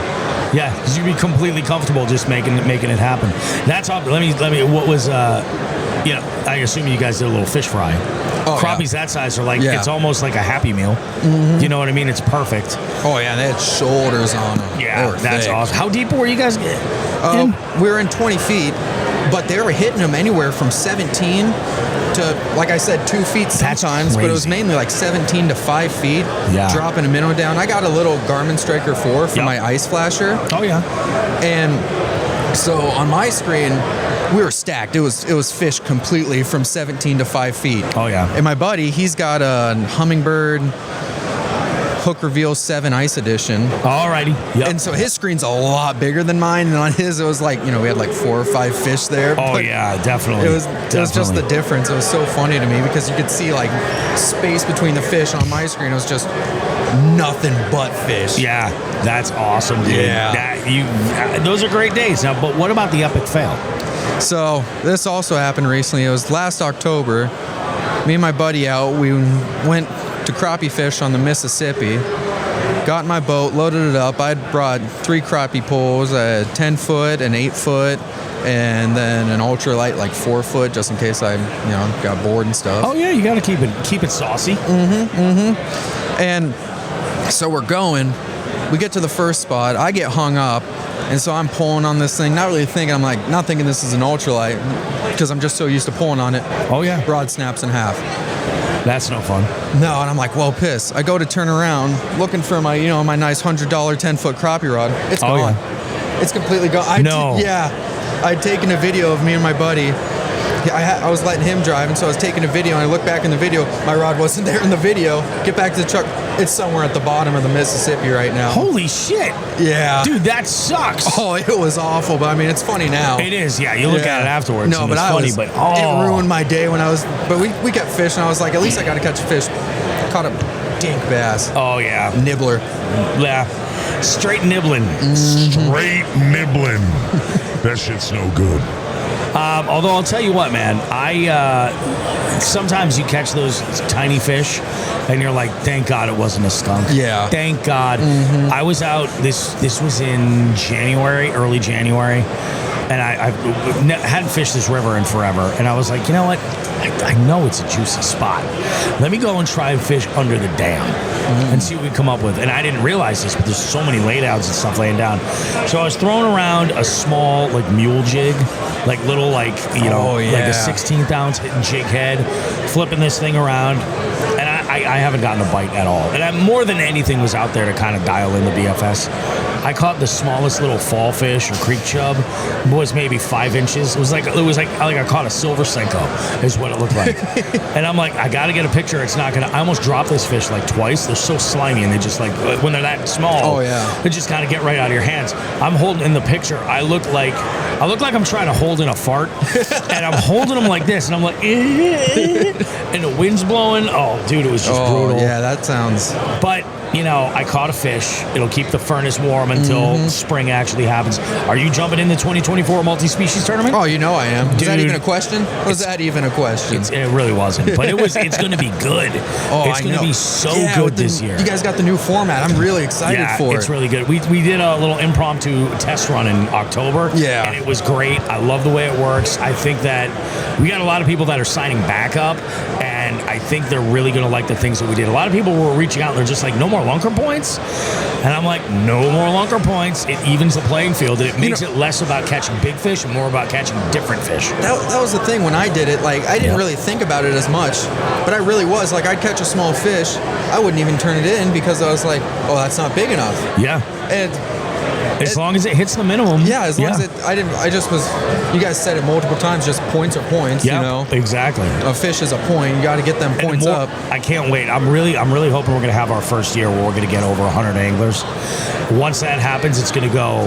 Yeah, because you'd be completely comfortable just making it happen. That's all. Let me. What was? I assume you guys did a little fish fry. Oh, Crappies that size are like it's almost like a Happy Meal. You know what I mean? It's perfect. Oh yeah, they had shoulders on them. Yeah, that's thick. Awesome. How deep were you guys? We were in 20 feet. But they were hitting them anywhere from 17 to, like I said, 2 feet sometimes. But it was mainly like 17 to 5 feet. Yeah. Dropping a minnow down. I got a little Garmin Striker 4 for my ice flasher. Oh yeah. And so on my screen, we were stacked. It was fish completely from 17 to 5 feet. Oh yeah. And my buddy, he's got a Humminbird Hook Reveal 7 Ice Edition. Alrighty. Yep. And so his screen's a lot bigger than mine, and on his it was like, we had like 4 or 5 fish there. Oh yeah, definitely. It was just the difference. It was so funny to me because you could see like space between the fish. On my screen it was just nothing but fish. Yeah, that's awesome, dude. Yeah. Those are great days. Now, but what about the epic fail? So this also happened recently. It was last October. Me and my buddy out. We went to crappie fish on the Mississippi. Got in my boat, loaded it up. I had brought 3 crappie poles, a 10-foot, an 8-foot, and then an ultralight like 4-foot, just in case I, got bored and stuff. Oh yeah, you got to keep it saucy. And so we're going. We get to the first spot. I get hung up, and so I'm pulling on this thing, not really thinking. I'm like, not thinking this is an ultralight, because I'm just so used to pulling on it. Oh yeah. Rod snaps in half. That's no fun. No, and I'm like, well, piss. I go to turn around, looking for my, my nice $100 10-foot crappie rod. It's gone. Yeah. It's completely gone. I'd taken a video of me and my buddy. I was letting him drive, and so I was taking a video, and I look back in the video. My rod wasn't there in the video. Get back to the truck. It's somewhere at the bottom of the Mississippi right now. Holy shit. Yeah. Dude, that sucks. Oh, it was awful, but I mean, it's funny now. It is, yeah. You look at it afterwards. No, and but it's funny, it ruined my day when I was. But we kept fishing. I was like, at least I got to catch a fish. Caught a dink bass. Oh yeah. Nibbler. Yeah. Straight nibbling. Straight nibbling. That shit's no good. Although I'll tell you what, man, sometimes you catch those tiny fish, and you're like, thank God it wasn't a skunk. Yeah. Thank God. I was out. This was in January, early January, and I hadn't fished this river in forever, and I was like, you know what? I know it's a juicy spot. Let me go and try and fish under the dam and see what we come up with. And I didn't realize this, but there's so many laydowns and stuff laying down. So I was throwing around a small mule jig, like a 16th ounce hitting jig head, flipping this thing around. And I I haven't gotten a bite at all. And more than anything was out there to kind of dial in the BFS. I caught the smallest little fall fish or creek chub. Was maybe 5 inches. It was like I caught a silver senko is what it looked like. And I'm like, I got to get a picture. It's not gonna. I almost dropped this fish like twice. They're so slimy and they just like when they're that small. Oh yeah. They just kind of get right out of your hands. I'm holding in the picture. I look like I'm trying to hold in a fart, and I'm holding them like this, and I'm like, and the wind's blowing. Oh, dude, it was just brutal. Yeah, that sounds. But I caught a fish. It'll keep the furnace warm until spring actually happens. Are you jumping in the 2024 multi-species tournament? Oh, I am. Dude, was that even a question? Was that even a question? It really wasn't, but it's going to be good. It's going to be so good this year. You guys got the new format. I'm really excited for it. It's really good. We did a little impromptu test run in October. Yeah. And it was great. I love the way it works. I think that we got a lot of people that are signing back up, and I think they're really going to like the things that we did. A lot of people were reaching out and they're just like, no more lunker points? And I'm like, no more lunker points. It evens the playing field. It makes it less about catching big fish and more about catching different fish. That was the thing when I did it. Like, I didn't really think about it as much, but I really was. Like, I'd catch a small fish. I wouldn't even turn it in because I was like, oh, that's not big enough. Yeah. And as long as it hits the minimum. Yeah, as long as it, I just was, you guys said it multiple times, just points are points, exactly. A fish is a point. You got to get them points up. I can't wait. I'm really hoping we're going to have our first year where we're going to get over 100 anglers. Once that happens, it's going to go,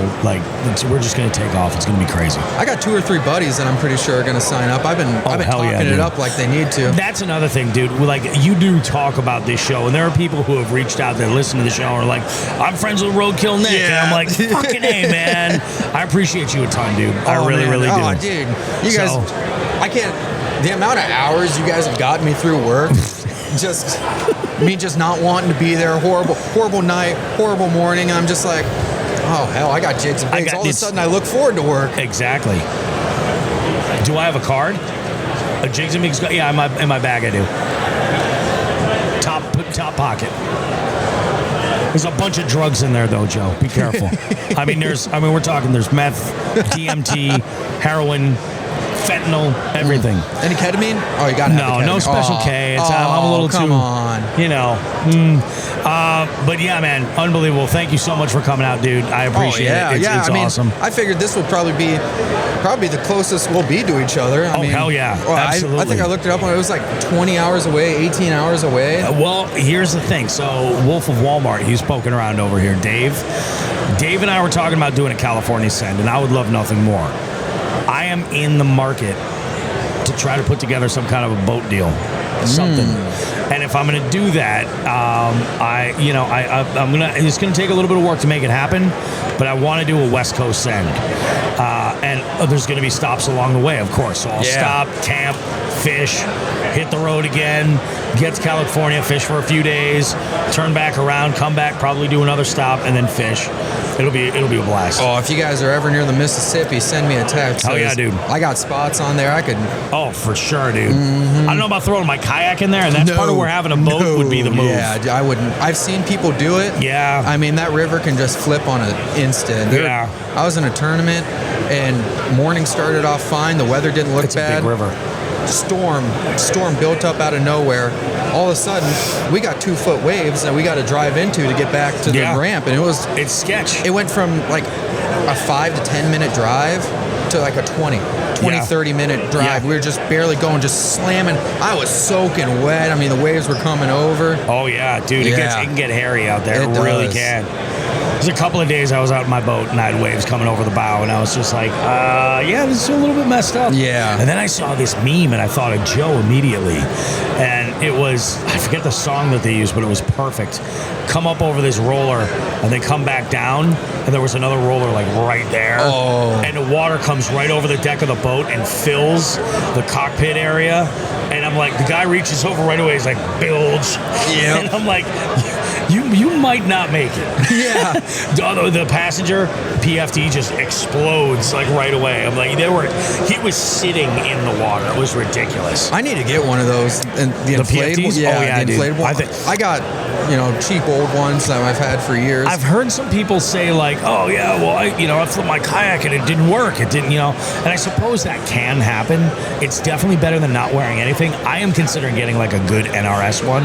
we're just going to take off. It's going to be crazy. I got 2 or 3 buddies that I'm pretty sure are going to sign up. I've been talking it up like they need to. That's another thing, dude. You do talk about this show, and there are people who have reached out that listen to the show and are like, I'm friends with Roadkill Nick. And I'm like, fucking A, man. I appreciate you a ton, dude. I really do. Oh, dude. You guys, I can't, the amount of hours you guys have gotten me through work, just not wanting to be there, horrible night, horrible morning. I'm just like, oh, hell, I got jigs and bigs. All of a sudden, I look forward to work. Exactly. Do I have a card? A jigs and bigs? Yeah, in my bag, I do. Top pocket. There's a bunch of drugs in there, though, Joe. Be careful. we're talking. There's meth, DMT, heroin, fentanyl, everything. Any ketamine? Oh, you got to have no special K. I'm a little come too. on. But yeah, man, unbelievable. Thank you so much for coming out, dude. I appreciate it. It's awesome. I figured this will probably be the closest we'll be to each other. Hell yeah. Well, absolutely. I think I looked it up when it was like 20 hours away, 18 hours away. Well, here's the thing. So Wolf of Walmart, he's poking around over here. Dave and I were talking about doing a California send, and I would love nothing more. I am in the market to try to put together some kind of a boat deal, something. And if I'm going to do that, I'm gonna. It's going to take a little bit of work to make it happen, but I want to do a West Coast send, and there's going to be stops along the way, of course. So I'll stop, camp, fish, hit the road again, get to California, fish for a few days, turn back around, come back, probably do another stop, and then fish. It'll be a blast. Oh, if you guys are ever near the Mississippi, send me a text. Oh yeah, dude. I got spots on there. I could. Oh, for sure, dude. I don't know about throwing my kayak in there, and that's part of where having a boat would be the move. Yeah, I wouldn't. I've seen people do it. Yeah. I mean, that river can just flip on an instant. I was in a tournament, and morning started off fine. The weather didn't look bad. It's a big river. Storm built up out of nowhere. All of a sudden, we got 2-foot waves that we got to drive into to get back to the ramp, and it's sketch. It went from like a 5 to 10 minute drive to like a 30 minute drive. We were just barely going, just slamming. I was soaking wet. I mean, the waves were coming over. Oh yeah, dude, it can get hairy out there. It really can. There's a couple of days I was out in my boat and I had waves coming over the bow, and I was just like, this is a little bit messed up. Yeah. And then I saw this meme and I thought of Joe immediately. And it was, I forget the song that they used, but it was perfect. Come up over this roller and they come back down, and there was another roller like right there. Oh. And the water comes right over the deck of the boat and fills the cockpit area. And I'm like, the guy reaches over right away, he's like, bilge. Yeah. And I'm like, you might not make it. Yeah. The passenger PFD just explodes like right away. I'm like, he was sitting in the water. It was ridiculous. I need to get one of those. And the inflatable, PFDs? yeah, the dude. inflatable. I got cheap old ones that I've had for years. I've heard some people say like, oh yeah, well I flipped my kayak and it didn't work. It didn't, and I suppose that can happen. It's definitely better than not wearing anything. I am considering getting like a good NRS one,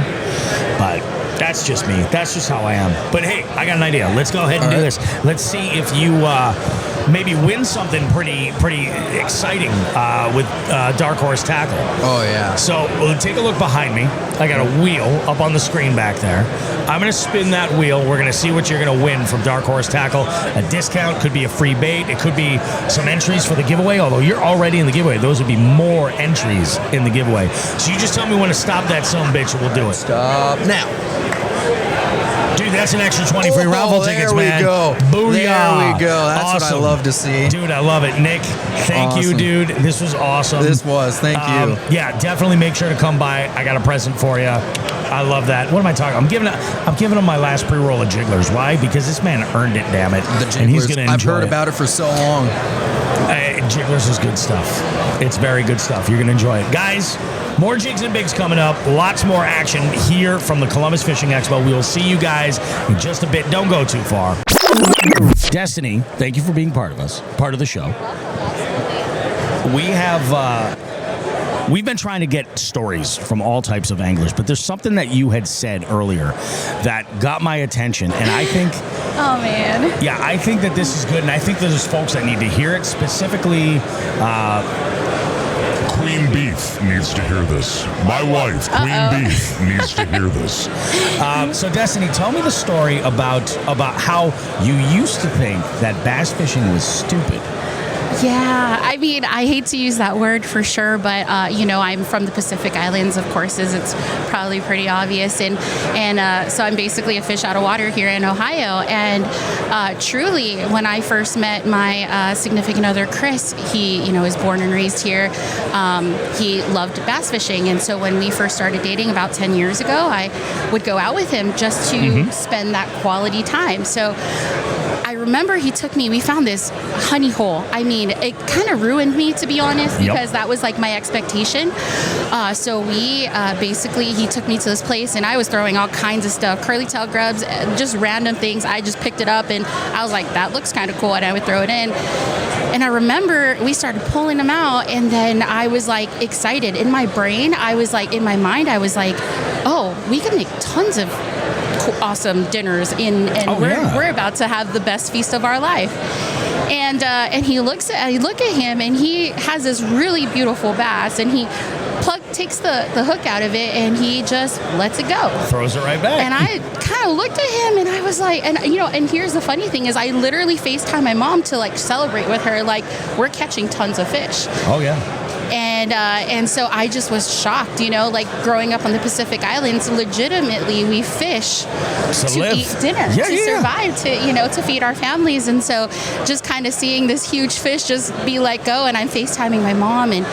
but that's just me. That's just how I am. But hey, I got an idea. Let's go ahead and do this. Let's see if you maybe win something pretty exciting with Dark Horse Tackle. Oh, yeah. So take a look behind me. I got a wheel up on the screen back there. I'm going to spin that wheel. We're going to see what you're going to win from Dark Horse Tackle. A discount, could be a free bait. It could be some entries for the giveaway, although you're already in the giveaway. Those would be more entries in the giveaway. So you just tell me when to stop that son of a bitch and we'll do it. Stop now. Dude, that's an extra 20 free raffle tickets, man. There we go. Booyah. There we go. That's awesome. what I love to see. Dude, I love it. Nick, thank you, dude. This was awesome. This was. Thank you. Yeah, definitely make sure to come by. I got a present for you. I love that. What am I talking? I'm giving him my last pre-roll of Jigglers. Why? Because this man earned it, damn it. The Jigglers. And he's going to enjoy I've heard about it for so long. Jigglers is good stuff. It's very good stuff. You're going to enjoy it. Guys, more Jigs and Bigs coming up. Lots more action here from the Columbus Fishing Expo. We will see you guys in just a bit. Don't go too far. Destiny, thank you for being part of us, part of the show. We have... We've been trying to get stories from all types of anglers, but there's something that you had said earlier that got my attention, and I think... Oh, man. Yeah, I think that this is good, and I think there's folks that need to hear it, specifically... Queen Beef needs to hear this. My wife, Queen Beef, needs to hear this. So, Destiny, tell me the story about how you used to think that bass fishing was stupid. Yeah, I mean, I hate to use that word for sure, but I'm from the Pacific Islands, of course, as it's probably pretty obvious, and so I'm basically a fish out of water here in Ohio. And truly, when I first met my significant other, Chris, he was born and raised here. He loved bass fishing, and so when we first started dating about 10 years ago, I would go out with him just to spend that quality time. So I remember he took me, we found this honey hole. I mean, it kind of ruined me, to be honest, because that was like my expectation. So we basically, he took me to this place and I was throwing all kinds of stuff, curly tail grubs, just random things. I just picked it up and I was like, that looks kind of cool. And I would throw it in. And I remember we started pulling them out and then I was like excited. In my brain, I was like, in my mind, I was like, oh, we can make tons of awesome dinners we're about to have the best feast of our life. And I look at him and he has this really beautiful bass and he takes the hook out of it and he just lets it go, throws it right back. And I kind of looked at him and I was like, and here's the funny thing is I literally FaceTime my mom to like celebrate with her, like we're catching tons of fish. Oh yeah. And so I just was shocked, like growing up on the Pacific Islands, legitimately we fish to eat dinner, to survive, to feed our families. And so just kind of seeing this huge fish just be let go, and I'm FaceTiming my mom and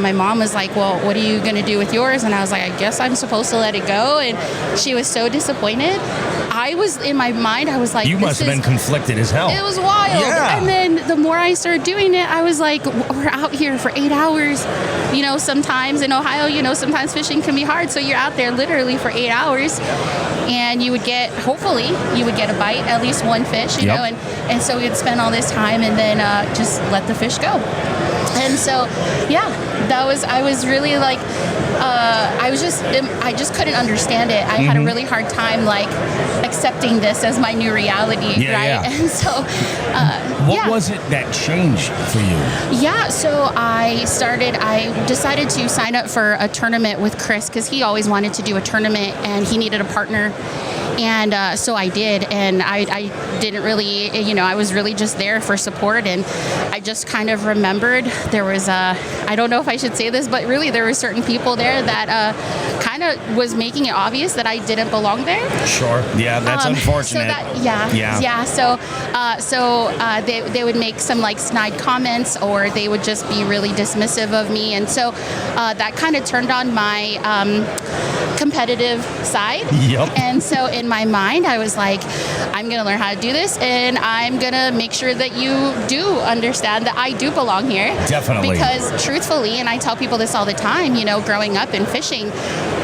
my mom was like, well, what are you going to do with yours? And I was like, I guess I'm supposed to let it go. And she was so disappointed. I was, in my mind, I was like, you must have been conflicted as hell. It was wild. Yeah. And then the more I started doing it, I was like, we're out here for 8 hours. Sometimes in Ohio, sometimes fishing can be hard. So you're out there literally for 8 hours and hopefully you would get a bite, at least one fish, you know, and so we'd spend all this time and then just let the fish go. And so, yeah, I was really like, I just couldn't understand it. I had a really hard time like accepting this as my new reality, right? And so, what was it that changed for you? Yeah, so I decided to sign up for a tournament with Chris because he always wanted to do a tournament and he needed a partner. And so I did, and I didn't really, I was really just there for support, and I just kind of remembered there was I don't know if I should say this, but really there were certain people there that kind of was making it obvious that I didn't belong there. Sure. Yeah, that's unfortunate. So they would make some like snide comments, or they would just be really dismissive of me, and so that kind of turned on my competitive side. Yep. And so in my mind, I was like, I'm going to learn how to do this, and I'm going to make sure that you do understand that I do belong here. Definitely. Because truthfully, and I tell people this all the time, you know, growing up in fishing,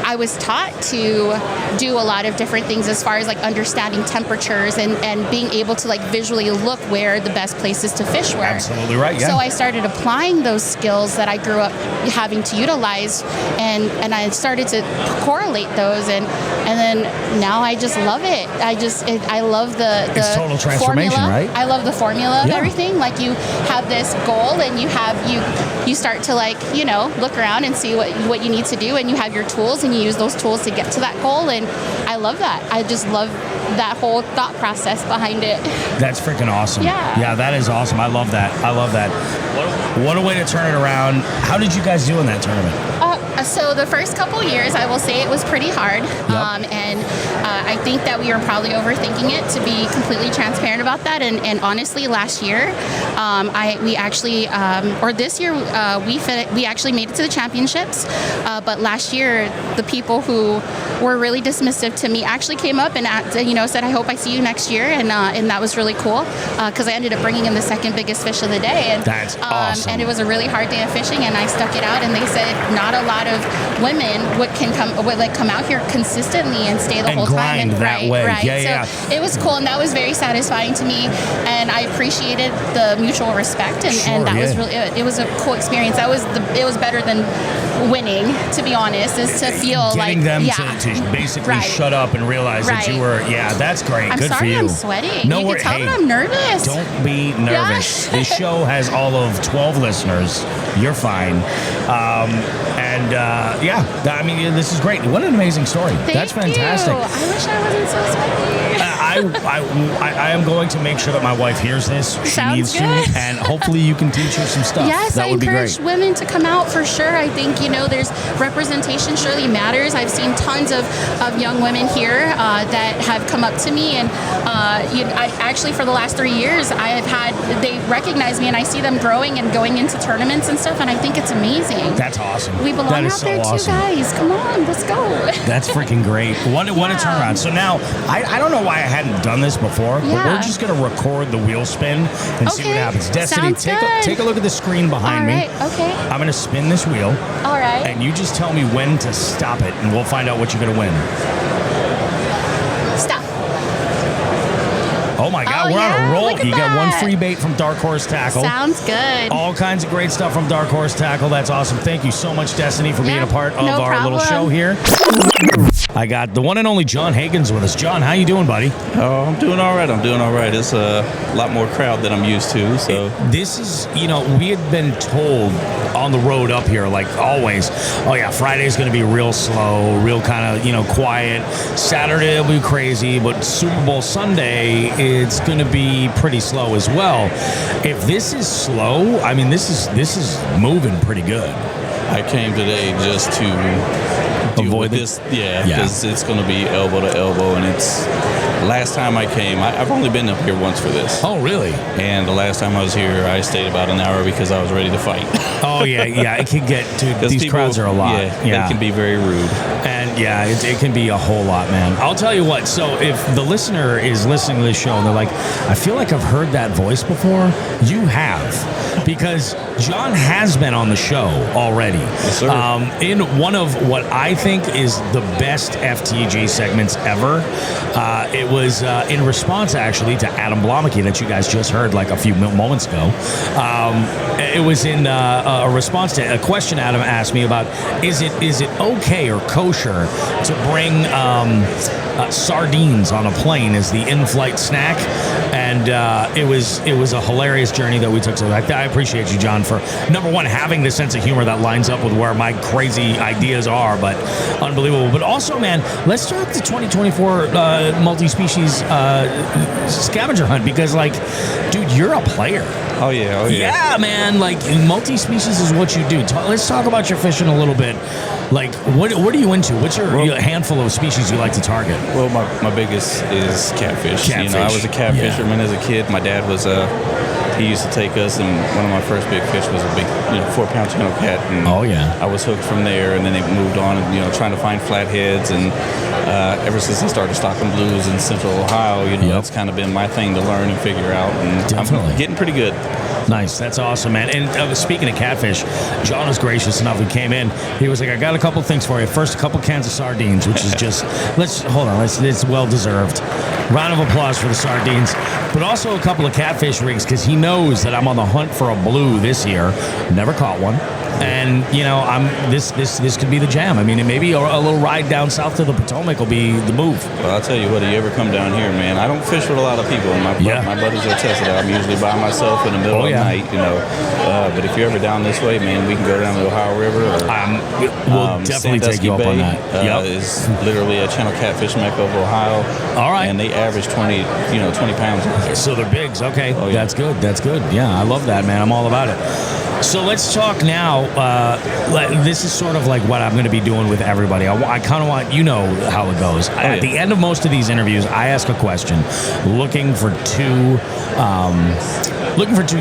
I was taught to do a lot of different things as far as like understanding temperatures and being able to like visually look where the best places to fish were. Absolutely right, yeah. So I started applying those skills that I grew up having to utilize, and I started to correlate those, and then now I just love it. I love the It's total transformation, formula. right? I love the formula of Yeah. everything. Like you have this goal, and you start to like, you know, look around and see what you need to do, and you have your tools, and you use those tools to get to that goal. And I love that. I just love that whole thought process behind it. That's freaking awesome. Yeah. Yeah, that is awesome. I love that. I love that. What a way to turn it around. How did you guys do in that tournament? So the first couple years, I will say it was pretty hard. And I think that we were probably overthinking it, to be completely transparent about that. And honestly, last year, this year, we actually made it to the championships. But last year, the people who were really dismissive to me actually came up and said, I hope I see you next year. And that was really cool, because I ended up bringing in the second biggest fish of the day. And that's awesome. And it was a really hard day of fishing, and I stuck it out. And they said not a lot of women would come out here consistently and stay the whole time and grind that way. Right. Yeah, so it was cool, and that was very satisfying to me, and I appreciated the mutual respect, and that was really it was a cool experience. It was better than winning, to be honest, is to feel getting like them to basically shut up and realize that you were. Yeah, that's great. I'm Good sorry, for you. I'm sweating. No, you can tell that I'm nervous. Don't be nervous. This show has all of 12 listeners. You're fine. I mean, this is great. What an amazing story. That's fantastic. You. I wish I wasn't so sweaty. I am going to make sure that my wife hears this. She needs to, and hopefully you can teach her some stuff. Yes, that I would be encourage great. women to come out for sure. I think, there's representation surely matters. I've seen tons of young women here that have come up to me, and I actually, for the last 3 years, they recognize me, and I see them growing and going into tournaments and stuff, and I think it's amazing. That's awesome. We belong out there too, guys. Come on, let's go. That's freaking great. What a turnaround. So now, I don't know why I hadn't done this before, but we're just going to record the wheel spin and see what happens. Destiny, take a look at the screen behind me. Okay. I'm going to spin this wheel. All right. And you just tell me when to stop it, and we'll find out what you're going to win. Stop. Oh my God, we're on a roll. You got one free bait from Dark Horse Tackle. Sounds good. All kinds of great stuff from Dark Horse Tackle. That's awesome. Thank you so much, Destiny, for being a part of our little show here. I got the one and only John Hagens with us. John, how you doing, buddy? Oh, I'm doing all right. It's a lot more crowd than I'm used to. So this is, we had been told on the road up here, like always, oh yeah, Friday's going to be real slow, real kind of, quiet. Saturday will be crazy, but Super Bowl Sunday, it's going to be pretty slow as well. If this is slow, I mean, this is moving pretty good. I came today just to avoid this, because it's going to be elbow to elbow, and it's last time I came, I've only been up here once for this. Oh, really? And the last time I was here, I stayed about an hour because I was ready to fight. Oh, yeah, it can get to, these crowds are a lot. Yeah, they can be very rude. And it can be a whole lot, man. I'll tell you what, so if the listener is listening to this show and they're like, I feel like I've heard that voice before, you have. Because John has been on the show already. Yes, sir. In one of what I think is the best FTG segments ever. It was in response, actually, to Adam Blomeke that you guys just heard like a few moments ago. It was in a response to a question Adam asked me about, is it okay or kosher to bring sardines on a plane as the in-flight snack? And it was a hilarious journey that we took. So I appreciate you, John, for number one, having the sense of humor that lines up with where my crazy ideas are, but unbelievable. But also, man, let's start the 2024 multi-species scavenger hunt, because, like, dude, you're a player. Oh yeah. Yeah, man. Like, multi-species is what you do. Let's talk about your fishing a little bit. Like, what are you into? What's your handful of species you like to target? Well, my biggest is catfish. I was a catfisherman as a kid. My dad was a he used to take us, and one of my first big fish was a big, 4-pound channel cat. And I was hooked from there, and then it moved on, trying to find flatheads, and ever since I started stocking blues in Central Ohio, that's kind of been my thing to learn and figure out, and I'm getting pretty good. Nice. That's awesome, man. And speaking of catfish, John was gracious enough. He came in. He was like, I got a couple things for you. First, a couple cans of sardines, which is just, it's well-deserved. Round of applause for the sardines. But also a couple of catfish rigs, because he knows that I'm on the hunt for a blue this year. Never caught one. And, this could be the jam. I mean, maybe a little ride down south to the Potomac will be the move. Well, I'll tell you what, if you ever come down here, man, I don't fish with a lot of people. And my buddies will test it. I'm usually by myself in the middle of the night, But if you're ever down this way, man, we can go down the Ohio River. We'll definitely take you up on that. Is literally a channel catfish mecca of Ohio. All right. And they average 20 pounds. So they're bigs. Okay. That's good. That's good. Yeah, I love that, man. I'm all about it. So let's talk now. This is sort of like what I'm going to be doing with everybody. I kind of want, how it goes. At the end of most of these interviews, I ask a question looking for two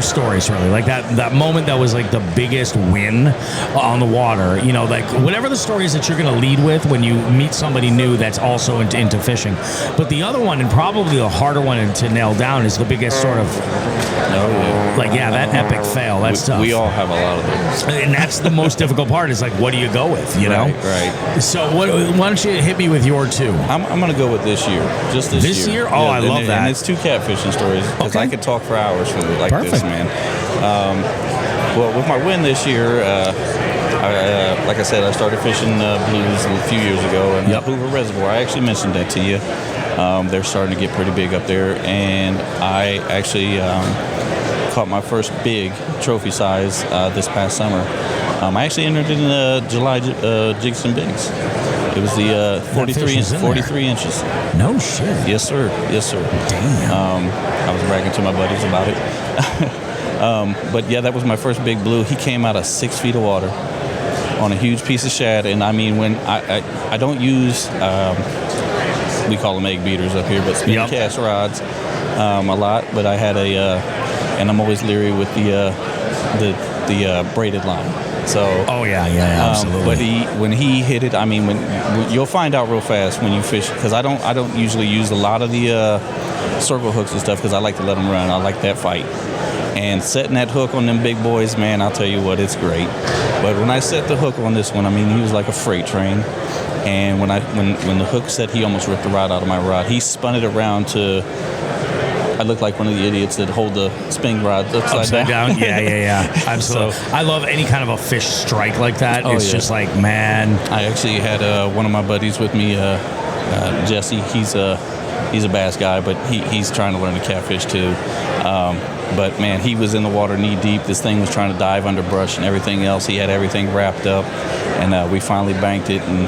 stories, really. Like that moment that was like the biggest win on the water. Like whatever the stories that you're going to lead with when you meet somebody new that's also into fishing. But the other one, and probably the harder one to nail down, is the biggest sort of that epic fail. That's tough. We all have a lot of those. And that's the most difficult part is like, what do you go with, Right. So why don't you hit me with your two? I'm going to go with this year. Just this year? Oh, I love that. And it's two catfishing stories because I could talk for hours for like this, man. Well, with my win this year, like I said, I started fishing blues a few years ago in Hoover Reservoir. I actually mentioned that to you. They're starting to get pretty big up there, and I actually caught my first big trophy size this past summer. I actually entered in the July Jigs and Bigs. It was the 43 inches. No shit. Yes, sir. Damn. I was bragging to my buddies about it. But yeah, that was my first big blue. He came out of 6 feet of water on a huge piece of shad. And I mean, when I don't use, we call them egg beaters up here, but spinning cast rods a lot. But I had and I'm always leery with the braided line. So. Oh yeah, absolutely. But when he hit it, I mean, when you'll find out real fast when you fish, because I don't usually use a lot of the circle hooks and stuff because I like to let them run. I like that fight. And setting that hook on them big boys, man, I'll tell you what, it's great. But when I set the hook on this one, I mean, he was like a freight train. And when the hook set, he almost ripped the rod out of my rod. He spun it around to. I look like one of the idiots that hold the spinning rod upside down. Yeah. Absolutely. So, I love any kind of a fish strike like that. It's just like, man. I actually had one of my buddies with me, Jesse. He's a bass guy, but he's trying to learn to catfish too. But man, he was in the water knee deep. This thing was trying to dive under brush and everything else. He had everything wrapped up, and we finally banked it and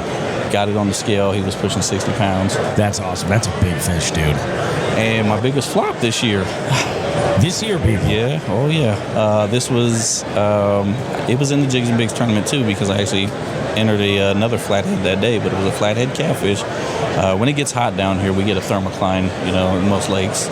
got it on the scale. He was pushing 60 pounds. That's awesome. That's a big fish, dude. And my biggest flop this year. This year, people? Yeah. Oh, yeah. This was, it was in the Jigs and Bigs tournament, too, because I actually entered another flathead that day, but it was a flathead catfish. When it gets hot down here, we get a thermocline, in most lakes.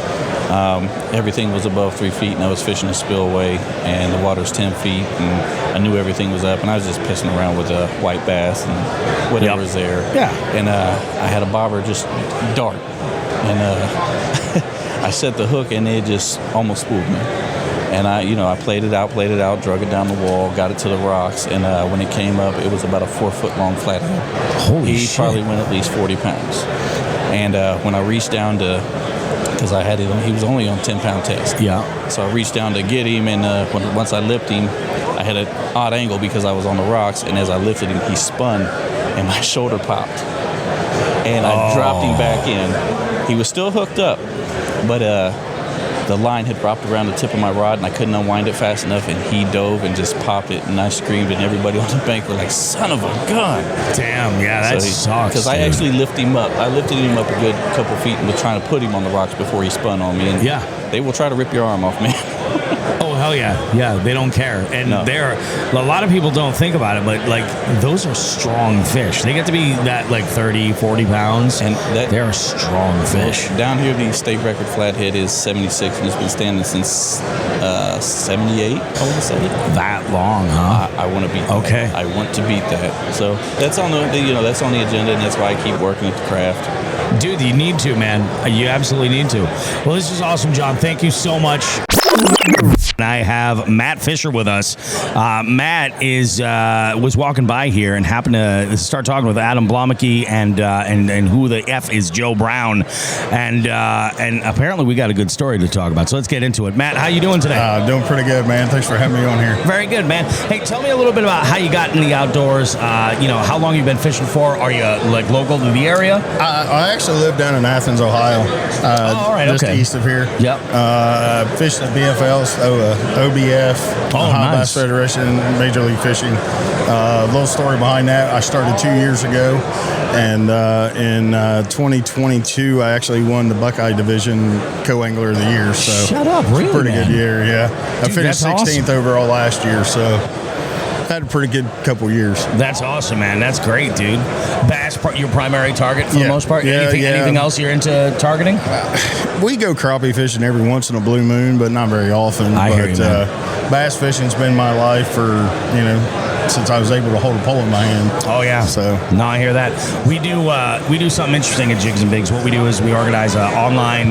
Everything was above 3 feet, and I was fishing a spillway, and the water's 10 feet, and I knew everything was up, and I was just pissing around with a white bass and whatever was there. Yeah. And I had a bobber just dart, and I set the hook, and it just almost spooked me. And I played it out, drug it down the wall, got it to the rocks, and when it came up, it was about a 4-foot-long flathead. Holy shit. He probably went at least 40 pounds. And when I reached down to, because I had him, he was only on 10-pound test. Yeah. So I reached down to get him, and once I lifted him, I had an odd angle because I was on the rocks, and as I lifted him, he spun, and my shoulder popped. And I dropped him back in. He was still hooked up, but the line had wrapped around the tip of my rod, and I couldn't unwind it fast enough, and he dove and just popped it, and I screamed, and everybody on the bank were like, son of a gun. Damn, yeah, that sucks. Because I actually lifted him up. I lifted him up a good couple feet and was trying to put him on the rocks before he spun on me. And they will try to rip your arm off, man. Oh yeah, they don't care, and a lot of people don't think about it, but like those are strong fish. They get to be that like 30, 40 pounds, and they're strong fish. Down here, the state record flathead is 76, and it's been standing since 78. I want to say that long, huh? I want to beat that. Okay, I want to beat that. So that's on that's on the agenda, and that's why I keep working at the craft. Dude, you need to, man. You absolutely need to. Well, this is awesome, John. Thank you so much. And I have Matt Fisher with us. Matt was walking by here and happened to start talking with Adam Blomeke and who the F is Joe Brown, and apparently we got a good story to talk about. So let's get into it. Matt, how you doing today? Doing pretty good, man. Thanks for having me on here. Very good, man. Hey, tell me a little bit about how you got in the outdoors. How long you've been fishing for? Are you like local to the area? I actually live down in Athens, Ohio. All right, just okay. east of here. Yep. Fishing at BFLs, OBF, Ohio Bass Federation, Major League Fishing. Little story behind that. I started 2 years ago, and in 2022, I actually won the Buckeye Division Co-Angler of the Year. So shut up, really? Pretty good year, yeah. I Dude, finished 16th awesome. Overall last year, so had a pretty good couple years. That's awesome, man. That's great, dude. Bass, your primary target for the most part? Anything else you're into targeting? We go crappie fishing every once in a blue moon, but not very often. I hear you, man. Bass fishing's been my life for, since I was able to hold a pole in my hand. Oh yeah. So no, I hear that. We do something interesting at Jigs and Bigs. What we do is we organize an online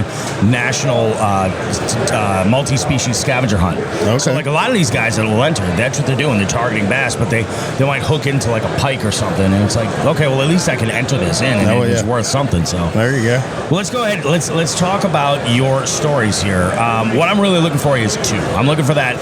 national multi-species scavenger hunt. Okay. So like a lot of these guys that will enter, that's what they're doing. They're targeting bass, but they might hook into like a pike or something, and it's like, okay, well at least I can enter this in, and it's worth something. So there you go. Well, let's go ahead. Let's talk about your stories here. What I'm really looking for is two. I'm looking for that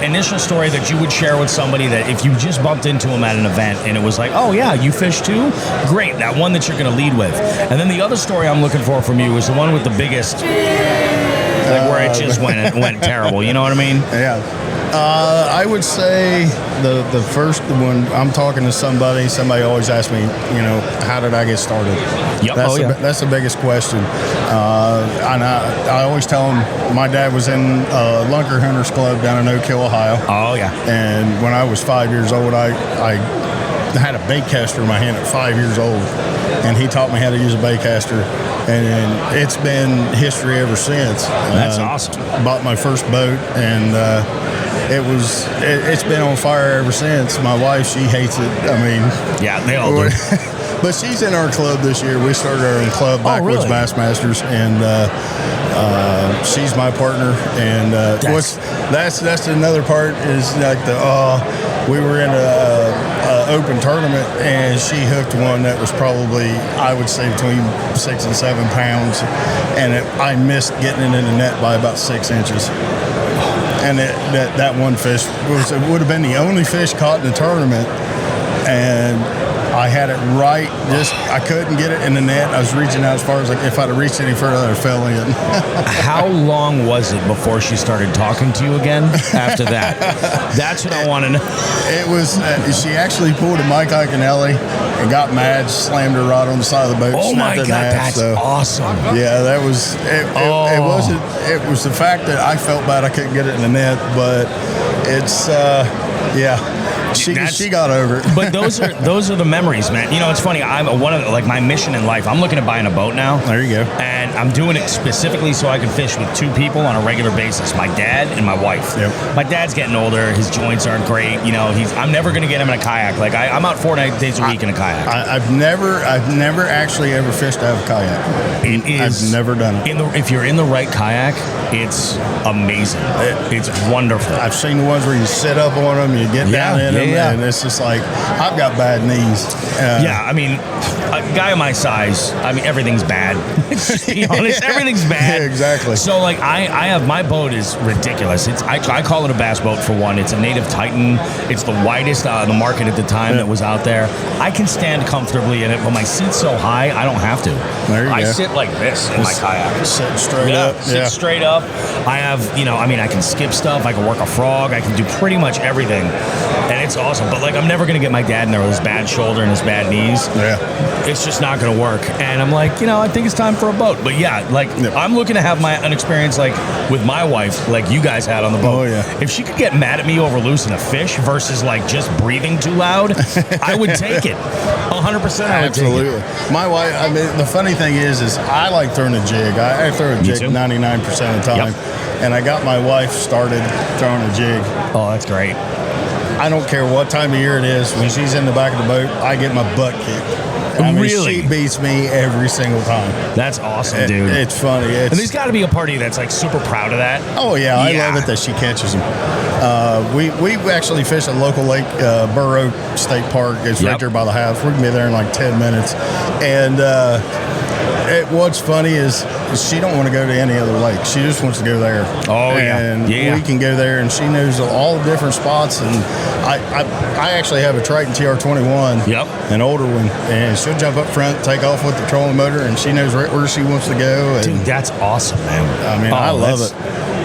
initial story that you would share with somebody that if you just bumped into them at an event and it was like, oh yeah, you fish too? Great, that one that you're going to lead with. And then the other story I'm looking for from you is the one with the biggest, like where it just went terrible. You know what I mean? Yeah. I would say the first one, I'm talking to somebody always asks me, how did I get started? Yep. That's the biggest question. And I always tell them my dad was in Lunker Hunters Club down in Oak Hill, Ohio. Oh, yeah. And when I was 5 years old, I had a baitcaster in my hand at 5 years old. And he taught me how to use a baitcaster. And it's been history ever since. That's awesome. Bought my first boat, and it's been on fire ever since. My wife, she hates it. I mean, yeah, they all do. But she's in our club this year. We started our own club, Backwoods Bassmasters, and she's my partner. And that's another part is like we were in a open tournament, and she hooked one that was probably, I would say, between 6 and 7 pounds, and I missed getting it in the net by about 6 inches. And that one fish would have been the only fish caught in the tournament, and I had it right. I couldn't get it in the net. I was reaching out as far as if I'd have reached any further, I fell in. How long was it before she started talking to you again after that? That's what I want to know. It was, she actually pulled a Mike Iaconelli and got mad, slammed her rod on the side of the boat. Oh my God, that's awesome. Yeah, that was, it was the fact that I felt bad I couldn't get it in the net, but it's, yeah. She got over it. But those are the memories, man. It's funny. I'm one of my mission in life. I'm looking at buying a boat now. There you go. And I'm doing it specifically so I can fish with 2 people on a regular basis. My dad and my wife. Yep. My dad's getting older. His joints aren't great. I'm never going to get him in a kayak. Like I'm out 4 days a week in a kayak. I've never actually ever fished out of a kayak. I've never done it. If you're in the right kayak, it's amazing. It's wonderful. I've seen the ones where you sit up on them, you get down in them, and it's just like, I've got bad knees. I mean, a guy of my size, everything's bad. Just be honest, everything's bad. Yeah, exactly. So I have, my boat is ridiculous. I call it a bass boat for one. It's a Native Titan. It's the widest on the market at the time that was out there. I can stand comfortably in it, but my seat's so high, I don't have to. There you I go. sit like this in my kayak. Sit straight up. Sit straight up. I have, I can skip stuff. I can work a frog. I can do pretty much everything. And It's awesome, but like I'm never gonna get my dad in there with his bad shoulder and his bad knees. Yeah, it's just not gonna work. And I'm like, I think it's time for a boat. But yeah, like I'm looking to have an experience like with my wife, like you guys had on the boat. Oh yeah. If she could get mad at me over loosing a fish versus like just breathing too loud, I would take it. 100%. Absolutely. My wife. I mean, the funny thing is I like throwing a jig. I throw a jig 99% of the time. Yep. And I got my wife started throwing a jig. Oh, that's great. I don't care what time of year it is. When she's in the back of the boat, I get my butt kicked. I mean, really? She beats me every single time. That's awesome, dude. It's funny. And there's got to be a party that's like super proud of that. Oh, yeah. I love it that she catches them. We actually fish a local lake, Burr Oak State Park. It's right there by the house. We can be there in like 10 minutes. And what's funny is she don't want to go to any other lake. She just wants to go there. Oh, and we can go there, and she knows all the different spots. And I actually have a Triton TR21, an older one, and she'll jump up front, take off with the trolling motor, and she knows right where she wants to go. And dude, that's awesome, man. I mean, I love it.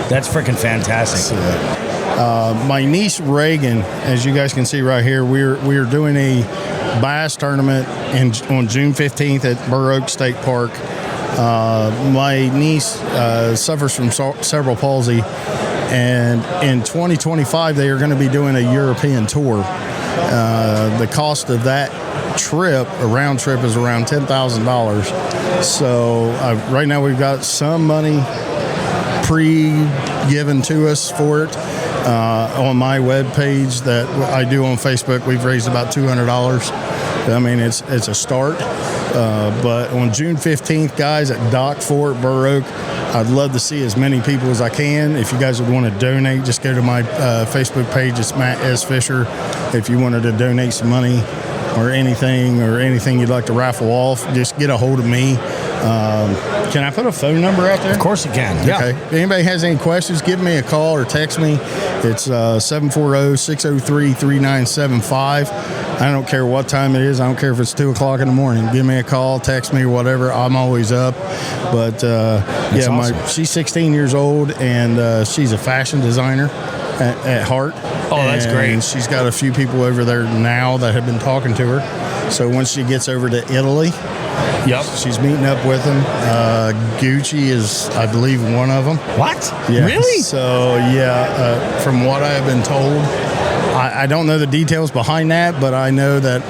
That's freaking fantastic. My niece Reagan, as you guys can see right here, we're doing a bass tournament on June 15th at Burr Oak State Park. My niece suffers from cerebral palsy, and in 2025 they are going to be doing a European tour. The cost of that trip, a round trip, is around $10,000. So right now we've got some money pre-given to us for it. On my webpage that I do on Facebook, we've raised about $200. I mean, it's a start. But on June 15th, guys, at Dock Fort, Burr Oak, I'd love to see as many people as I can. If you guys would want to donate, just go to my Facebook page. It's Matt S. Fisher. If you wanted to donate some money or anything you'd like to raffle off, just get a hold of me. Can I put a phone number out there? Of course you can. Yeah. Okay. If anybody has any questions, give me a call or text me. It's 740-603-3975. I don't care what time it is. I don't care if it's 2 o'clock in the morning. Give me a call, text me, whatever. I'm always up. But awesome. She's 16 years old, and she's a fashion designer at heart. Oh, that's great. And she's got a few people over there now that have been talking to her. So once she gets over to Italy, she's meeting up with them. Gucci is, I believe, one of them. What? Yeah. Really? So, from what I have been told, I don't know the details behind that, but I know that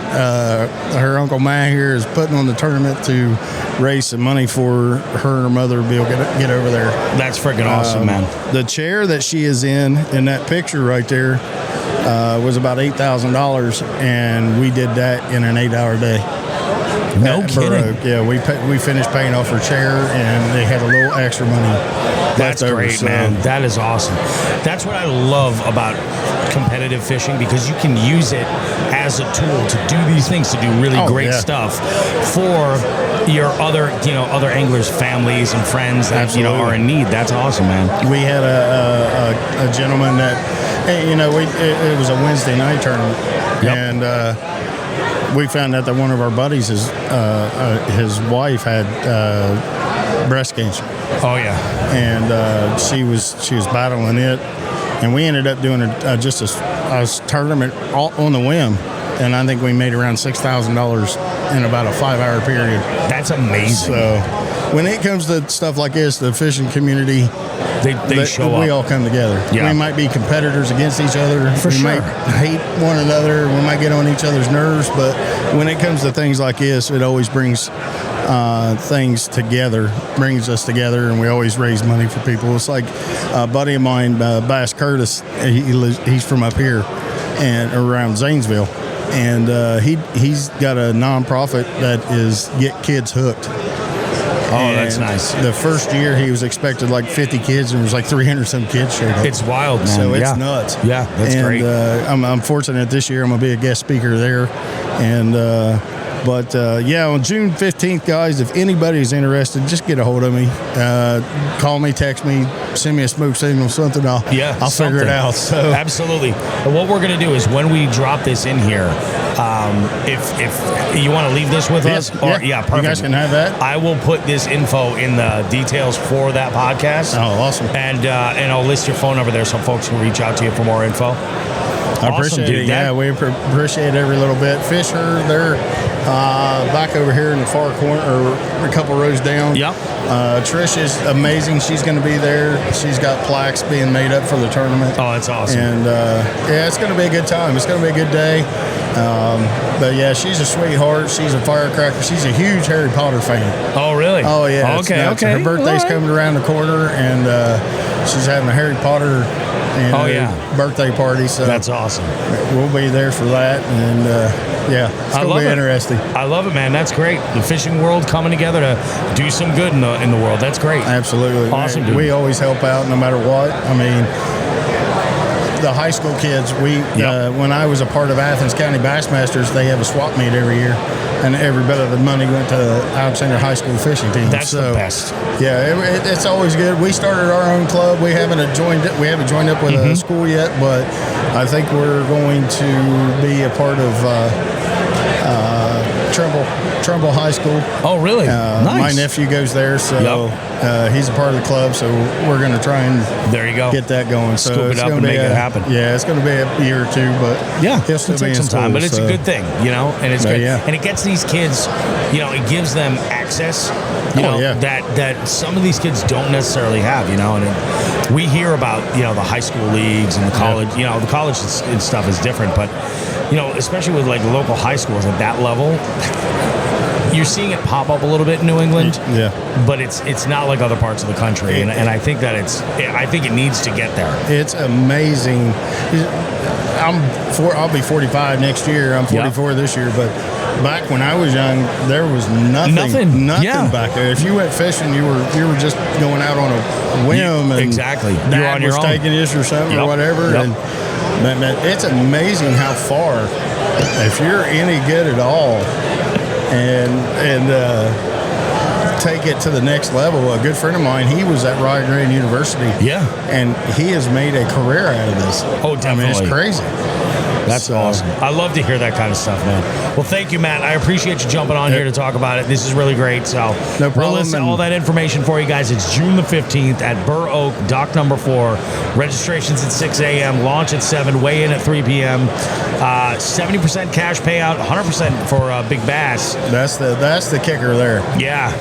her Uncle Matt here is putting on the tournament to raise some money for her and her mother to be able to get over there. That's freaking awesome, man. The chair that she is in that picture right there, was about $8,000, and we did that in an 8-hour day. No kidding. Yeah, we finished paying off her chair, and they had a little extra money. That's great, man. That is awesome. That's what I love about competitive fishing, because you can use it as a tool to do these things, to do really great stuff for your other anglers' families and friends that are in need. That's awesome, man. We had a gentleman that, it was a Wednesday night tournament, and we found out that one of our buddies, his wife had breast cancer. Oh yeah, and she was battling it, and we ended up doing a tournament on the whim, and I think we made around $6,000 in about a 5-hour period. That's amazing. So when it comes to stuff like this, the fishing community, they show up. We all come together. Yeah. We might be competitors against each other. We might hate one another. We might get on each other's nerves. But when it comes to things like this, it always brings things together, brings us together, and we always raise money for people. It's like a buddy of mine, Bass Curtis. He's from up here and around Zanesville, and he's got a nonprofit that is Get Kids Hooked. Oh, that's nice. The first year he was expected like 50 kids, and there was like 300 some kids showed up. It's wild, man. So it's nuts. Yeah, that's great. I'm fortunate this year I'm going to be a guest speaker there. And on June 15th, guys, if anybody's interested, just get a hold of me. Call me, text me, send me a smoke signal, something. I'll figure it out. So absolutely. And what we're going to do is when we drop this in here, if you want to leave this with us, perfect. You guys can have that. I will put this info in the details for that podcast. Oh, awesome. And I'll list your phone number there so folks can reach out to you for more info. I appreciate it. Yeah, we appreciate every little bit. Fisher, they're back over here in the far corner, or a couple rows down. Yep. Trish is amazing. She's going to be there. She's got plaques being made up for the tournament. Oh, that's awesome. And yeah, it's going to be a good time. It's going to be a good day. But yeah, she's a sweetheart. She's a firecracker. She's a huge Harry Potter fan. Oh, really? Oh, yeah. Okay. Her birthday's coming around the corner, and she's having a Harry Potter birthday party. So that's awesome. We'll be there for that, and yeah, it's going to be interesting. I love it, man. That's great. The fishing world coming together to do some good in the world. That's great. Absolutely. Awesome, dude. We always help out no matter what. I mean, the high school kids, when I was a part of Athens County Bassmasters, they have a swap meet every year, and every bit of the money went to Alexander High School fishing team. That's the best. Yeah, it's always good. We started our own club. We haven't joined up with a school yet, but I think we're going to be a part of Trumbull High School. Oh, really? Nice. My nephew goes there, so he's a part of the club. So we're going to try and get that going. So scoop it up and make it happen. Yeah, it's going to be a year or two, but he'll still take some time. But it's a good thing, and it's good. Yeah. And it gets these kids, it gives them access, that some of these kids don't necessarily have, And we hear about the high school leagues and the college. The college and stuff is different, but especially with like local high schools at that level. You're seeing it pop up a little bit in New England, but it's not like other parts of the country, and I think that I think it needs to get there. It's amazing. I'll be 45 next year. I'm 44 this year, but back when I was young, there was nothing back there. If you went fishing, you were just going out on a whim, and exactly. Dad was taking you or something or whatever, and man, it's amazing how far, if you're any good at all. And take it to the next level. A good friend of mine, he was at Rio Grande University. Yeah. And he has made a career out of this. Oh, definitely. I mean, it's crazy. That's awesome. I love to hear that kind of stuff, man. Well, thank you, Matt. I appreciate you jumping on here to talk about it. This is really great. So no problem. We'll list all that information for you guys. It's June the 15th at Burr Oak, dock number 4. Registration's at 6 a.m., launch at 7, weigh in at 3 p.m. 70% cash payout, 100% for big bass. That's the kicker there. Yeah.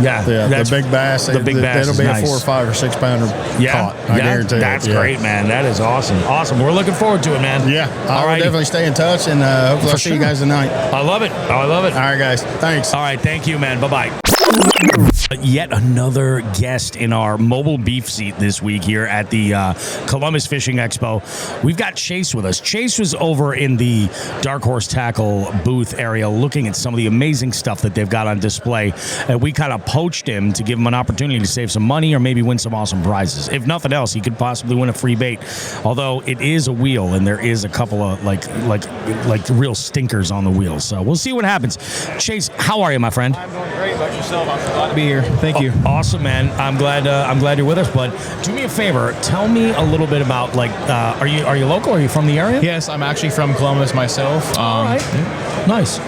The big bass. The big bass it'll be nice. a 4, 5, or 6 pounder caught. I guarantee it. That's great, man. That is awesome. Awesome. We're looking forward to it, man. Yeah. All right. Definitely stay in touch, and hopefully I'll see you guys tonight. I love it. All right, guys. Thanks. All right. Thank you, man. Bye-bye. Yet another guest in our mobile beef seat this week here at the Columbus Fishing Expo. We've got Chase with us. Chase was over in the Dark Horse Tackle booth area looking at some of the amazing stuff that they've got on display. And we kind of poached him to give him an opportunity to save some money or maybe win some awesome prizes. If nothing else, he could possibly win a free bait. Although it is a wheel and there is a couple of like real stinkers on the wheel. So we'll see what happens. Chase, how are you, my friend? I'm doing great. About yourself? I'm glad to be here. Thank you. Awesome, man. I'm glad you're with us. But do me a favor. Tell me a little bit about are you local? Are you from the area? Yes, I'm actually from Columbus myself. All right. Nice.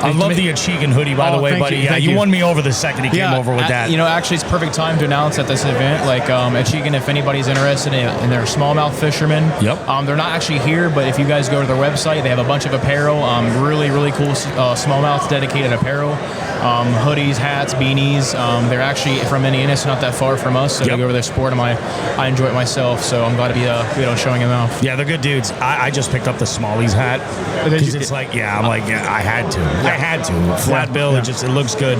I love the Achigan hoodie, by the way, buddy. Yeah, you won me over the second he came over with that. Actually, it's perfect time to announce at this event. Like Achigan, if anybody's interested in their smallmouth fishermen, they're not actually here, but if you guys go to their website, they have a bunch of apparel, really, really cool smallmouth dedicated apparel. Hoodies, hats, beanies. They're actually from Indiana, so not that far from us. So we go over there, support them. I enjoy it myself, so I'm glad to be showing them off. Yeah, they're good dudes. I just picked up the Smallies hat because it's I had to. I had to. Flat bill. It looks good.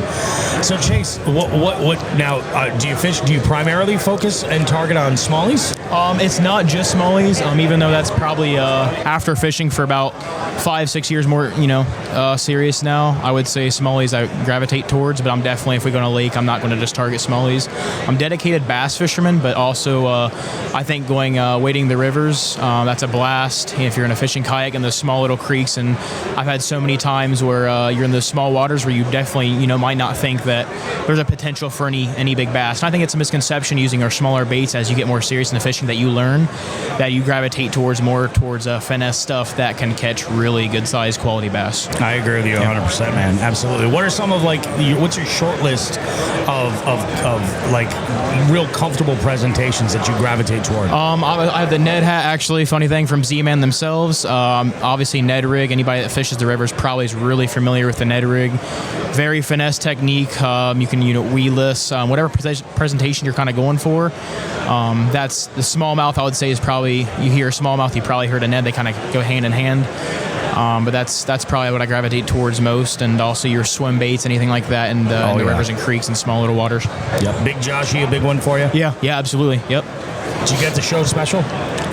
So Chase, what now? Do you fish? Do you primarily focus and target on Smallies? It's not just Smallies. Even though that's probably after fishing for about 5-6 years more, serious now. I would say Smallies I gravitate towards, but I'm definitely, if we go on a lake, I'm not going to just target Smallies. I'm dedicated bass fisherman, but also I think going wading the rivers, that's a blast. If you're in a fishing kayak in the small little creeks, and I've had so many times where you're in those small waters where you definitely, might not think that there's a potential for any big bass. And I think it's a misconception using our smaller baits as you get more serious in the fishing that you learn that you gravitate towards finesse stuff that can catch really good sized quality bass. I agree with you 100%, man. Absolutely. What are some of what's your short list of like real comfortable presentations that you gravitate toward? I have the Ned hat, actually. Funny thing, from Z-Man themselves. Obviously, Ned rig. Anybody that fishes the rivers probably is really familiar with the Ned rig. Very finesse technique. You can weedless, whatever presentation you're kind of going for. That's the smallmouth. I would say is probably, you hear smallmouth, you probably heard a Ned. They kind of go hand in hand. But that's probably what I gravitate towards most, and also your swim baits, anything like that, in the rivers and creeks and small little waters. Yep. Big Joshy, a big one for you? Yeah, absolutely. Yep. Did you get the show special?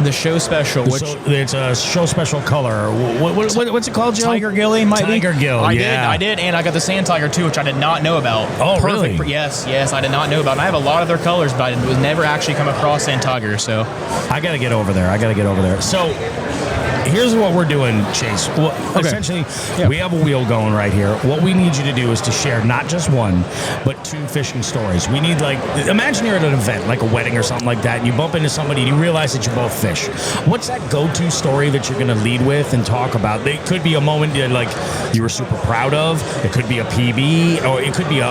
The show special, which it's a show special color. What's it called, Joe? Tiger Gilly, might be. Tiger Gill. I did, and I got the Sand Tiger too, which I did not know about. Oh, really? Yes, I did not know about. And I have a lot of their colors, but I was never actually come across Sand Tiger. So I got to get over there. So here's what we're doing, Chase. Well, essentially, we have a wheel going right here. What we need you to do is to share not just one, but 2 fishing stories. We need, imagine you're at an event, like a wedding or something like that, and you bump into somebody and you realize that you both fish. What's that go-to story that you're going to lead with and talk about? It could be a moment that, you were super proud of. It could be a PB, or it could be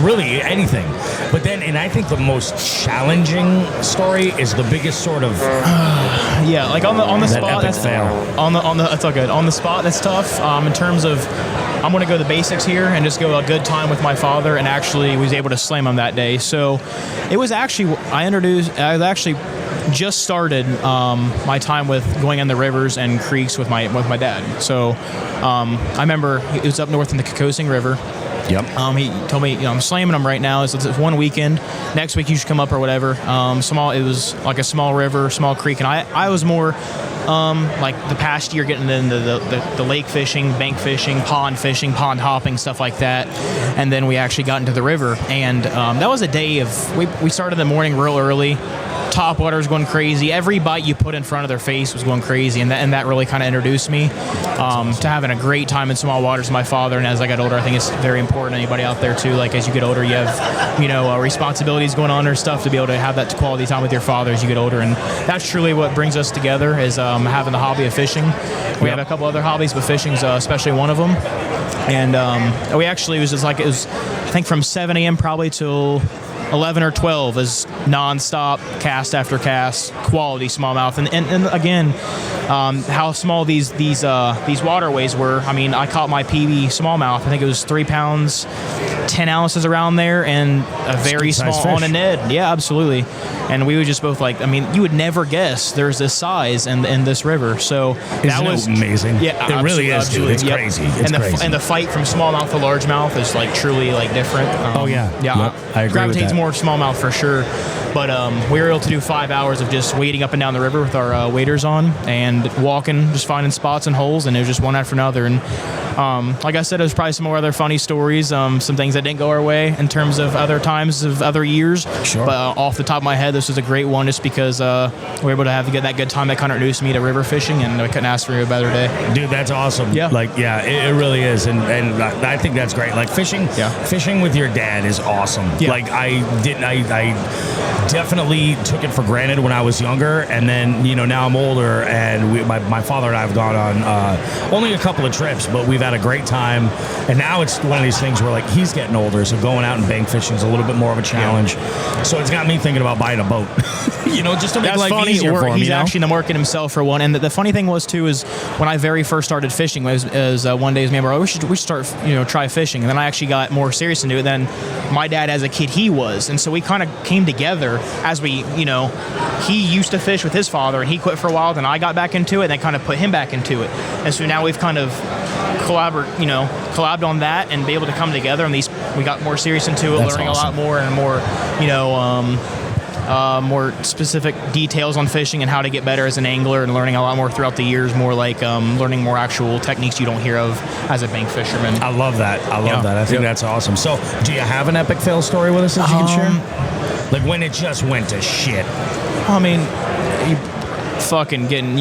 really anything. But then, and I think the most challenging story is the biggest sort of... on the spot. That's fail. That's all good. On the spot, that's tough. In terms of, I'm going to go the basics here and just go a good time with my father, and actually was able to slam him that day. So it was actually, I actually just started my time with going in the rivers and creeks with my dad. So I remember it was up north in the Kokosing River. Yep. He told me, I'm slamming them right now. It's one weekend. Next week you should come up or whatever. It was like a small river, small creek, and I was more like the past year getting into the lake fishing, bank fishing, pond hopping, stuff like that. And then we actually got into the river, and that was a day of we started in the morning real early. Top water was going crazy. Every bite you put in front of their face was going crazy, and that really kind of introduced me to having a great time in small waters with my father. And as I got older, I think it's very important. Anybody out there too, as you get older, you have responsibilities going on or stuff, to be able to have that quality time with your father as you get older. And that's truly what brings us together, is having the hobby of fishing. We have a couple other hobbies, but fishing's especially one of them. And we actually it was I think from 7 a.m. probably till 11 or 12 is nonstop, cast after cast, quality smallmouth, and again, how small these waterways were. I mean, I caught my PB smallmouth. I think it was 3 pounds, 10 ounces around there, and a very small on a Ned. Yeah, absolutely. And we would just both you would never guess there's this size in this river. So that was amazing. Yeah, it really is, dude. It's yep. crazy. And the fight from smallmouth to largemouth is truly different. Yeah. Yep, I agree with that. More smallmouth for sure, but we were able to do 5 hours of just wading up and down the river with our waders on and walking, just finding spots and holes, and it was just one after another. And like I said, there's probably some more other funny stories, some things that didn't go our way in terms of other times of other years. Sure. But off the top of my head, this was a great one, just because we were able to have that good time that kind of introduced me to river fishing, and I couldn't ask for a better day. Dude, that's awesome. Yeah. It really is, and I think that's great. Fishing with your dad is awesome. Yeah. I definitely took it for granted when I was younger, and then now I'm older, and my father and I have gone on only a couple of trips, but we've had a great time. And now it's one of these things where he's getting older, so going out and bank fishing is a little bit more of a challenge. Yeah. So it's got me thinking about buying a boat. Just to make life easier for him. He's actually in the market himself for one. And the funny thing was too is when I very first started fishing, was one day his man, we should start try fishing. And then I actually got more serious into it than my dad as a kid he was. And so we kind of came together as we he used to fish with his father, and he quit for a while. Then I got back into it, and then kind of put him back into it. And so now we've kind of collabed on that and be able to come together. And we got more serious into it, learning awesome. A lot more and more, more specific details on fishing and how to get better as an angler, and learning a lot more throughout the years, more learning more actual techniques you don't hear of as a bank fisherman. I love that. I think that's awesome. So do you have an epic fail story with us that you can share? When it just went to shit? I mean, fucking getting,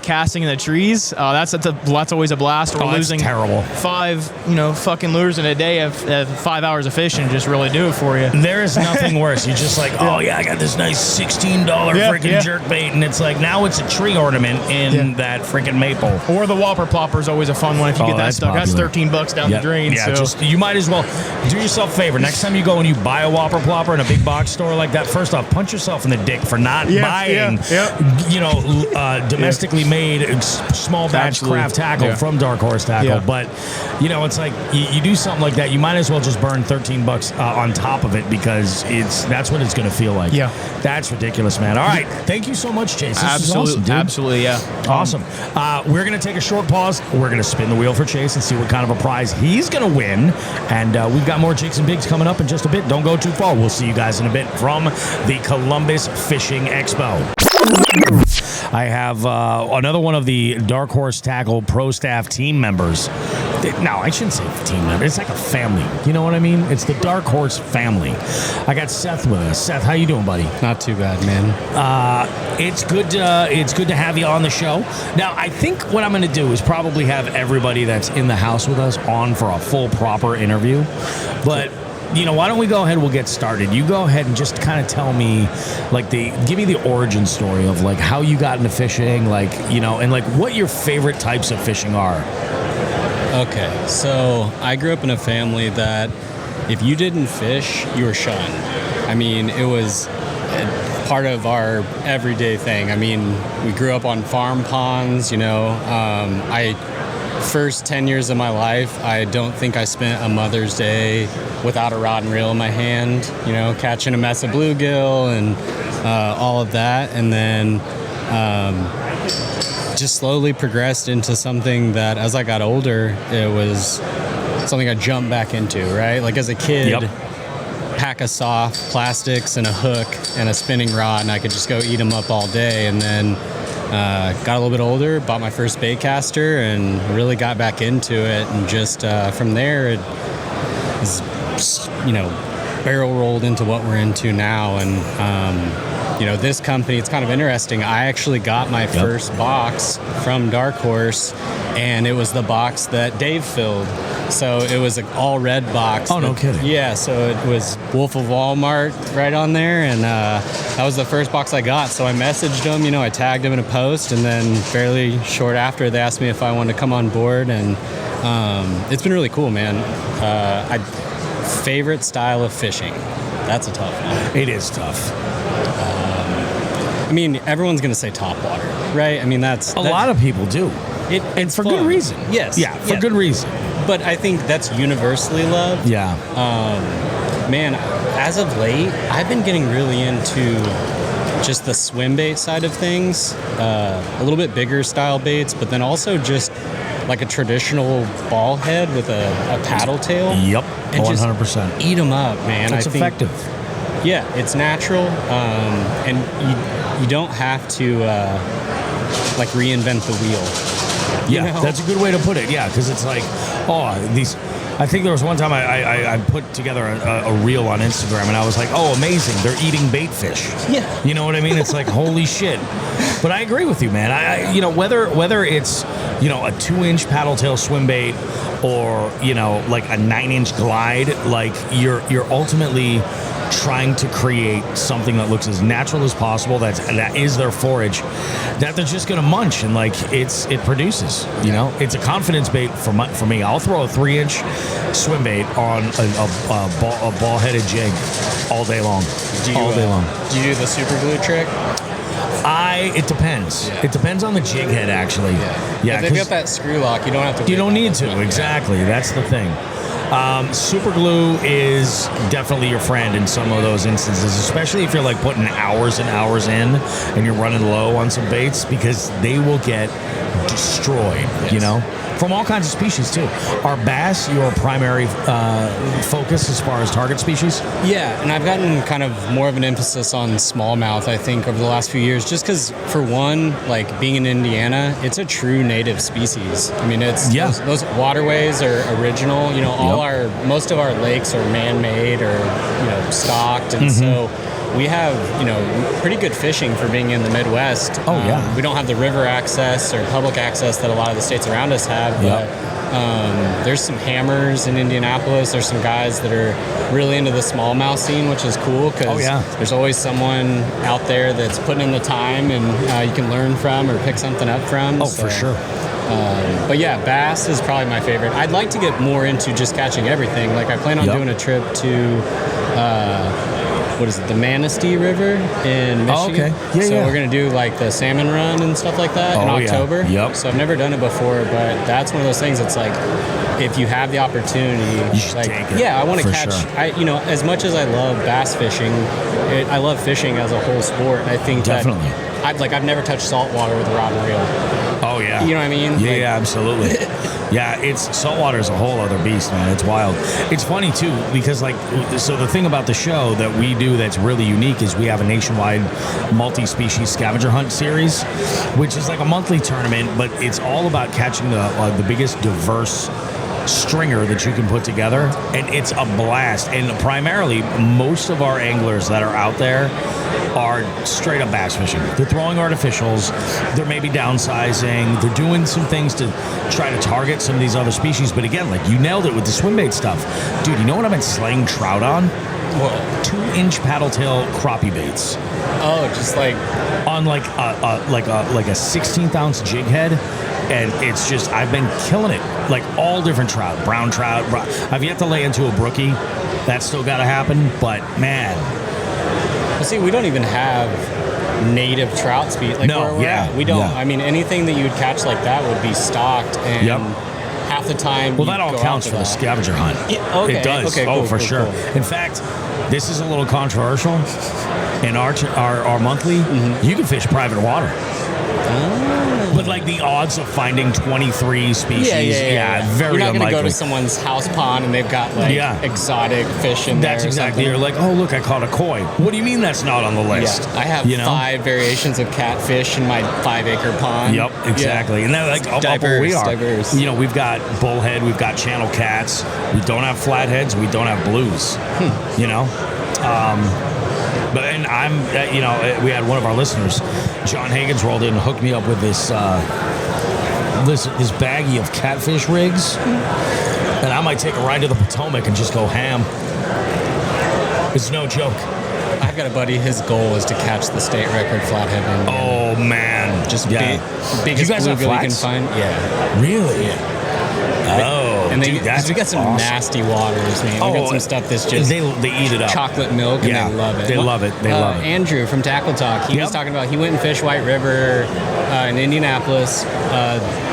casting in the trees. That's always a blast. We're losing terrible. 5, fucking lures in a day of 5 hours of fishing just really do it for you. There is nothing worse. You're just like, oh yeah, I got this nice $16 freaking jerk bait, and it's like now it's a tree ornament in that freaking maple. Or the Whopper Plopper is always a fun one if you get that stuck. Popular. That's $13 down the drain. Yeah, so. you might as well do yourself a favor. Next time you go and you buy a Whopper Plopper in a big box store like that, first off, punch yourself in the dick for not buying, domestically made small batch craft tackle from Dark Horse Tackle. Yeah. But it's like you do something like that, you might as well just burn $13 on top of it, because that's what it's going to feel like. Yeah, that's ridiculous, man. All right, thank you so much, Chase. This is awesome, dude. Absolutely, yeah. Awesome. We're going to take a short pause. We're going to spin the wheel for Chase and see what kind of a prize he's going to win. And we've got more Jigs and Bigs coming up in just a bit. Don't go too far. We'll see you guys in a bit from the Columbus Fishing Expo. I have another one of the Dark Horse Tackle Pro Staff team members. No, I shouldn't say team member. It's like a family. You know what I mean? It's the Dark Horse family. I got Seth with us. Seth, how you doing, buddy? Not too bad, man. It's good to have you on the show. Now, I think what I'm going to do is probably have everybody that's in the house with us on for a full, proper interview. But why don't we go ahead? We'll get started. You go ahead and just kind of tell me, give me the origin story of how you got into fishing, and what your favorite types of fishing are. Okay, so I grew up in a family that if you didn't fish, you were shunned. I mean, it was part of our everyday thing. I mean, we grew up on farm ponds. First 10 years of my life, I don't think I spent a Mother's Day without a rod and reel in my hand, catching a mess of bluegill and all of that. And then just slowly progressed into something that as I got older, it was something I jumped back into, right? Like as a kid, pack of soft plastics and a hook and a spinning rod, and I could just go eat them up all day. And then got a little bit older, bought my first bait caster, and really got back into it. And just from there, it was, barrel rolled into what we're into now. And this company, it's kind of interesting. I actually got my first box from Dark Horse, and it was the box that Dave filled. So it was an all red box. Oh, no kidding. Yeah, so it was Wolf of Walmart right on there, and that was the first box I got. So I messaged them, I tagged them in a post, and then fairly short after, they asked me if I wanted to come on board, and it's been really cool, man. Favorite style of fishing? That's a tough one. It is tough. I mean, everyone's going to say topwater, right? I mean, that's a lot of people do. It's for fun. Good reason. Yes. Yeah, for good reason. But I think that's universally loved. Yeah. Man, as of late, I've been getting really into just the swim bait side of things. A little bit bigger style baits, but then also just like a traditional ball head with a paddle tail. Yep, and 100%. Just eat them up, man. It's effective. Yeah, it's natural, and you don't have to reinvent the wheel. Yeah, that's a good way to put it. Yeah, because it's like, I think there was one time I put together a reel on Instagram, and I was like, oh, amazing, they're eating bait fish. Yeah. You know what I mean? It's like, holy shit. But I agree with you, man. Whether it's, a 2-inch paddle tail swim bait or, like a 9-inch glide, like you're ultimately trying to create something that looks as natural as possible, that is their forage, that they're just gonna munch, and it produces. It's a confidence bait for me. I'll throw a 3-inch swim bait on a ball-headed jig all day long. Do you do the super glue trick? It depends. Yeah. It depends on the jig head, actually. Yeah. If they've got that screw lock, you don't have to. You don't need to. Exactly. That's the thing. Super glue is definitely your friend in some of those instances, especially if you're putting hours and hours in and you're running low on some baits, because they will get destroyed, from all kinds of species too. Are bass your primary focus as far as target species? Yeah, and I've gotten kind of more of an emphasis on smallmouth, I think, over the last few years, just because, for one, being in Indiana, it's a true native species. I mean, those waterways are original. Most of our lakes are man-made or stocked, and so we have, pretty good fishing for being in the Midwest. Oh, yeah. We don't have the river access or public access that a lot of the states around us have. Yep. But there's some hammers in Indianapolis. There's some guys that are really into the smallmouth scene, which is cool because there's always someone out there that's putting in the time and you can learn from or pick something up from. Oh, for sure. But yeah, bass is probably my favorite. I'd like to get more into just catching everything. Like I plan on doing a trip to the Manistee River in Michigan. Oh, okay. Yeah, so we're gonna do like the salmon run and stuff like that in October. Yep. So I've never done it before, but that's one of those things that's like, if you have the opportunity, you should take it. Yeah, I want to For catch. sure. As much as I love bass fishing, I love fishing as a whole sport. I think Definitely. I've never touched saltwater with a rod and reel. Oh yeah. You know what I mean? Yeah, absolutely. Yeah, it's saltwater is a whole other beast, man. It's wild. It's funny too because so the thing about the show that we do that's really unique is we have a nationwide multi-species scavenger hunt series, which is like a monthly tournament, but it's all about catching the biggest diverse stringer that you can put together, and it's a blast. And primarily, most of our anglers that are out there are straight up bass fishing. They're throwing artificials, they're maybe downsizing, they're doing some things to try to target some of these other species. But again, like you nailed it with the swim bait stuff. Dude, you know what I've been slaying trout on? 2-inch paddle tail crappie baits. Oh, just like on like a 16th ounce jig head. And it's just, I've been killing it. Like all different trout, brown trout. I've yet to lay into a brookie. That's still got to happen. But man. Well, see, we don't even have native trout species. Like No, where we're yeah, at. We don't. yeah. I mean, anything that you would catch like that would be stocked. And half the time. Well, that all counts for the scavenger hunt. Yeah, okay, It does. okay, oh, cool, for cool, sure. cool. In fact, this is a little controversial. In our monthly, you can fish private water. But like the odds of finding 23 species, very You're not unlikely. going to go to someone's house pond and they've got like exotic fish in there. That's or exactly. something. You're like, oh look, I caught a koi. What do you mean that's not on the list? Yeah, I have 5 variations of catfish in my 5-acre pond. Yep, exactly. Yeah. And then like up where we are, you know, we've got bullhead, we've got channel cats, we don't have flatheads, we don't have blues. You know. But and I'm, we had one of our listeners, John Hagens, rolled in and hooked me up with this baggie of catfish rigs, and I might take a ride to the Potomac and just go ham. It's no joke. I've got a buddy. His goal is to catch the state record flathead. Oh man, just biggest you guys have bluegill you can flats? find. Yeah, really? Yeah. Oh, and dude, that's we got some awesome. nasty waters, man. We got some stuff that's just they eat it up. Chocolate milk, and they love it. They love it. They love it. Andrew from Tackle Talk, he was talking about he went and fished White River in Indianapolis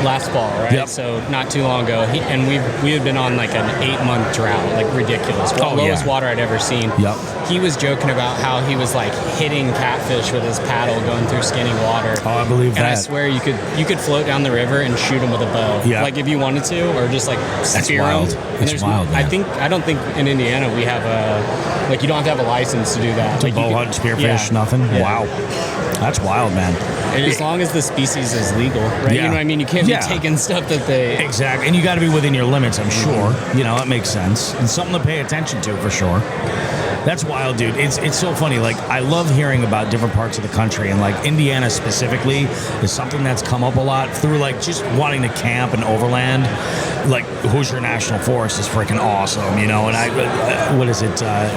last fall, right? Yep. So not too long ago. We had been on like an 8-month drought, like ridiculous. Lowest water I'd ever seen. Yep. He was joking about how he was like hitting catfish with his paddle going through skinny water. Oh, I believe and that. I swear you could float down the river and shoot them with a bow. Yeah. Like if you wanted to, or just like spear wild. them. It's wild, man. I don't think in Indiana we have you don't have to have a license to do that. To bow hunt, spearfish, nothing. Yeah. Wow, that's wild, man. And as long as the species is legal, right? You know what I mean? You can't be taking stuff that they exactly, and you got to be within your limits. I'm sure. You know, it makes sense. It's something to pay attention to for sure. That's wild, dude. It's so funny. Like, I love hearing about different parts of the country, and like Indiana specifically is something that's come up a lot through like just wanting to camp and overland. Like Hoosier National Forest is freaking awesome, you know. And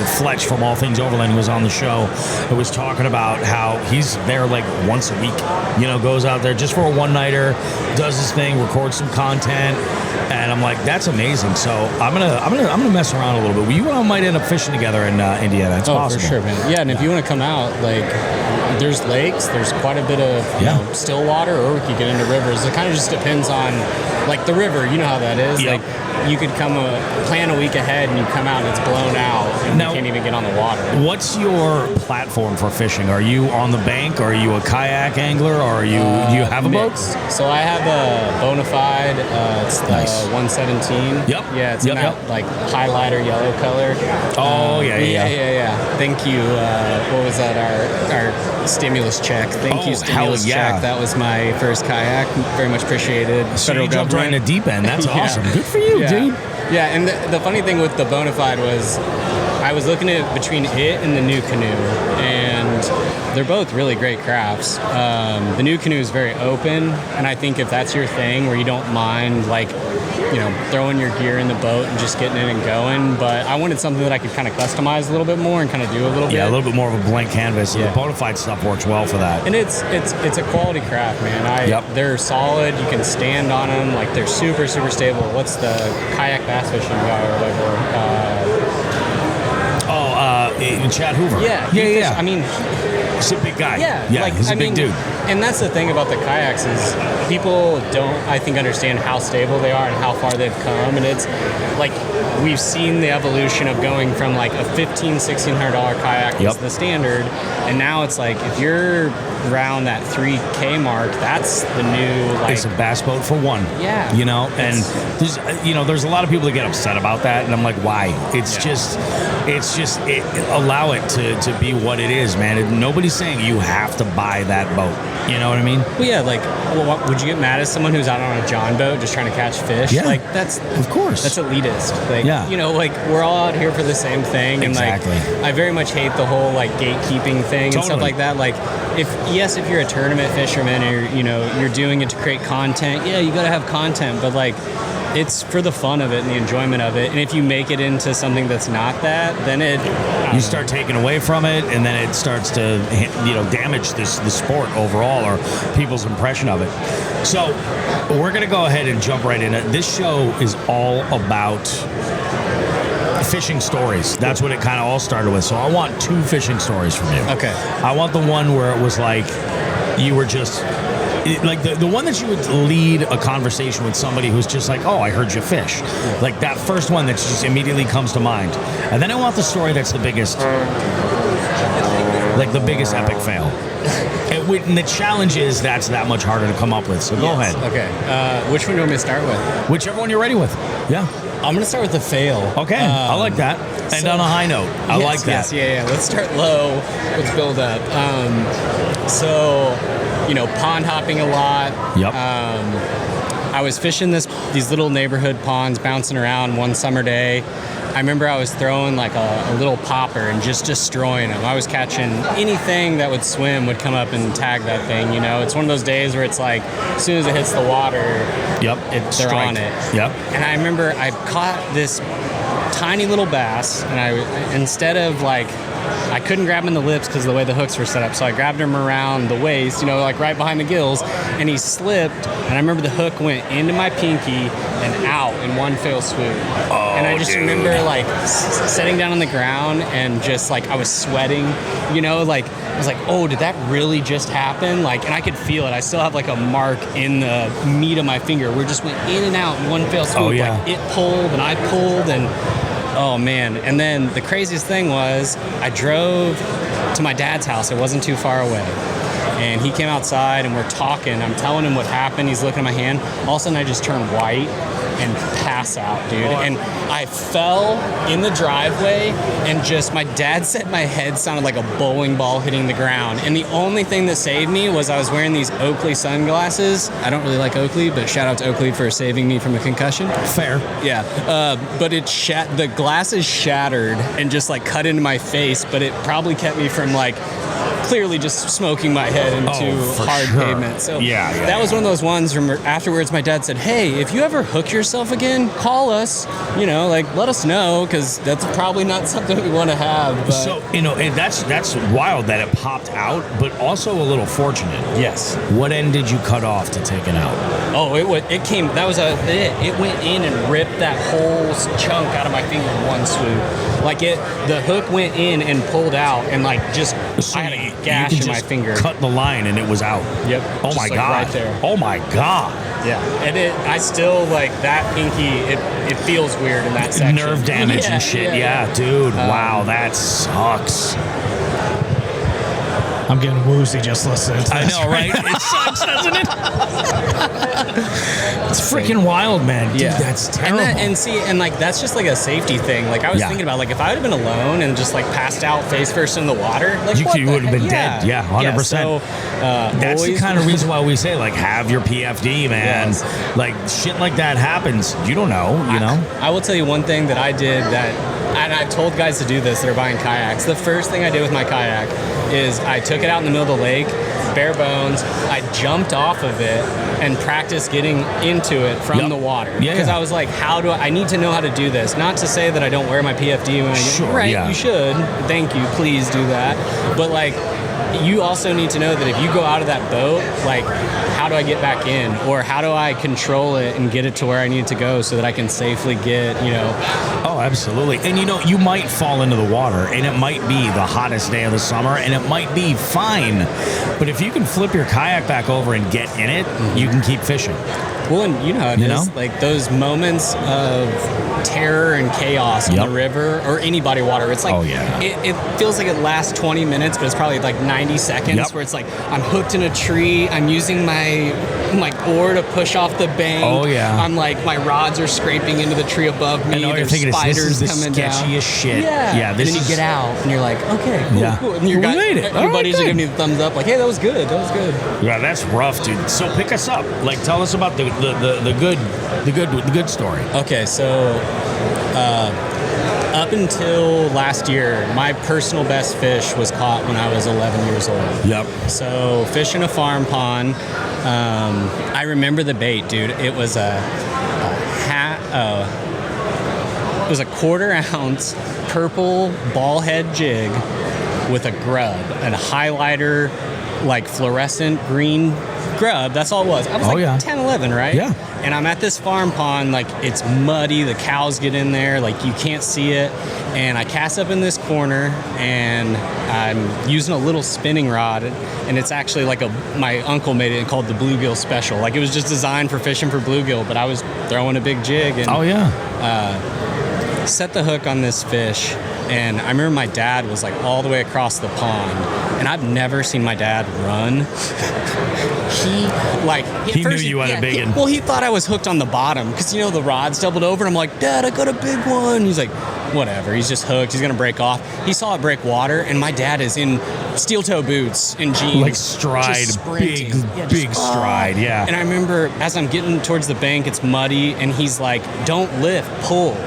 Fletch from All Things Overland, who was on the show, was talking about how he's there like once a week. You know, goes out there just for a one-nighter, does his thing, records some content. And I'm like, that's amazing. So I'm gonna mess around a little bit. You and I might end up fishing together in Indiana. It's possible. for sure, man. Yeah, and if you want to come out, like, there's lakes. There's quite a bit of you know, still water, or we could get into rivers. It kind of just depends on, like, the river. You know how that is. Yep. Like, you could plan a week ahead, and you come out and it's blown out, and you can't even get on the water. What's your platform for fishing? Are you on the bank? Or are you a kayak angler? Or do you have a boat? So I have a Bonafide. It's the 117. Yep. Yeah, it's in that like highlighter yellow color. Oh yeah. Thank you. What was that? Our stimulus check. Thank you, stimulus check. That was my first kayak. Very much appreciated. So Federal you jumped right in government. the deep end. That's Yeah. awesome. Good for you, dude. Yeah, and the funny thing with the Bonafide was I was looking at between it and the New Canoe, and they're both really great crafts. The New Canoe is very open, and I think if that's your thing, where you don't mind like, you know, throwing your gear in the boat and just getting in and going, but I wanted something that I could kind of customize a little bit more and kind of do a little bit. Yeah, a little bit more of a blank canvas. Yeah. The Bonafide stuff works well for that. And it's a quality craft, man. They're solid. You can stand on them. Like, they're super, super stable. What's the kayak bass fishing guy or whatever? Chad Hoover. Yeah. I mean, he's a big guy. Yeah, like, he's a big dude. And that's the thing about the kayaks is people don't, I think, understand how stable they are and how far they've come. And it's like we've seen the evolution of going from like a $1,500-$1,600 kayak was the standard, and now it's like if you're around that $3,000 mark, that's the new like. It's a bass boat for one. Yeah. You know, and there's a lot of people that get upset about that, and I'm like, why? It's just allow it to be what it is, man. Nobody's saying you have to buy that boat. You know what I mean? Well, yeah, like, would you get mad at someone who's out on a John boat just trying to catch fish? Yeah. Like, that's... Of course. That's elitist. Like, yeah. You know, like, we're all out here for the same thing. Exactly. And, like, I very much hate the whole, like, gatekeeping thing and stuff like that. Like, if you're a tournament fisherman or, you know, you're doing it to create content, yeah, you got to have content. But, like, it's for the fun of it and the enjoyment of it. And if you make it into something that's not that, then you start taking away from it, and then it starts to, you know, damage the sport overall or people's impression of it. So we're going to go ahead and jump right in it. This show is all about fishing stories. That's what it kind of all started with. So I want 2 fishing stories from you. Okay. I want the one where it was like you were just... like the one that you would lead a conversation with somebody who's just like, oh, I heard you fish. Like that first one that just immediately comes to mind. And then I want the story that's the biggest, like the biggest epic fail. And the challenge is that's that much harder to come up with. So go ahead. Okay. Which one do you want me to start with? Whichever one you're ready with. Yeah. I'm going to start with the fail. Okay. I like that. And on a high note. I like that. Yes, yeah. Let's start low. Let's build up. So... you know, pond hopping a lot. Yep. I was fishing these little neighborhood ponds, bouncing around one summer day. I remember I was throwing like a little popper and just destroying them. I was catching anything that would swim would come up and tag that thing. You know, it's one of those days where it's like as soon as it hits the water, they're on it. Yep. And I remember I caught this tiny little bass, and instead of like. I couldn't grab him in the lips because of the way the hooks were set up. So I grabbed him around the waist, you know, like right behind the gills, and he slipped. And I remember the hook went into my pinky and out in one fell swoop. Oh, and I just remember like sitting down on the ground and just like I was sweating, you know, like I was like, oh, did that really just happen? Like, and I could feel it. I still have like a mark in the meat of my finger where it just went in and out in one fell swoop. Oh, yeah. Like it pulled and I pulled and. Oh, man. And then the craziest thing was I drove to my dad's house. It wasn't too far away. And he came outside and we're talking. I'm telling him what happened. He's looking at my hand. All of a sudden, I just turned white and pass out, dude. And I fell in the driveway and just, my dad said my head sounded like a bowling ball hitting the ground. And the only thing that saved me was I was wearing these Oakley sunglasses. I don't really like Oakley, but shout out to Oakley for saving me from a concussion. Fair. Yeah. But the glasses shattered and just like cut into my face, but it probably kept me from like clearly just smoking my head into hard pavement. So that was one of those ones where afterwards my dad said, hey, if you ever hook yourself again, call us, you know, like let us know, because that's probably not something we want to have. But. So, you know, that's wild that it popped out, but also a little fortunate. Yes. What end did you cut off to take it out? Oh, it went in and ripped that whole chunk out of my finger in one swoop. Like the hook went in and pulled out, and like just I had a gash in my finger. Cut the line and it was out. Yep. Oh my god. Right there. Oh my god. Yeah. And I still like that pinky. It feels weird in that section. Nerve damage and shit. Yeah, dude. Wow, that sucks. I'm getting woozy just listening to this. I know, right? It sucks, doesn't it? It's freaking wild, man. Dude, that's terrible. And like that's just like a safety thing. Like I was thinking about, like if I would have been alone and just like passed out face first in the water, like you would have been dead. Yeah, 100%. So, that's the kind of reason why we say like have your PFD, man. Yes. Like shit like that happens. You don't know, you know. I will tell you one thing that I did that and I've told guys to do this that are buying kayaks. The first thing I did with my kayak is I took it out in the middle of the lake, bare bones. I jumped off of it and practiced getting into it from the water. Because I was like, I need to know how to do this. Not to say that I don't wear my PFD when I get right. You should. Thank you. Please do that. But like, you also need to know that if you go out of that boat, like, how do I get back in? Or how do I control it and get it to where I need it to go so that I can safely get, you know. Oh, absolutely. And you know, you might fall into the water and it might be the hottest day of the summer and it might be fine. But if you can flip your kayak back over and get in it, you can keep fishing. Well, and you know how it is. Like those moments of terror and chaos on the river or any body of water. It's like, it feels like it lasts 20 minutes, but it's probably like 90 seconds where it's like, I'm hooked in a tree. I'm using my oar to push off the bank. Oh, yeah. I'm like, my rods are scraping into the tree above me. And all you're There's thinking spiders is, this is the coming down. sketchiest shit. Yeah. This and then you get out and you're like, okay, cool. And We made it. Your buddies are giving you the thumbs up, like, hey, that was good. That was good. Yeah, that's rough, dude. So pick us up. Like, tell us about the good story. Okay, so up until last year, my personal best fish was caught when I was 11 years old. Yep. So fishing a farm pond. I remember the bait, dude. It was it was a 1/4 ounce purple ball head jig with a grub and a highlighter, like fluorescent green grub. That's all it was. I was 10, 11, right? Yeah. And I'm at this farm pond, like it's muddy, the cows get in there, like you can't see it. And I cast up in this corner and I'm using a little spinning rod, and it's actually like my uncle made it called the Bluegill Special. Like it was just designed for fishing for bluegill, but I was throwing a big jig and set the hook on this fish. And I remember my dad was like all the way across the pond, and I've never seen my dad run. He knew you had a big one. Well, he thought I was hooked on the bottom because, you know, the rod's doubled over. And I'm like, Dad, I got a big one. He's like, whatever. He's just hooked. He's going to break off. He saw it break water, and my dad is in steel toe boots and jeans. Like stride, big stride, yeah. And I remember as I'm getting towards the bank, it's muddy, and he's like, don't lift, pull.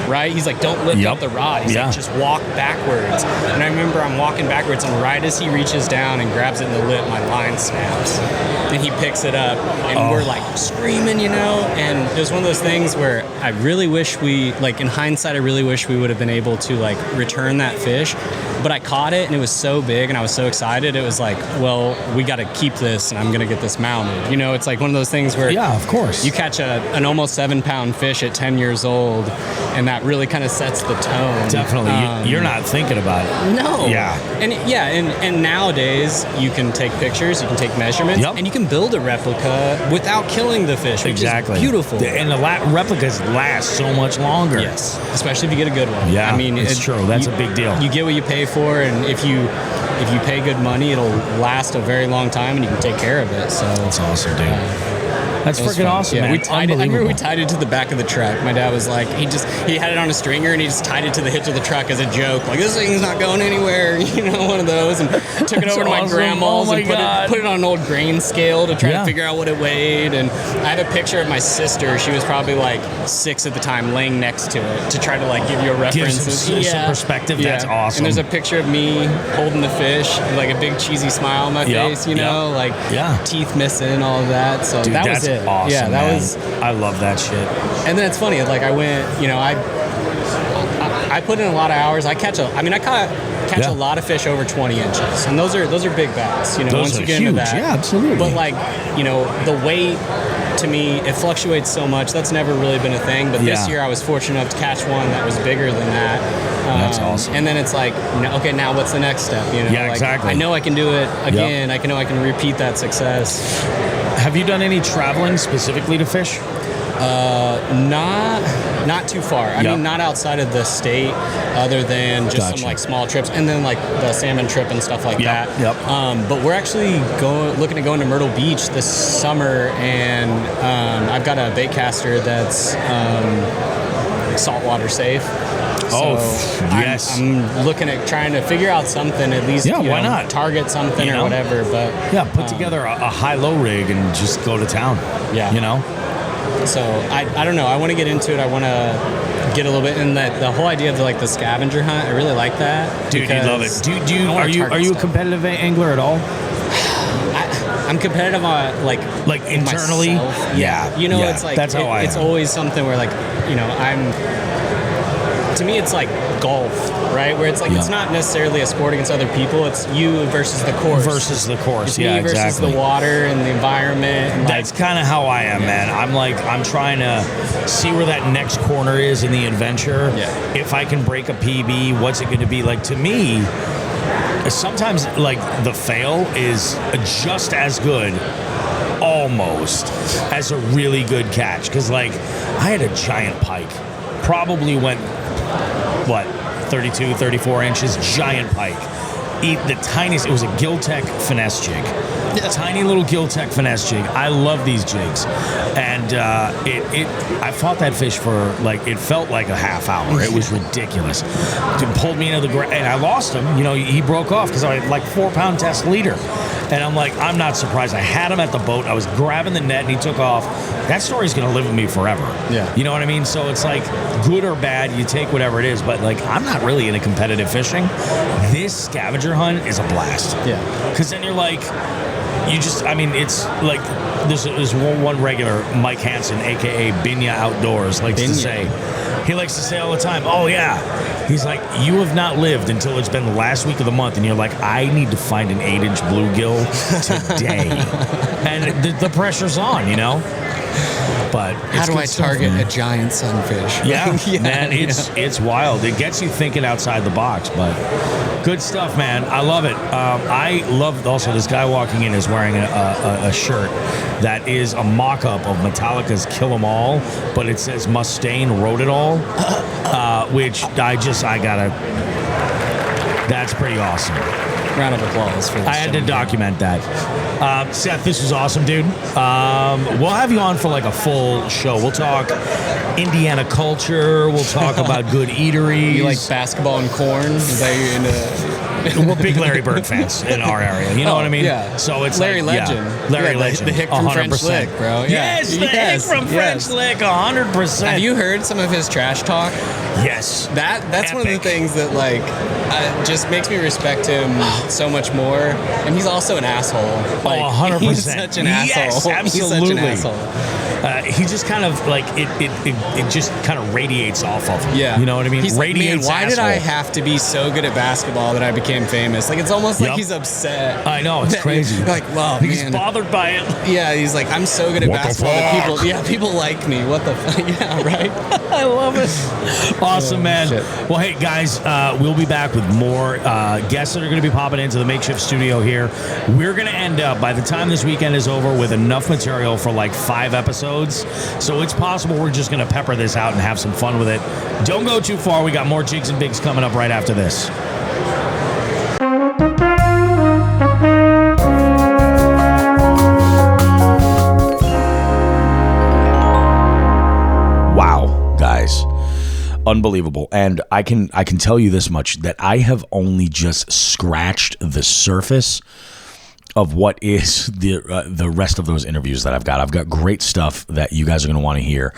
Right? He's like, don't lift up the rod. He's like, just walk backwards. And I remember I'm walking backwards, and right as he reaches down and grabs it in the lip, my line snaps. And he picks it up, and we're like screaming, you know? And it was one of those things where I really wish in hindsight, I really wish we would have been able to like return that fish. But I caught it, and it was so big, and I was so excited. It was like, well, we got to keep this, and I'm going to get this mounted. You know, it's like one of those things where of course. You catch an almost 7-pound fish at 10 years old, and that really kind of sets the tone. Definitely. You're not thinking about it. No. Yeah. And nowadays, you can take pictures, you can take measurements, and you can build a replica without killing the fish, which is beautiful. And the replicas last so much longer. Yes, especially if you get a good one. Yeah, I mean, it's true. That's a big deal. You get what you pay for, and if you pay good money, it'll last a very long time, and you can take care of it. So that's awesome, dude. That's freaking awesome, yeah, man. we tied it. I remember we tied it to the back of the truck. My dad was like, he had it on a stringer, and he just tied it to the hitch of the truck as a joke. Like, this thing's not going anywhere, you know, one of those. And took it over to my grandma's and put it on an old grain scale to try to figure out what it weighed. And I have a picture of my sister. She was probably like 6 at the time, laying next to it to try to like give you a reference. Give some perspective. Yeah. That's awesome. And there's a picture of me holding the fish, like a big cheesy smile on my face, you know, like teeth missing, all of that. So dude, that was it. Awesome, yeah, that man. was. I love that shit. And then it's funny, like I went, you know, I put in a lot of hours. I catch a lot of fish over 20 inches, and those are big bass. You know, those once you are get huge. into that, Yeah, absolutely. But like, you know, the weight. To me, it fluctuates so much. That's never really been a thing. But this year, I was fortunate enough to catch one that was bigger than that. That's awesome. And then it's like, okay, now what's the next step? You know, like, exactly. I know I can do it again. I know I can repeat that success. Have you done any traveling specifically to fish? Not too far. I mean, not outside of the state, other than just some like small trips, and then like the salmon trip and stuff like that. But we're actually looking at going to Myrtle Beach this summer, and I've got a bait caster that's saltwater safe. So yes. I'm looking at trying to figure out something at least. Why not? Target something or whatever. But put together a high-low rig and just go to town. Yeah. You know. So I don't know. I want to get into it. I want to get a little bit. And the whole idea of the scavenger hunt, I really like that. Dude, you love it. Are you a competitive angler at all? I'm competitive on like internally. Myself. Yeah. It's like that's how I am. It's always something where to me it's like golf, right? Where it's like it's not necessarily a sport against other people. It's you versus the course. It's me versus exactly. the water and the environment. And that's kind of how I am, man. I'm trying to see where that next corner is in the adventure. Yeah. If I can break a PB, what's it going to be like? To me, sometimes the fail is just as good almost as a really good catch, because I had a giant pike, probably went 32 34 inches, giant pike, eat the tiniest. It was a Giltech finesse jig, tiny little Giltech finesse jig. I love these jigs, and I fought that fish for it felt like a half hour. It was ridiculous. Dude pulled me into the ground, and I lost him. He broke off because I had 4-pound test leader, and I'm not surprised. I had him at the boat. I was grabbing the net, and he took off. That story's gonna live with me forever. Yeah, you know what I mean. So it's good or bad, you take whatever it is. But I'm not really into competitive fishing. This scavenger hunt is a blast. Yeah, because then you're it's there's one regular, Mike Hansen, aka Binya Outdoors, likes to say. He likes to say all the time, oh yeah. He's like, you have not lived until it's been the last week of the month, and you're like, I need to find an 8-inch bluegill today. And the pressure's on, But how do I target a giant sunfish? Yeah, man, it's wild. It gets you thinking outside the box, but good stuff, man. I love it. I love also this guy walking in is wearing a shirt that is a mock-up of Metallica's Kill 'Em All, but it says Mustaine wrote it all, which I gotta. That's pretty awesome. Round of applause for this. I had to document that. Seth, this was awesome, dude. We'll have you on for a full show. We'll talk Indiana culture. We'll talk about good eateries. You like basketball and corn? Is that you into? We're big Larry Bird fans in our area. You know what I mean? Yeah. So it's Larry Legend. Larry Legend. The hick from 100%. French Lick, bro. Yes, the hick from French Lick, 100%. Have you heard some of his trash talk? Yes. That's one of the things that just makes me respect him so much more. And he's also an asshole. 100%. He's such an asshole. Yes, absolutely. He's such an asshole. He just kind of it just kind of radiates off of him. Yeah. You know what I mean? He's Radiates why asshole. did I have to be so good at basketball that I became famous? It's almost like he's upset. I know, it's crazy. Wow, he's man. bothered by it. Yeah, he's like, I'm so good at basketball that people like me. What the fuck? Yeah, right? I love it. Awesome, man. Shit. Well, hey, guys, we'll be back with more guests that are going to be popping into the makeshift studio here. We're going to end up, by the time this weekend is over, with enough material for 5 episodes. So it's possible we're just going to pepper this out and have some fun with it. Don't go too far. We got more Jigs and Bigs coming up right after this. Wow, guys. Unbelievable. And I can tell you this much, that I have only just scratched the surface of what is the rest of those interviews that I've got. I've got great stuff that you guys are going to want to hear.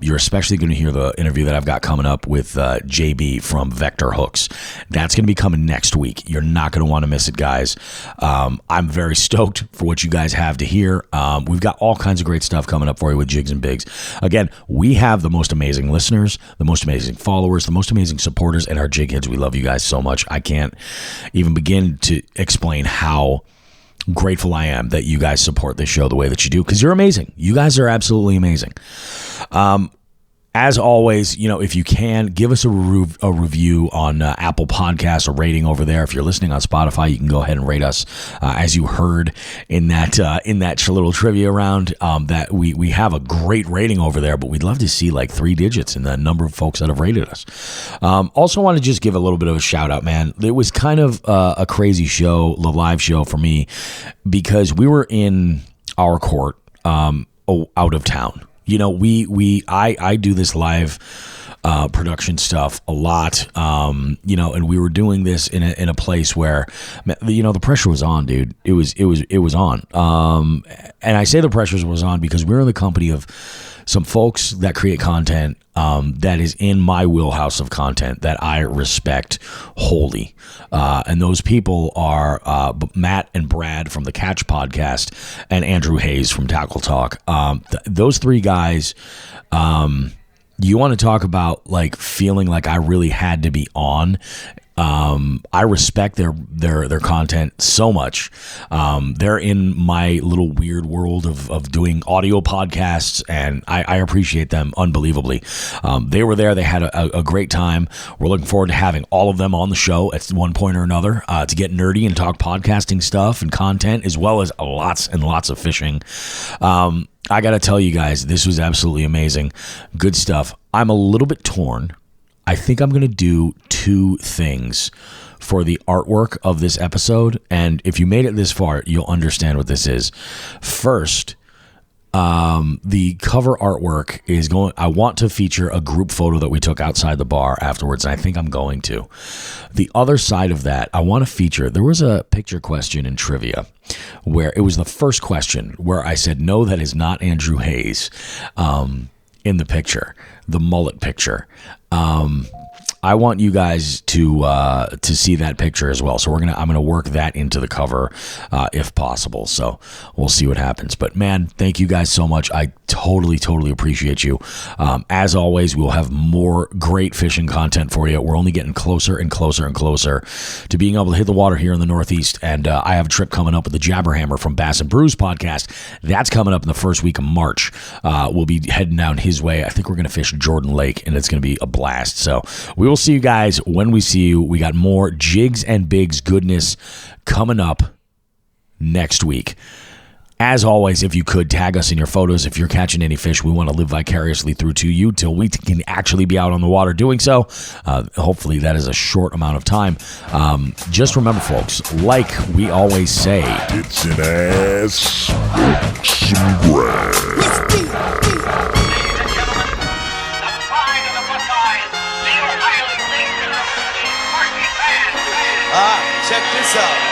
You're especially going to hear the interview that I've got coming up with JB from Vector Hooks. That's going to be coming next week. You're not going to want to miss it, guys. I'm very stoked for what you guys have to hear. We've got all kinds of great stuff coming up for you with Jigs and Bigs. Again, we have the most amazing listeners, the most amazing followers, the most amazing supporters, and our Jig Heads. We love you guys so much. I can't even begin to explain how grateful I am that you guys support this show the way that you do, because you're amazing. You guys are absolutely amazing. As always, if you can, give us a review on Apple Podcasts, a rating over there. If you're listening on Spotify, you can go ahead and rate us. As you heard in that little trivia round, that we have a great rating over there, but we'd love to see 3 digits in the number of folks that have rated us. Also want to just give a little bit of a shout out, man. It was kind of a crazy show, the live show for me, because we were in our court out of town. I do this live production stuff a lot, and we were doing this in a place where, the pressure was on, dude. It was on. And I say the pressure was on because we were in the company of some folks that create content that is in my wheelhouse of content that I respect wholly. And those people are Matt and Brad from the Catch Podcast and Andrew Hayes from Tackle Talk. Those three guys, you want to talk about like feeling like I really had to be on. I respect their content so much. They're in my little weird world of doing audio podcasts, and I appreciate them unbelievably. They were there. They had a great time. We're looking forward to having all of them on the show at one point or another to get nerdy and talk podcasting stuff and content, as well as lots and lots of fishing. I got to tell you guys, this was absolutely amazing. Good stuff. I'm a little bit torn. I think I'm going to do two things for the artwork of this episode. And if you made it this far, you'll understand what this is. First, the cover artwork is going, I want to feature a group photo that we took outside the bar afterwards. And I think I'm going to. The other side of that, I want to feature, there was a picture question in trivia where it was the first question where I said, no, that is not Andrew Hayes. In the picture, the mullet picture. I want you guys to see that picture as well. So I'm gonna work that into the cover if possible. So we'll see what happens. But man, thank you guys so much. I totally appreciate you. As always, we'll have more great fishing content for you. We're only getting closer and closer and closer to being able to hit the water here in the Northeast. And I have a trip coming up with the Jabberhammer from Bass and Brews podcast. That's coming up in the first week of March. We'll be heading down his way. I think we're gonna fish Jordan Lake, and it's gonna be a blast. So we will see you guys when we see you. We got more Jigs and Bigs goodness coming up next week. As always, if you could tag us in your photos, if you're catching any fish, we want to live vicariously through to you till we can actually be out on the water doing so. Hopefully that is a short amount of time. Just remember, folks, like we always say, it's an ass some grass. Check this out.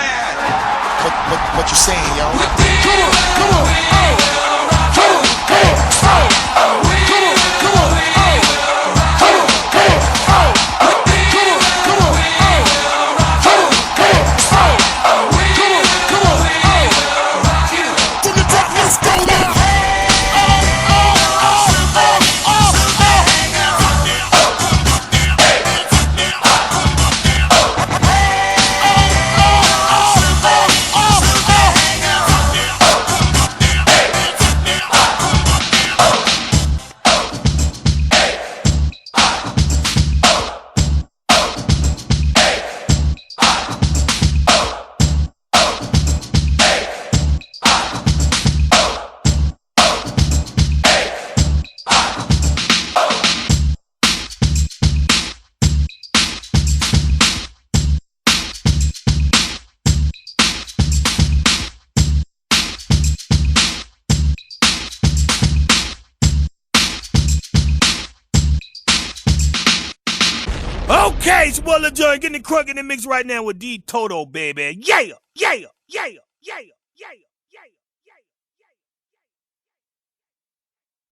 at? What you saying, yo? Come on, come on, oh, come on, come on, oh, come on, come on, come on, oh, come on, come on, oh, come on, come on, oh, come on, come on, oh, from the top, let's go now. Okay, it's Willa Joy getting the crunk in the mix right now with D Toto, baby. Yeah, yeah, yeah, yeah, yeah.